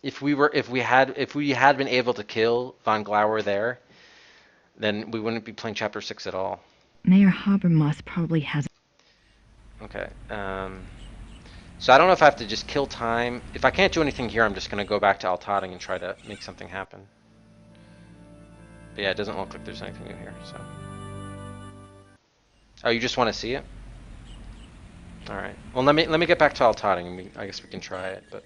if we had been able to kill von Glauer there, then we wouldn't be playing chapter 6 at all. Mayor Habermas probably has... Okay. So I don't know if I have to just kill time. If I can't do anything here, I'm just going to go back to Altading and try to make something happen. But yeah, it doesn't look like there's anything new here, so. Oh, you just want to see it? Alright. Well, let me get back to Altading, and I guess we can try it, but...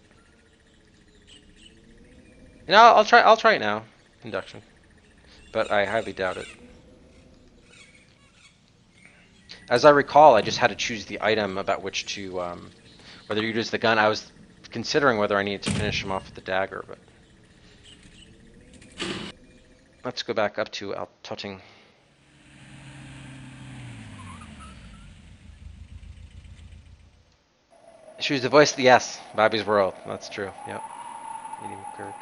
And I'll try it now. Induction. But I highly doubt it. As I recall, I just had to choose the item about which to, whether you use the gun. I was considering whether I needed to finish him off with the dagger, but let's go back up to Tutting. She was the voice of the yes, Bobby's World. That's true. Yep. Edie McCurk.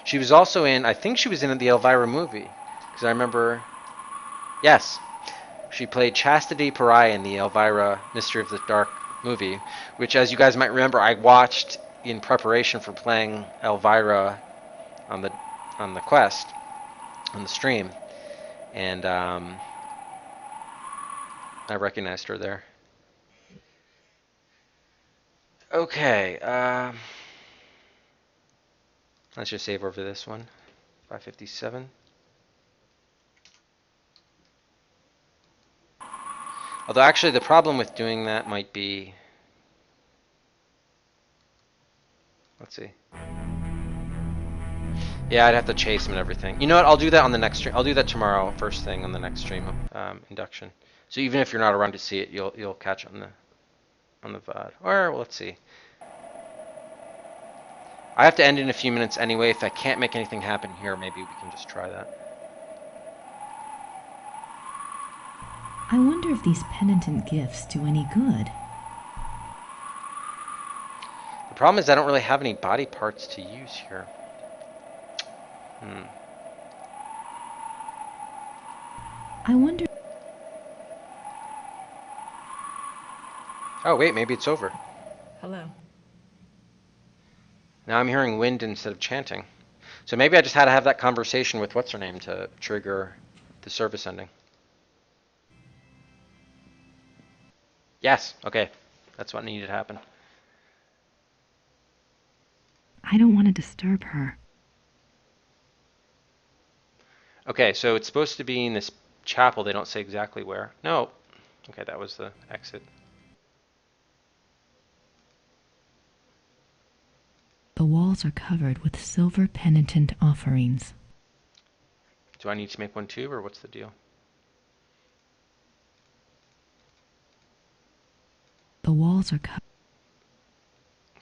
She was also in, I think she was in the Elvira movie, because I remember, yes, she played Chastity Pariah in the Elvira Mystery of the Dark movie, which, as you guys might remember, I watched in preparation for playing Elvira on the quest, on the stream, and I recognized her there. Okay, let's just save over this one. 557. Although actually the problem with doing that might be, let's see. Yeah, I'd have to chase him and everything. You know what? I'll do that on the next stream. I'll do that tomorrow, first thing on the next stream, induction. So even if you're not around to see it, you'll catch it on the VOD. Or well, let's see. I have to end in a few minutes anyway. If I can't make anything happen here, maybe we can just try that. I wonder if these penitent gifts do any good. The problem is I don't really have any body parts to use here. I wonder... Oh wait, maybe it's over. Hello. Now I'm hearing wind instead of chanting. So maybe I just had to have that conversation with what's-her-name to trigger the service ending. Yes, okay. That's what needed to happen. I don't want to disturb her. Okay, so it's supposed to be in this chapel. They don't say exactly where. No. Okay, that was the exit. The walls are covered with silver penitent offerings. Do I need to make one too, or what's the deal? The walls are covered.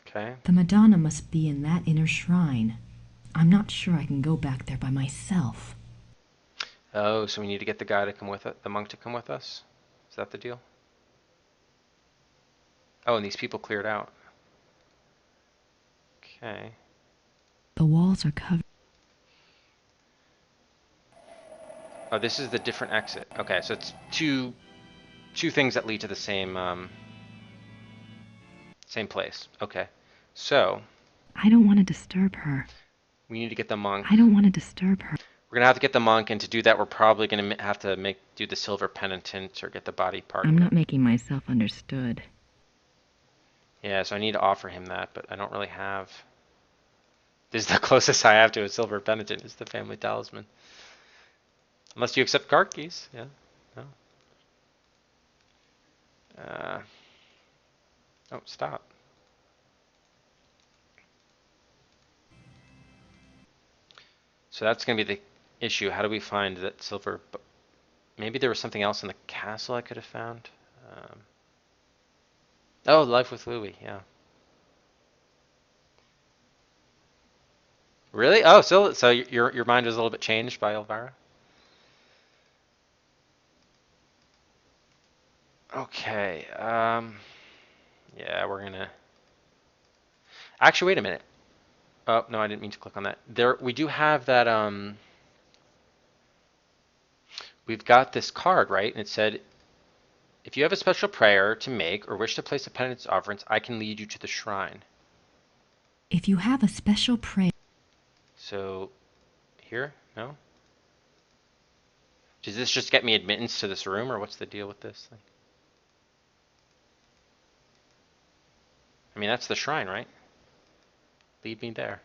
Okay. The Madonna must be in that inner shrine. I'm not sure I can go back there by myself. Oh, so we need to get the guy to come with it, the monk to come with us? Is that the deal? Oh, and these people cleared out. Okay. The walls are covered. Oh, this is the different exit. Okay, so it's two things that lead to the same same place. Okay. So I don't want to disturb her. we need to get the monk. I don't want to disturb her. We're gonna have to get the monk, and to do that, we're probably gonna have to do the silver penitent or get the body part. I'm not making myself understood. Yeah, so I need to offer him that, but I don't really have. This is the closest I have to a silver penitent is the family talisman. Unless you accept card keys, yeah. No. Oh, stop. So that's going to be the issue. How do we find that silver? Maybe there was something else in the castle I could have found. Oh, Life with Louis, yeah. Really? Oh, so your mind was a little bit changed by Elvira? Okay. Yeah, we're gonna. Actually, wait a minute. Oh no, I didn't mean to click on that. We do have that. We've got this card, right? And it said, if you have a special prayer to make or wish to place a penance offerings, I can lead you to the shrine. If you have a special prayer. So, here? No? Does this just get me admittance to this room, or what's the deal with this thing? I mean, that's the shrine, right? Lead me there.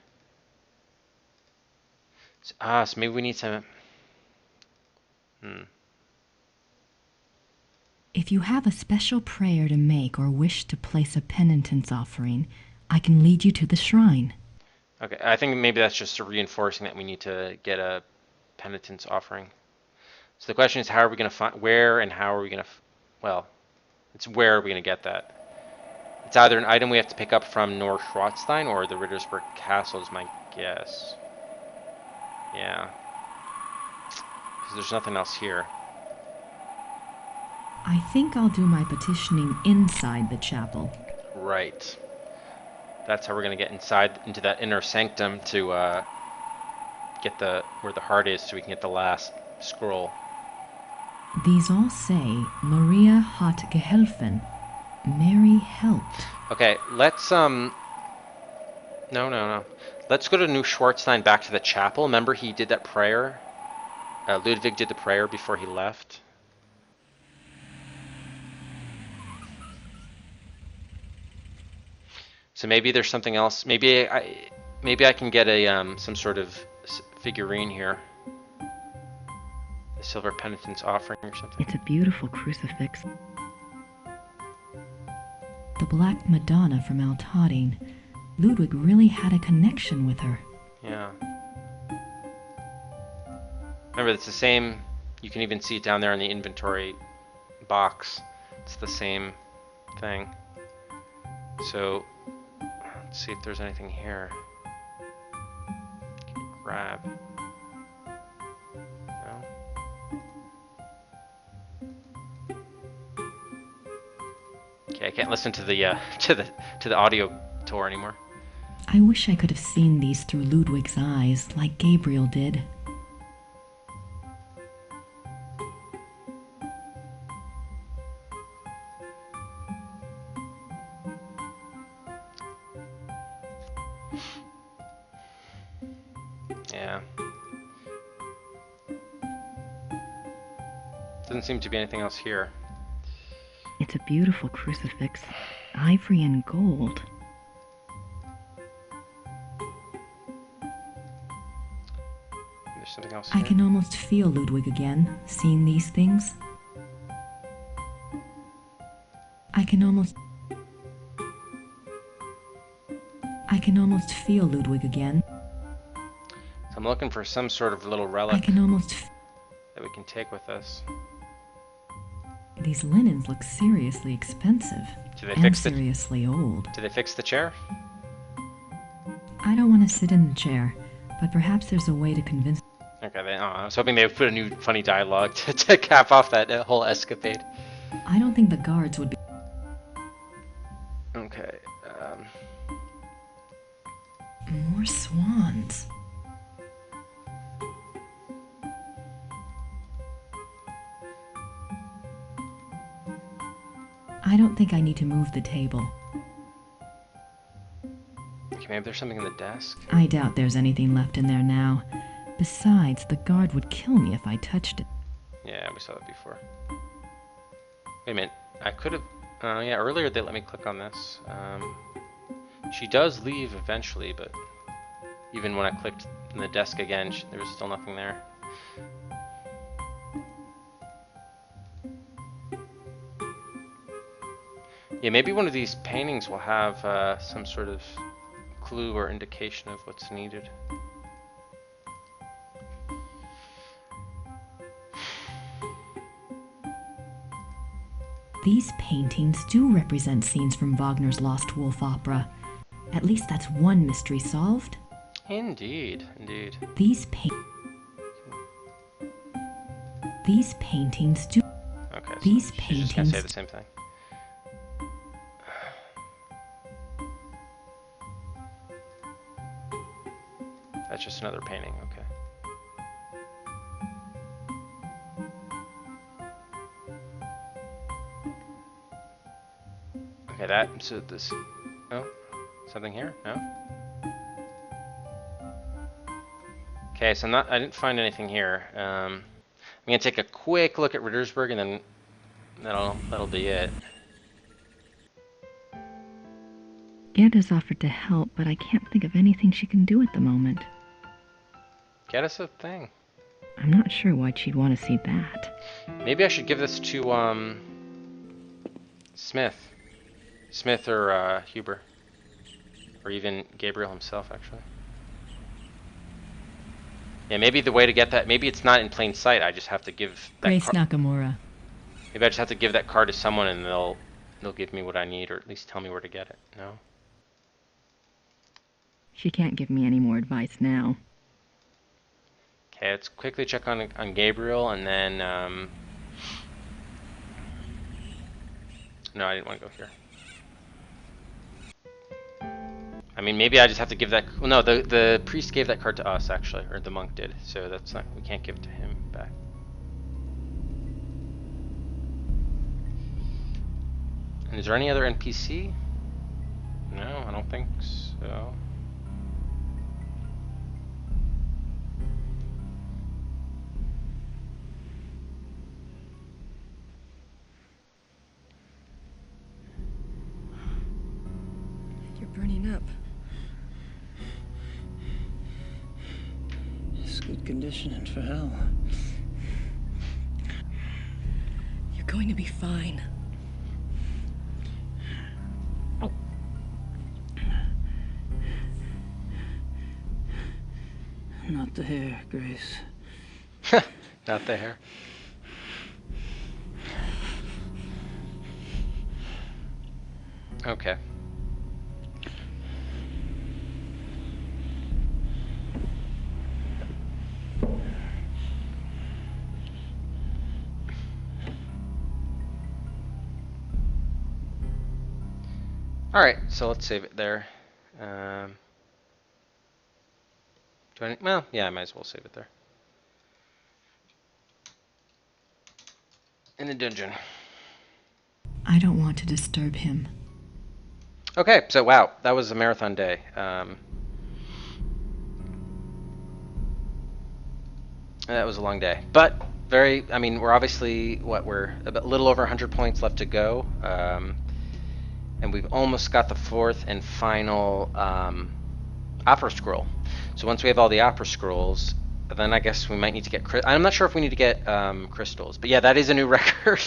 So maybe we need to... If you have a special prayer to make or wish to place a penitence offering, I can lead you to the shrine. Okay, I think maybe that's just reinforcing that we need to get a penitence offering. So the question is, how are we going to find where and how are we going to? Well, it's where are we going to get that? It's either an item we have to pick up from Neuschwanstein or the Rittersberg Castle is my guess. Yeah, because there's nothing else here. I think I'll do my petitioning inside the chapel. Right. That's how we're going to get inside into that inner sanctum to get the where the heart is, so we can get the last scroll. These all say Maria hat geholfen. Mary helped. Okay, let's no. Let's go to Neuschwanstein back to the chapel. Remember he did that prayer? Ludwig did the prayer before he left. So maybe there's something else. Maybe I can get a some sort of figurine here. A silver penitence offering or something. It's a beautiful crucifix. The Black Madonna from Altadine. Ludwig really had a connection with her. Yeah. Remember, it's the same. You can even see it down there in the inventory box. It's the same thing. So let's see if there's anything here. Grab. No. Okay, I can't listen to the to the audio tour anymore. I wish I could have seen these through Ludwig's eyes, like Gabriel did. Yeah. Doesn't seem to be anything else here. It's a beautiful crucifix, ivory and gold. There's something else here. I can almost feel Ludwig again, seeing these things. I can almost feel Ludwig again. So I'm looking for some sort of little relic I can almost that we can take with us. These linens look seriously expensive and seriously old. Did they fix the chair? I don't want to sit in the chair, but perhaps there's a way to convince. Okay, I was hoping they would put a new funny dialogue to cap off that whole escapade. I don't think the guards would be. Okay. More swans. I don't think I need to move the table. Okay, maybe there's something in the desk. I doubt there's anything left in there now. Besides, the guard would kill me if I touched it. Yeah, we saw that before. Wait a minute. I could have... yeah, earlier they let me click on this. She does leave eventually, but even when I clicked in the desk again, there was still nothing there. Yeah, maybe one of these paintings will have some sort of clue or indication of what's needed. These paintings do represent scenes from Wagner's Lost Wolf opera. At least that's one mystery solved. Indeed, indeed. These paintings do. Okay, so these she's paintings just gonna say the same thing. That's just another painting, okay. Okay, so this, oh, something here? No? Okay, so I didn't find anything here. I'm gonna take a quick look at Rittersberg and then that'll be it. Gerda's offered to help, but I can't think of anything she can do at the moment. Get us a thing. I'm not sure why she'd want to see that. Maybe I should give this to Smith or Huber, or even Gabriel himself, actually. Yeah, maybe the way to get that, maybe it's not in plain sight. I just have to give that Grace Nakamura. Maybe I just have to give that card to someone and they'll give me what I need, or at least tell me where to get it. No? She can't give me any more advice now. Okay, let's quickly check on Gabriel, and then no, I didn't want to go here. I mean, maybe I just have to give that. Well, no, the priest gave that card to us actually, or the monk did. So that's not. We can't give it to him back. And is there any other NPC? No, I don't think so. You're burning up. It's good conditioning for hell. You're going to be fine. Not the hair, Grace. Not the hair. Okay. Alright, so let's save it there. Well, yeah, I might as well save it there. In the dungeon. I don't want to disturb him. Okay, so wow, that was a marathon day. That was a long day, but I mean, we're obviously, we're a little over 100 points left to go. And we've almost got the fourth and final opera scroll. So once we have all the opera scrolls, then I guess we might need to get, I'm not sure if we need to get crystals, but yeah, that is a new record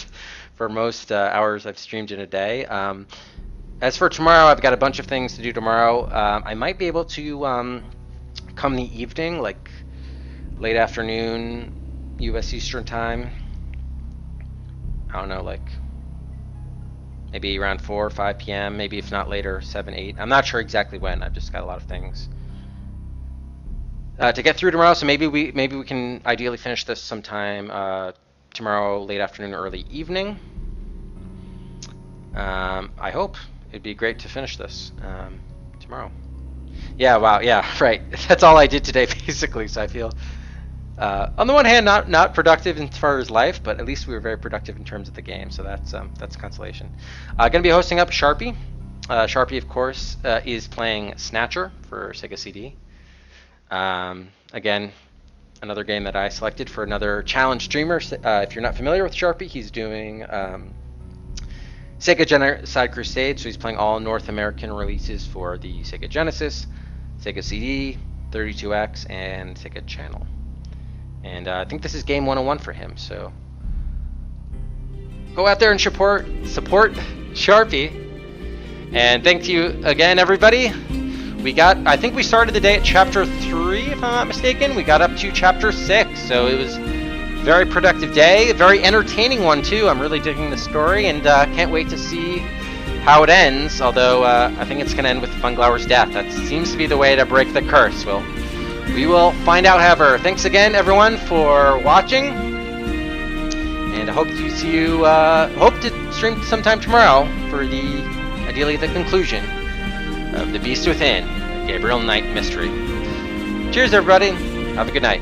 for most hours I've streamed in a day. As for tomorrow, I've got a bunch of things to do tomorrow. I might be able to come the evening, like late afternoon, US Eastern time. I don't know, like maybe around 4 or 5 p.m., maybe if not later, 7, 8. I'm not sure exactly when. I've just got a lot of things to get through tomorrow. So maybe we can ideally finish this sometime tomorrow, late afternoon, early evening. I hope. It'd be great to finish this tomorrow. Yeah, wow, yeah, right. That's all I did today, basically. So I feel, on the one hand, not productive as far as life, but at least we were very productive in terms of the game. So that's consolation. Gonna be hosting up Sharpie. Sharpie, of course, is playing Snatcher for Sega CD. Again, another game that I selected for another challenge streamer. If you're not familiar with Sharpie, he's doing Sega Genocide Crusade, so he's playing all North American releases for the Sega Genesis, Sega CD, 32X, and Sega Channel. And I think this is game 101 for him, so go out there and support Sharpie. And thank you again, everybody. I think we started the day at chapter 3, if I'm not mistaken. We got up to chapter 6, so it was a very productive day, a very entertaining one too. I'm really digging the story, and can't wait to see how it ends, although I think it's going to end with Funglauer's death. That seems to be the way to break the curse. We will find out, however. Thanks again, everyone, for watching, and I hope to see you, hope to stream sometime tomorrow for ideally the conclusion of The Beast Within, Gabriel Knight Mystery. Cheers, everybody. Have a good night.